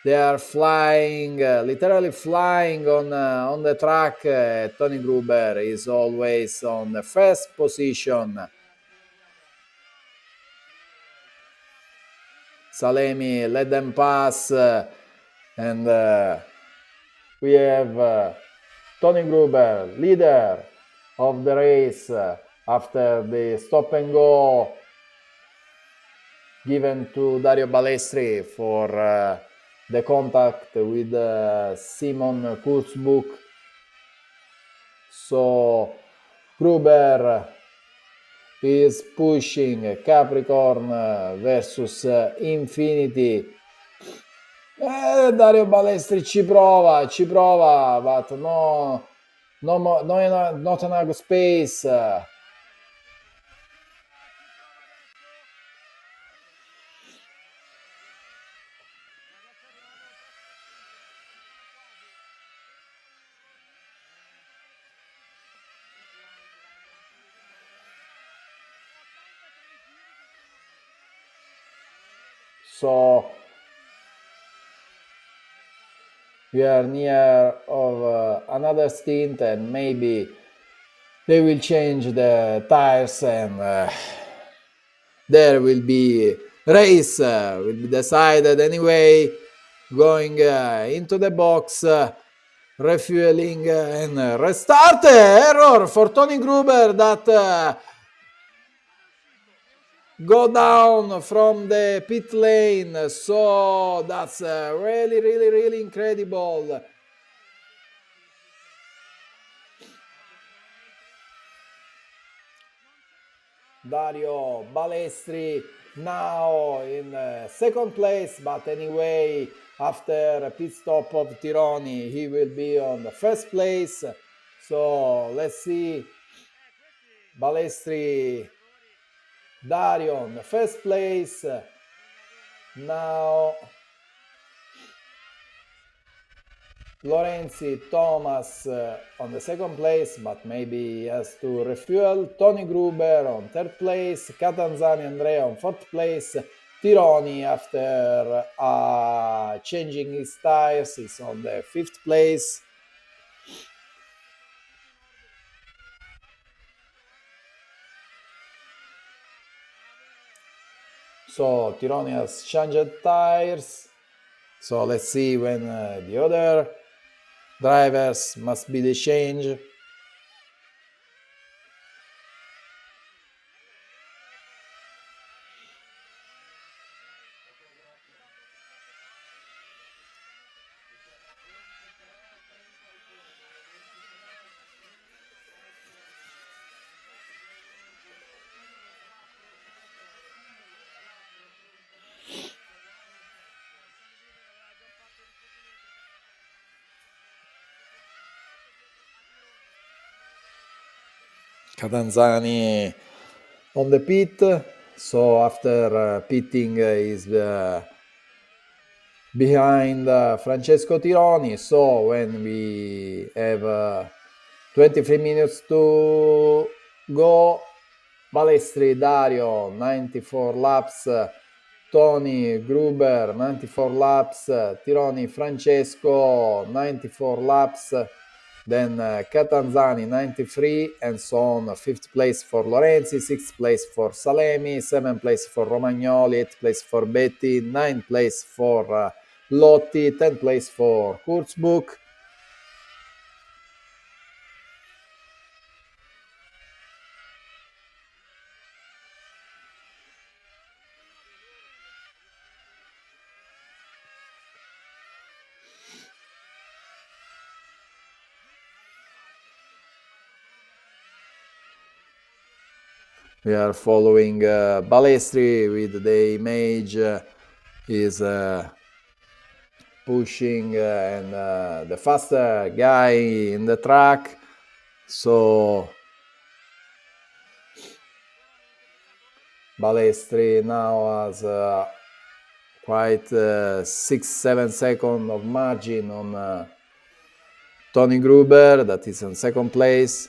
they are flying, literally flying on the track. Tony Gruber is always on the first position. Salemi let them pass, and we have Tony Gruber, leader of the race, after the stop and go given to Dario Balestri for the contact with Simon Kurzbuch. So Gruber is pushing Capricorn versus Infinity. Dario Balestri ci prova, but not enough space. So we are near of another stint, and maybe they will change the tires, and there will be race, will be decided anyway, going into the box, refueling and restart. Error for Tony Gruber that go down from the pit lane. So that's really incredible. Dario Balestri now in second place, but anyway, after a pit stop of Tironi, he will be on the first place. So let's see. Balestri, Dario on the first place. Now Lorenzi Thomas on the second place, but maybe he has to refuel. Tony Gruber on third place. Catanzani Andrea on fourth place. Tironi, after changing his tires, is on the fifth place. So Tironi has changed tires. So let's see when the other drivers must be the change. Catanzani on the pit, so after pitting is behind Francesco Tironi. So when we have 23 minutes to go, Balestri Dario 94 laps, Tony Gruber 94 laps, Tironi Francesco 94 laps, then Catanzani 93, and so on. 5th place for Lorenzi, 6th place for Salemi, 7th place for Romagnoli, 8th place for Betti, 9th place for Lotti, 10th place for Kurzbuch. We are following Balestri with the image is pushing and the faster guy in the track. So Balestri now has quite 6-7 seconds of margin on Tony Gruber, that is in second place.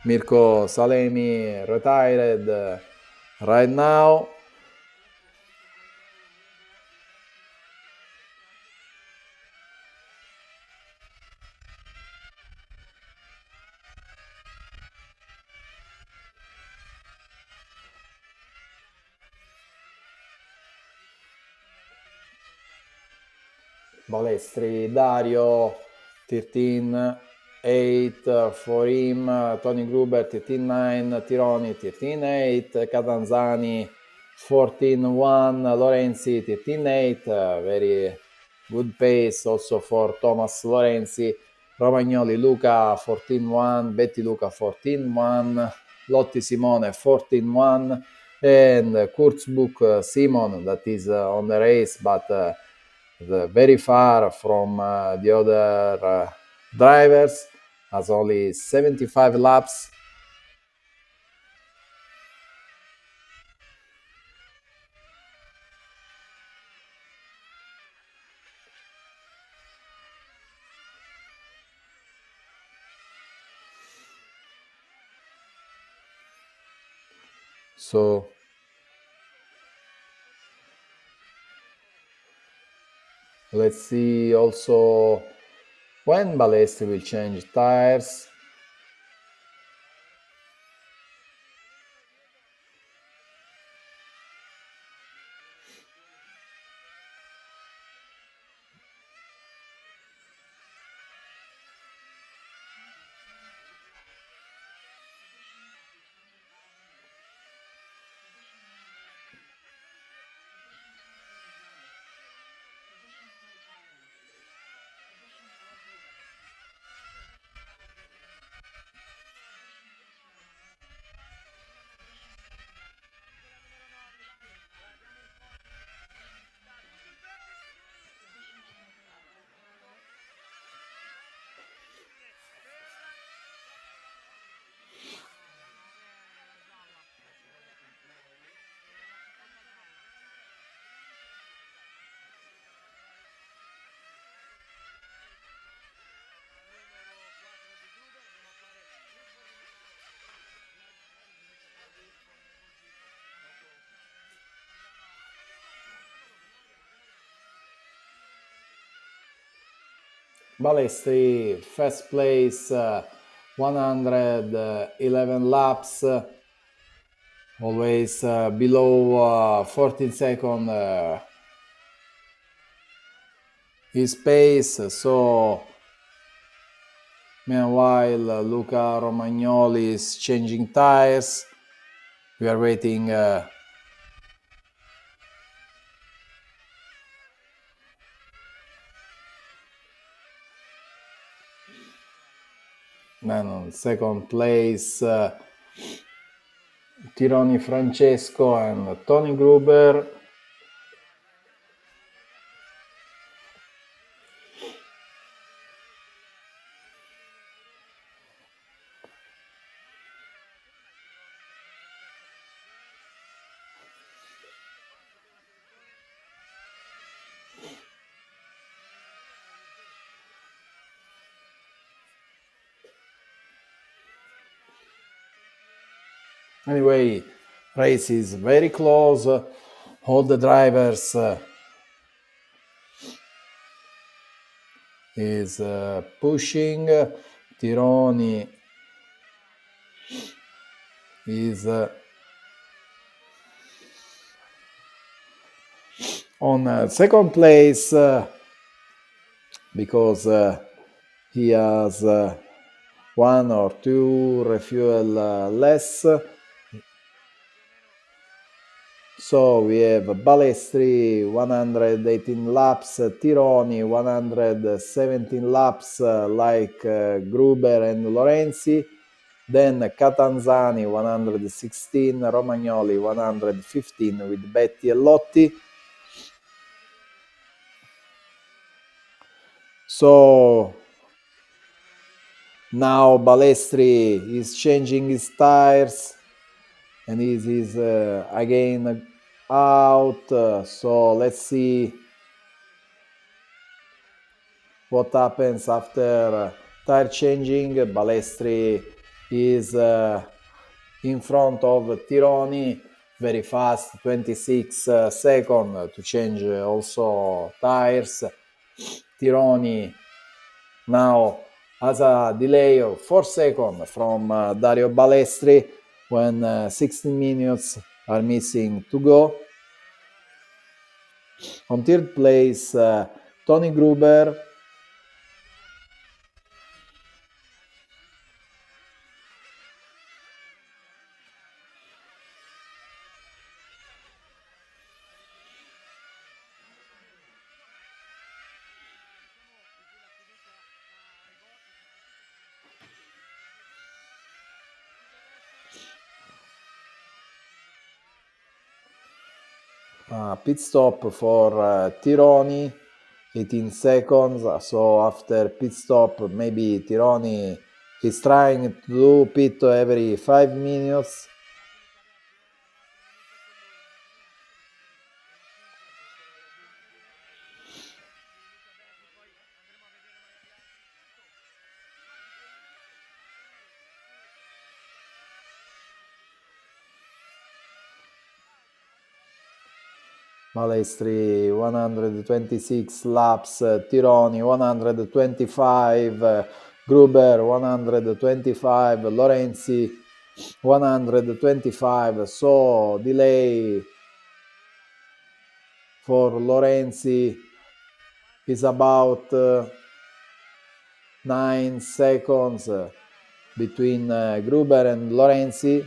Mirko Salemi retired right now. Balestri, Dario, 13-8 for him, Tony Gruber 13-9, Tironi 13-8, Catanzani 14-1, Lorenzi 13-8, very good pace also for Thomas Lorenzi, Romagnoli Luca 14-1, Betty Luca 14-1, Lotti Simone 14-1, and Kurzbuch Simon that is on the race but very far from the other drivers, has only 75 laps. So let's see also when Balestri will change tires. Balestri, first place, 111 laps, always below 14 seconds his pace. So meanwhile, Luca Romagnoli is changing tires. We are waiting on second place Tironi Francesco and Tony Gruber. Anyway, race is very close. All the drivers is pushing. Tironi is on second place because he has one or two refuel less. So we have Balestri 118 laps, Tironi 117 laps like Gruber and Lorenzi, then Catanzani 116, Romagnoli 115 with Betty and Lotti. So now Balestri is changing his tires and he is again out. So let's see what happens after tire changing. Balestri is in front of Tironi, very fast, 26 seconds to change also tires. Tironi now has a delay of 4 seconds from Dario Balestri when 16 minutes are missing to go. On third place, Tony Gruber. Pit stop for Tironi, 18 seconds. So after pit stop, maybe Tironi is trying to do pit every 5 minutes. Balestri 126 laps, Tironi 125, Gruber 125, Lorenzi 125, so delay for Lorenzi is about 9 seconds between Gruber and Lorenzi.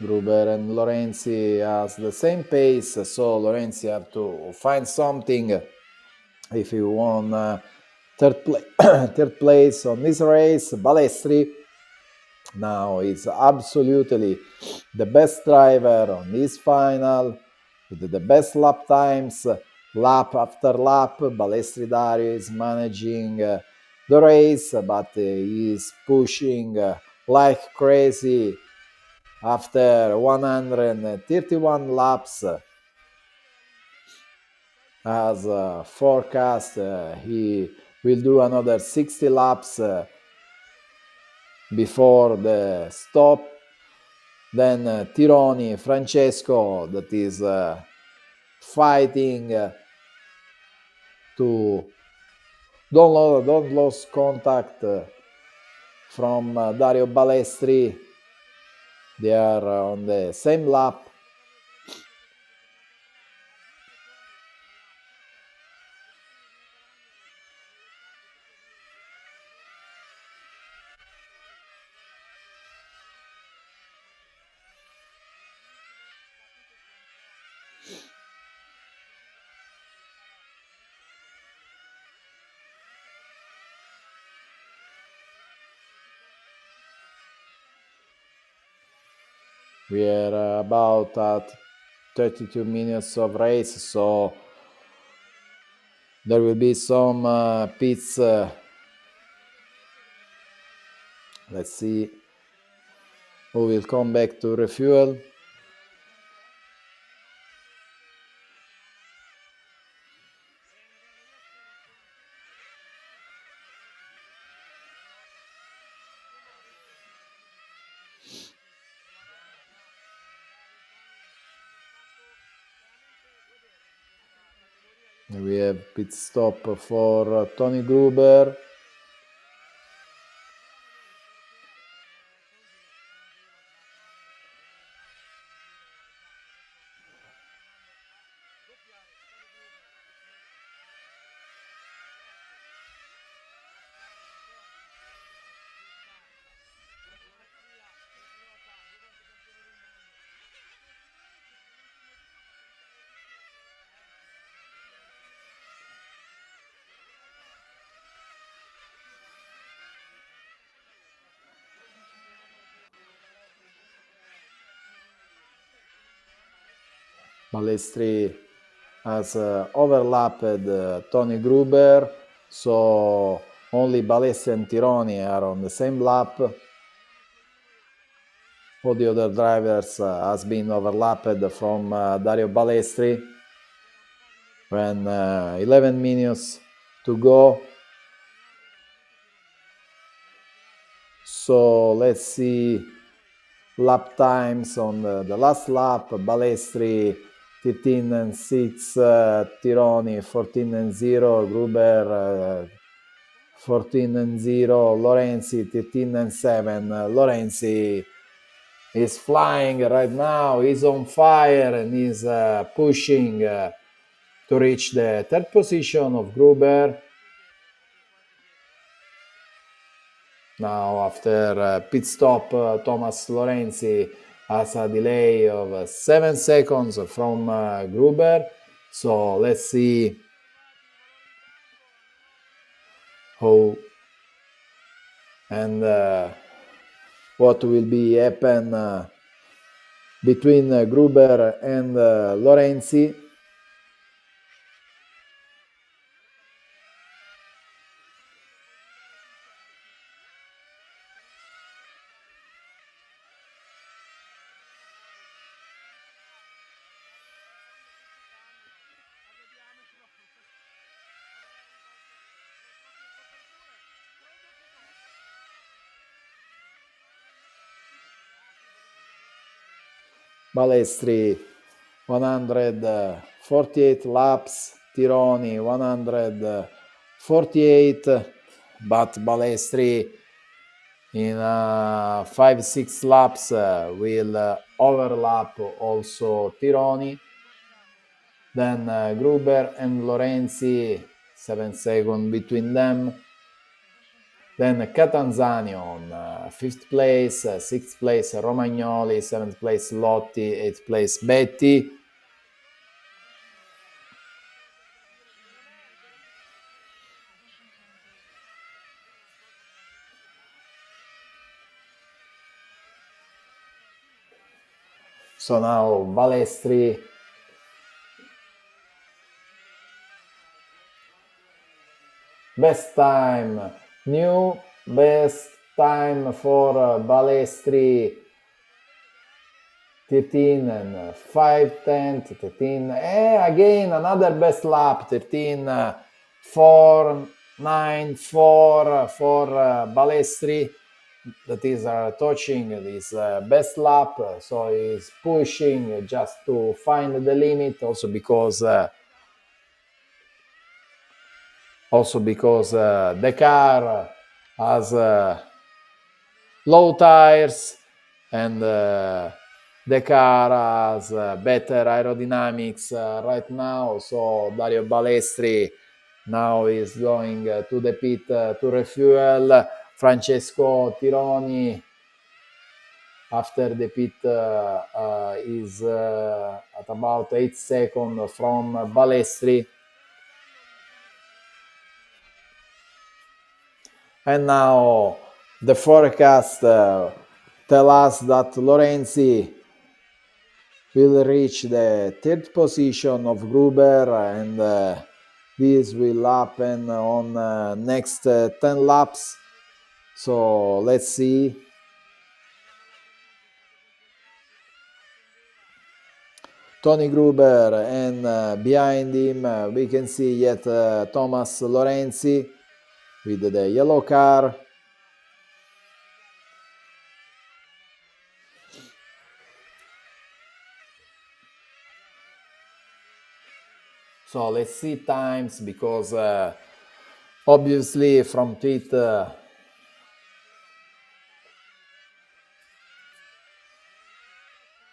Gruber and Lorenzi has the same pace, so Lorenzi have to find something if he won third place on this race. Balestri now is absolutely the best driver on this final with the best lap times, lap after lap. Balestri Dario is managing the race, but he is pushing like crazy. After 131 laps, as forecast, he will do another 60 laps before the stop. Then Tironi, Francesco, that is fighting to don't lose contact from Dario Balestri. They are on the same lap. We are about at 32 minutes of race, so there will be some pits. Let's see who will come back to refuel. We have pit stop for Tony Gruber. Balestri has overlapped Tony Gruber, so only Balestri and Tironi are on the same lap. all the other drivers has been overlapped from Dario Balestri. When 11 minutes to go. So let's see lap times on the last lap. Balestri 13 and 6, Tironi 14 and 0, Gruber 14 and 0, Lorenzi 13 and 7. Lorenzi is flying right now, he's on fire and is pushing to reach the third position of Gruber. Now, after pit stop, Thomas Lorenzi has a delay of 7 seconds from Gruber. So let's see how and what will be happen between Gruber and Lorenzi. Balestri 148 laps, Tironi 148, but Balestri in 5-6 laps will overlap also Tironi. Then Gruber and Lorenzi, 7 seconds between them. Then Catanzani on 5th place, 6th place Romagnoli, 7th place Lotti, 8th place Betti. So now Balestri best time, new best time for Balestri, 13 and 5/10, 13, again another best lap, 13, 4/9/4 for Balestri. That is touching this best lap, so he's pushing just to find the limit, also because the car has low tires and the car has better aerodynamics right now. So Dario Balestri now is going to the pit to refuel. Francesco Tironi after the pit is at about 8 seconds from Balestri. And now the forecast tell us that Lorenzi will reach the third position of Gruber, and this will happen on next 10 laps. So let's see. Tony Gruber, and behind him we can see yet Thomas Lorenzi with the yellow car. So let's see times, because obviously from pit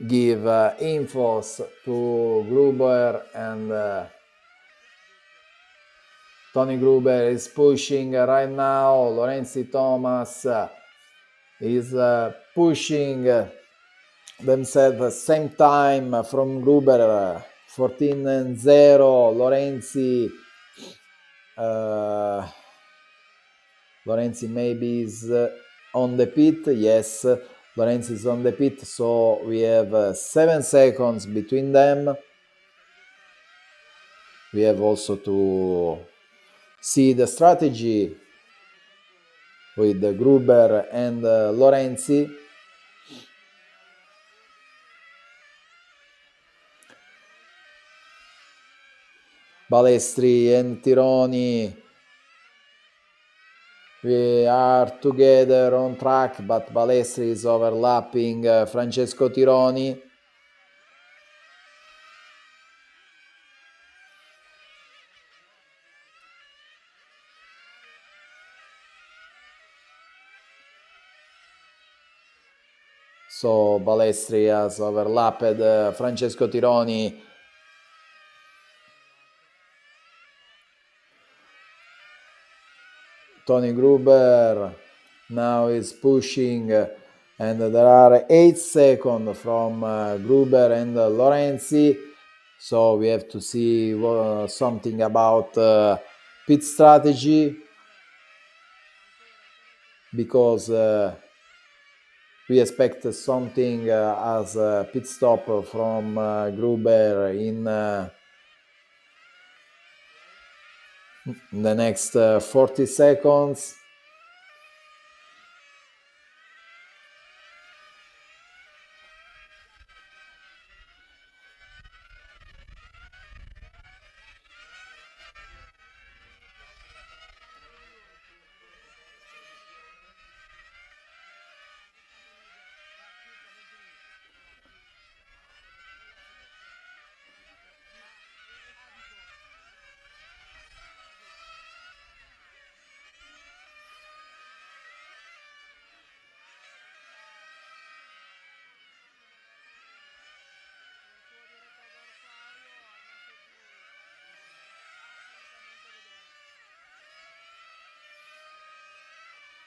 give infos to Gruber, and Tony Gruber is pushing right now. Lorenzi Thomas is pushing themselves same time from Gruber, 14 and 0. Lorenzi maybe is on the pit. Yes, Lorenzi is on the pit, so we have 7 seconds between them. We have also to see the strategy with Gruber and Lorenzi. Balestri and Tironi, we are together on track, but Balestri is overlapping Francesco Tironi. So Balestri has overlapped Francesco Tironi. Tony Gruber now is pushing, and there are 8 seconds from Gruber and Lorenzi. So we have to see something about pit strategy, because we expect something as a pit stop from Gruber in the next 40 seconds.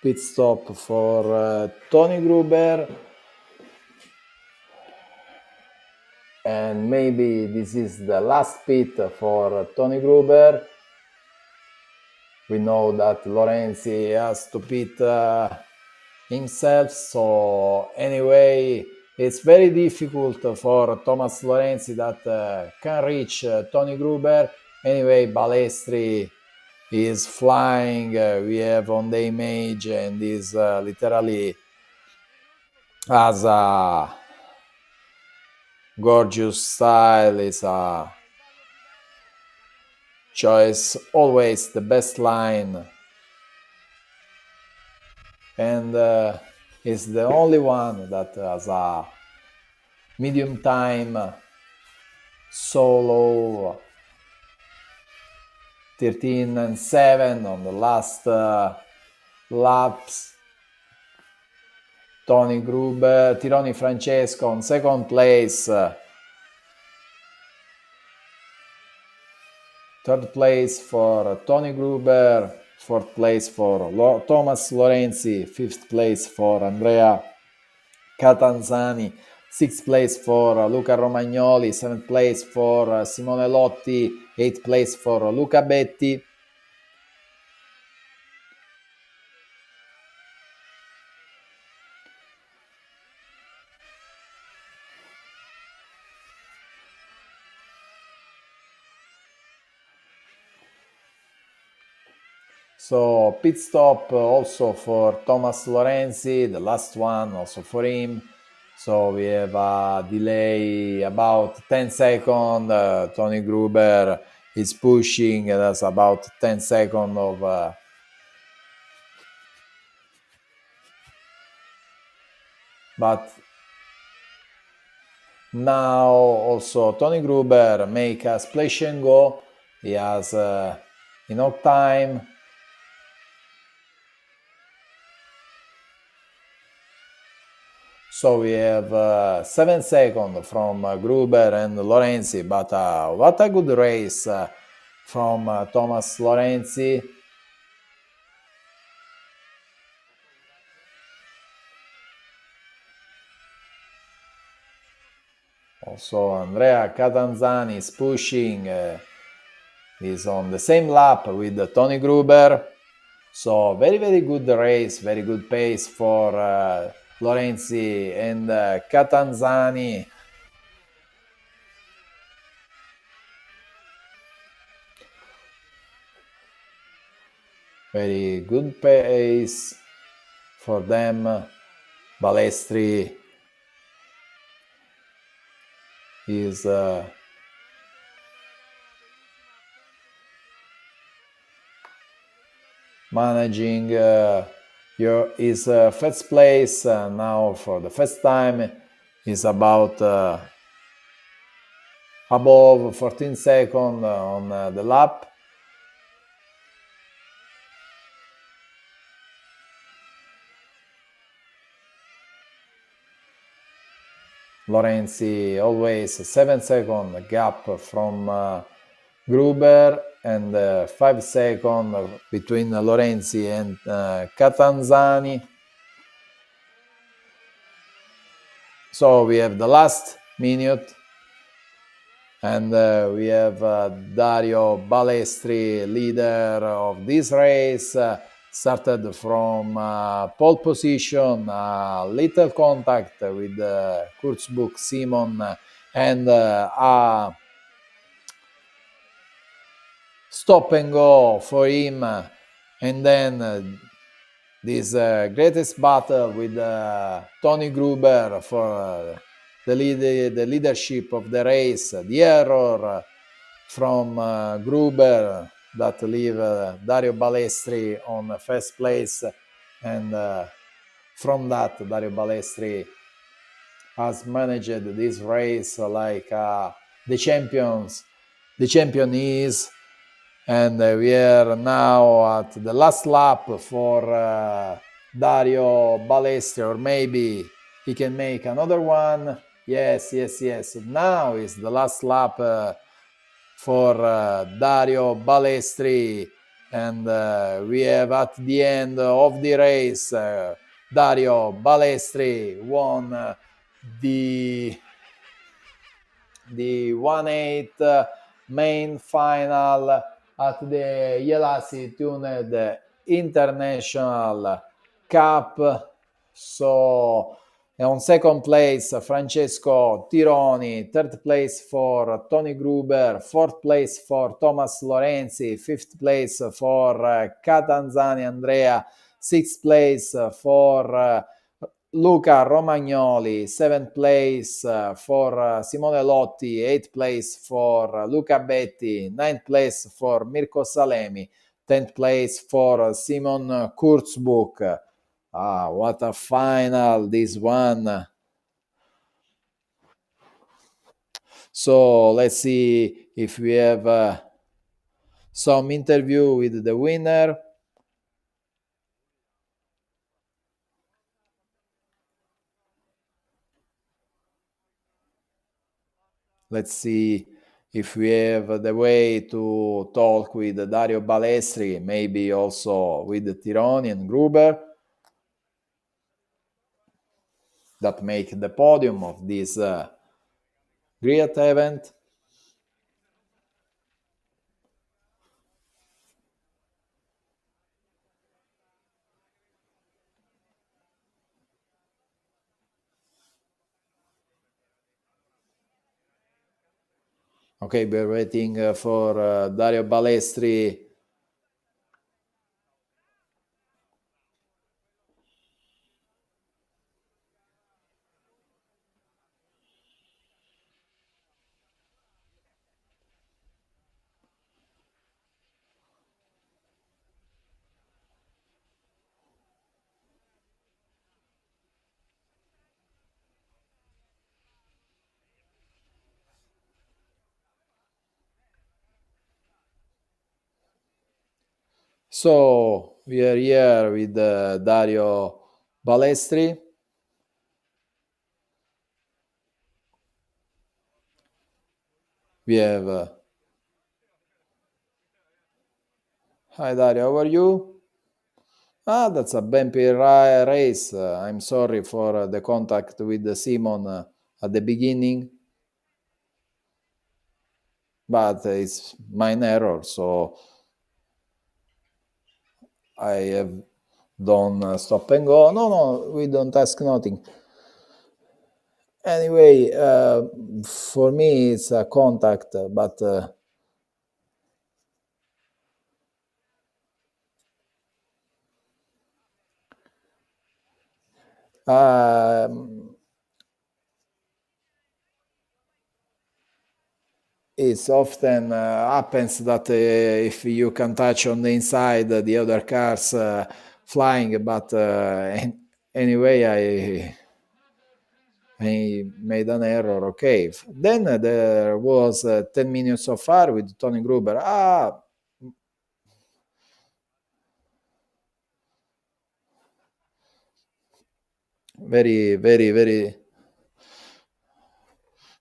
Pit stop for Tony Gruber, and maybe this is the last pit for Tony Gruber. We know that Lorenzi has to pit himself, so anyway, it's very difficult for Thomas Lorenzi that can reach Tony Gruber. Anyway, Balestri is flying, we have on the image, and is literally has a gorgeous style, is a choice, always the best line, and is the only one that has a medium time solo 13 and 7 on the last laps. Tony Gruber, Tironi Francesco on second place, third place for Tony Gruber, fourth place for Thomas Lorenzi, fifth place for Andrea Catanzani, sixth place for Luca Romagnoli, seventh place for Simone Lotti, eighth place for Luca Betti. So pit stop also for Thomas Lorenzi, the last one also for him. So we have a delay about 10 seconds. Tony Gruber is pushing, that's about 10 seconds of but now also Tony Gruber make a splash and go. He has enough time. So we have 7 seconds from Gruber and Lorenzi, but what a good race from Thomas Lorenzi. Also Andrea Catanzani is pushing, is on the same lap with Tony Gruber. So very good race, very good pace for Lorenzi and Catanzani. Very good pace for them. Balestri is managing his first place now for the first time is about above 14 seconds on the lap. Lorenzi always 7 second gap from Gruber and 5 seconds between Lorenzi and Catanzani. So we have the last minute and we have Dario Balestri, leader of this race, started from pole position, little contact with Kurzbuch Simon and a stop and go for him, and then this greatest battle with Tony Gruber for the leadership of the race, the error from Gruber that leave Dario Balestri on first place, and from that Dario Balestri has managed this race like the champion is, and we are now at the last lap for Dario Balestri, or maybe he can make another one. Yes. Now is the last lap for Dario Balestri, and we have at the end of the race Dario Balestri won the 1/8 main final at the Ielasi Tuned International Cup. So on second place Francesco Tironi, third place for Tony Gruber, fourth place for Thomas Lorenzi, fifth place for Catanzani Andrea, sixth place for Luca Romagnoli, seventh place for Simone Lotti, eighth place for Luca Betti, ninth place for Mirko Salemi, 10th place for Simon Kurzbuch. What a final this one. So let's see if we have some interview with the winner. Let's see if we have the way to talk with Dario Balestri, maybe also with Tironi and Gruber, that make the podium of this great event. Okay, we're waiting for Dario Balestri. So we are here with Dario Balestri. We have hi Dario, how are you? That's a bumpy race. I'm sorry for the contact with Simon at the beginning, but it's mine error, so I have done stop and go. No, we don't ask nothing. Anyway, for me it's a contact, but It's often happens that if you can touch on the inside, the other cars flying, but anyway, I made an error. Okay. Then there was 10 minutes so far with Tony Gruber. Very, very, very,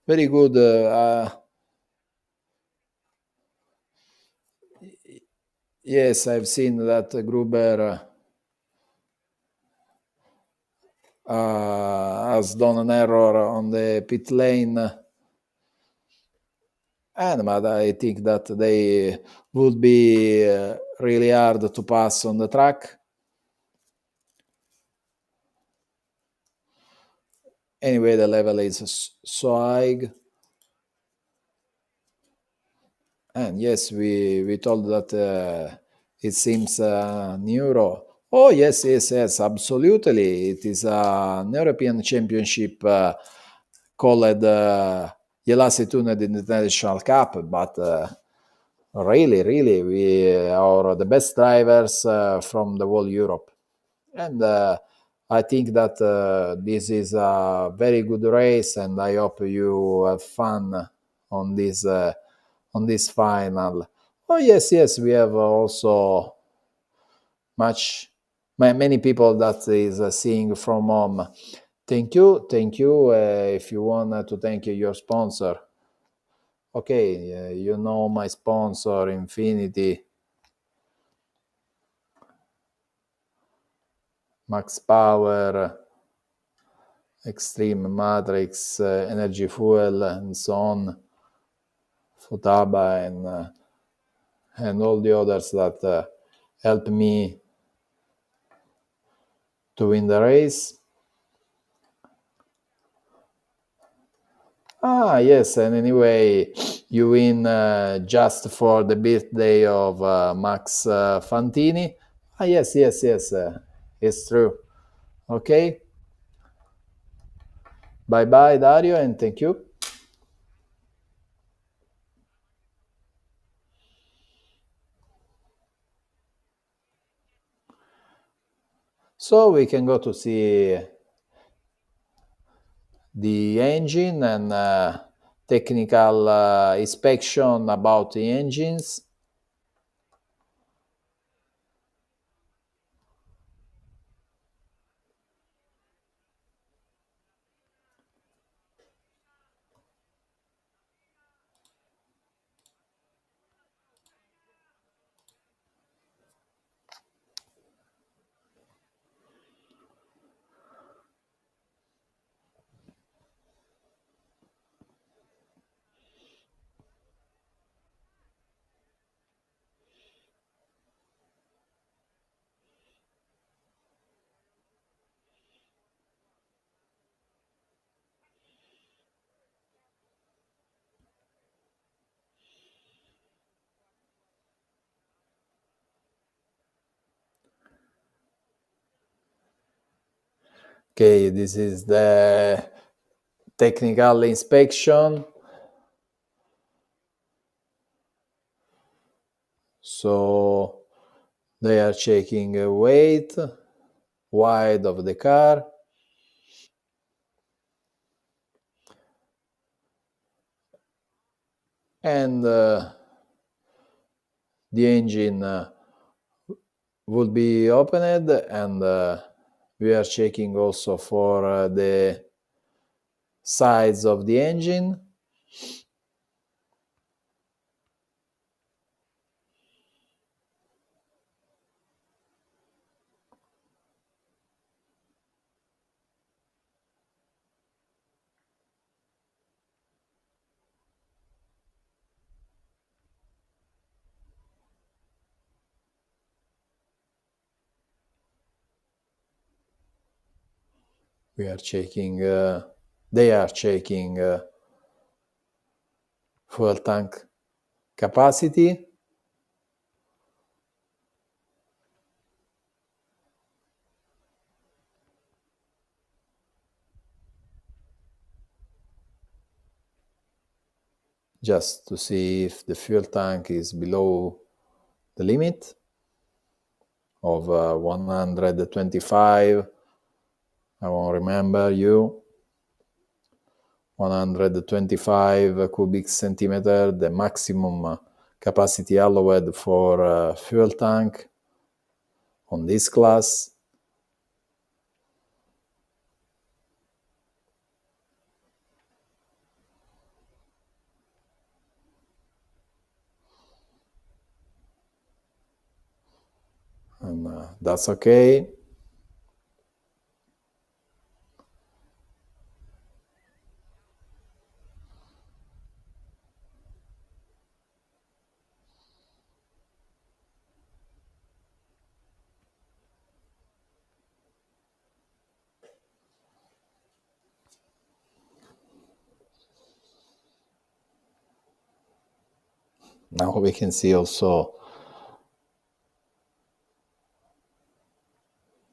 very good. Yes, I've seen that Gruber has done an error on the pit lane. And but I think that they would be really hard to pass on the track. Anyway, the level is so high. And yes, we told that it seems Euro. Oh, yes, yes, yes, absolutely. It is an European Championship called Ielasi Tuned International Cup, but really, really, we are the best drivers from the whole Europe. And I think that this is a very good race, and I hope you have fun on this final. Oh yes, yes, we have also many people that is seeing from home. Thank you, thank you. If you want to thank your sponsor, okay, you know my sponsor, Infinity, Max Power, Extreme Matrix, Energy Fuel, and so on, Futaba, and all the others that help me to win the race. Yes, and anyway, you win just for the birthday of Max Fantini. Yes, yes, yes, it's true. Okay, bye bye, Dario, and thank you. So we can go to see the engine and technical inspection about the engines. Okay, this is the technical inspection. So they are checking weight, wide of the car, and the engine will be opened, and we are checking also for the sides of the engine. We are checking, they are checking fuel tank capacity. just to see if the fuel tank is below the limit of 125. I won't remember you. 125 cubic centimeter, the maximum capacity allowed for fuel tank on this class. And that's okay. Now we can see also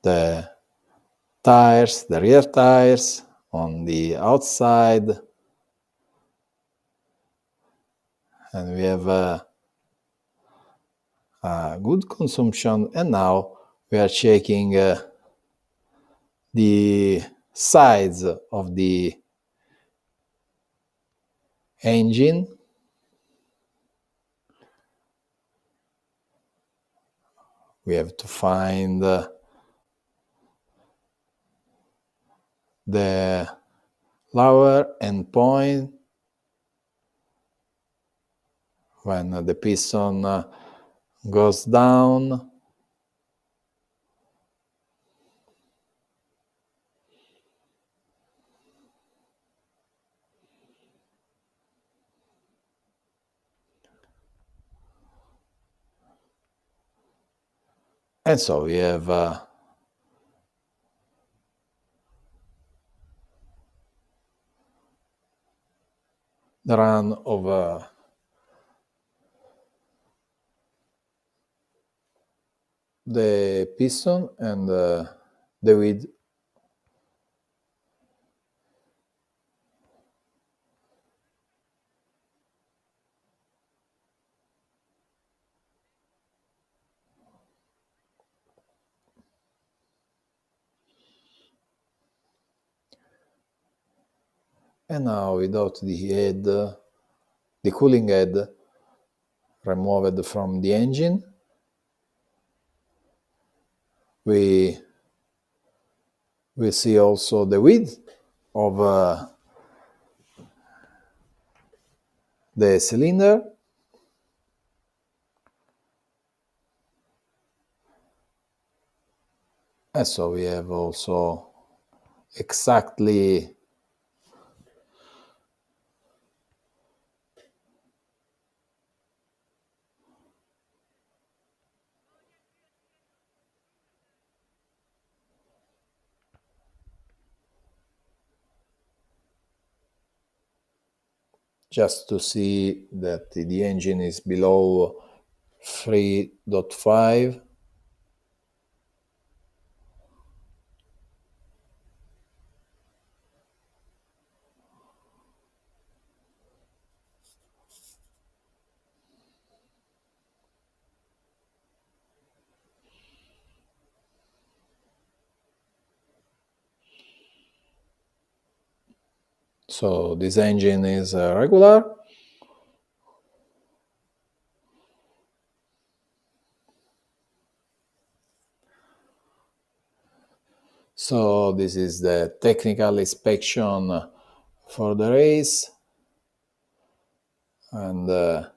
the tires, the rear tires on the outside, and we have a good consumption. And now we are checking the sides of the engine. We have to find the lower end point when the piston goes down. And so we have the run of the piston and the width and now without the head, the cooling head removed from the engine, we see also the width of the cylinder. And so we have also exactly just to see that the engine is below 3.5. So this engine is regular. So this is the technical inspection for the race. And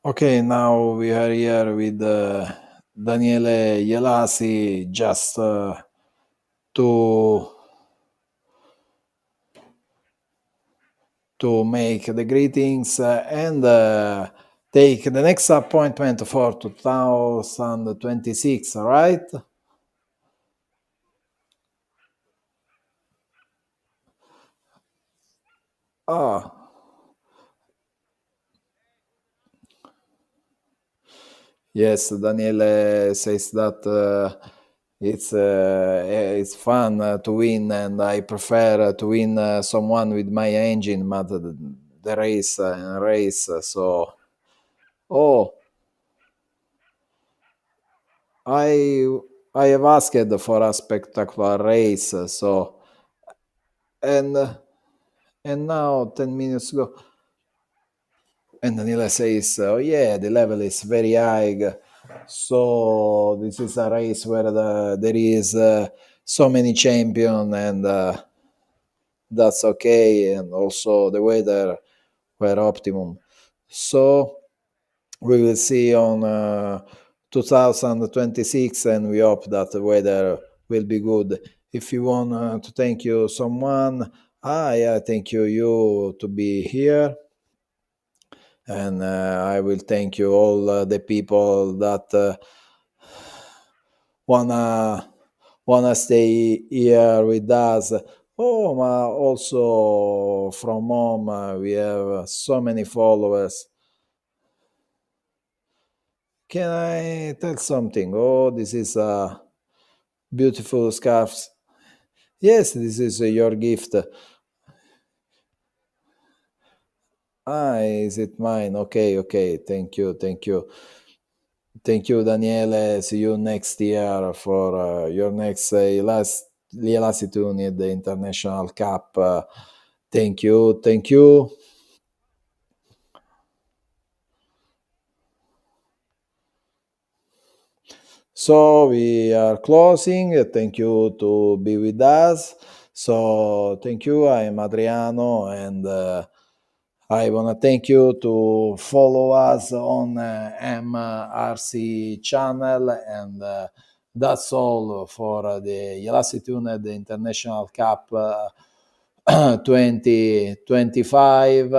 Okay, now we are here with Daniele Ielasi just to make the greetings and take the next appointment for 2026, right? Ah, yes, Daniele says that it's fun to win, and I prefer to win someone with my engine, but the race. So, oh, I I have asked for a spectacular race. So, and now 10 minutes ago, and Daniela says, "Oh yeah, the level is very high. So this is a race where there is so many champion, and that's okay. And also the weather were optimum. So we will see on 2026, and we hope that the weather will be good. If you want to thank you someone, yeah, thank you to be here, and I will thank you all the people that wanna stay here with us. Oh, also from home, we have so many followers. Can I tell something? Oh, this is beautiful scarves. Yes, this is your gift. Is it mine? Okay, okay. Thank you, thank you. Thank you, Daniele. See you next year for your next Ielasi Tunid, the International Cup. Thank you, thank you. So we are closing. Thank you to be with us. So thank you. I am Adriano, and I want to thank you to follow us on MRC channel, and that's all for the Ielasi Tuned International Cup 2025.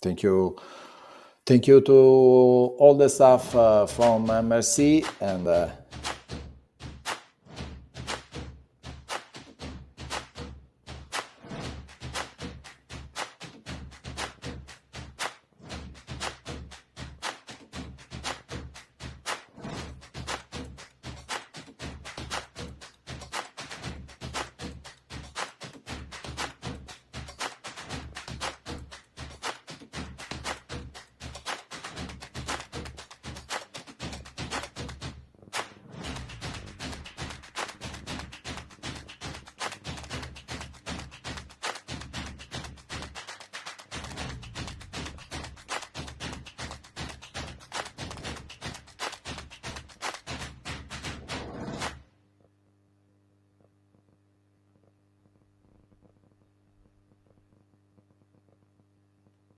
Thank you. Thank you to all the staff from MRC, and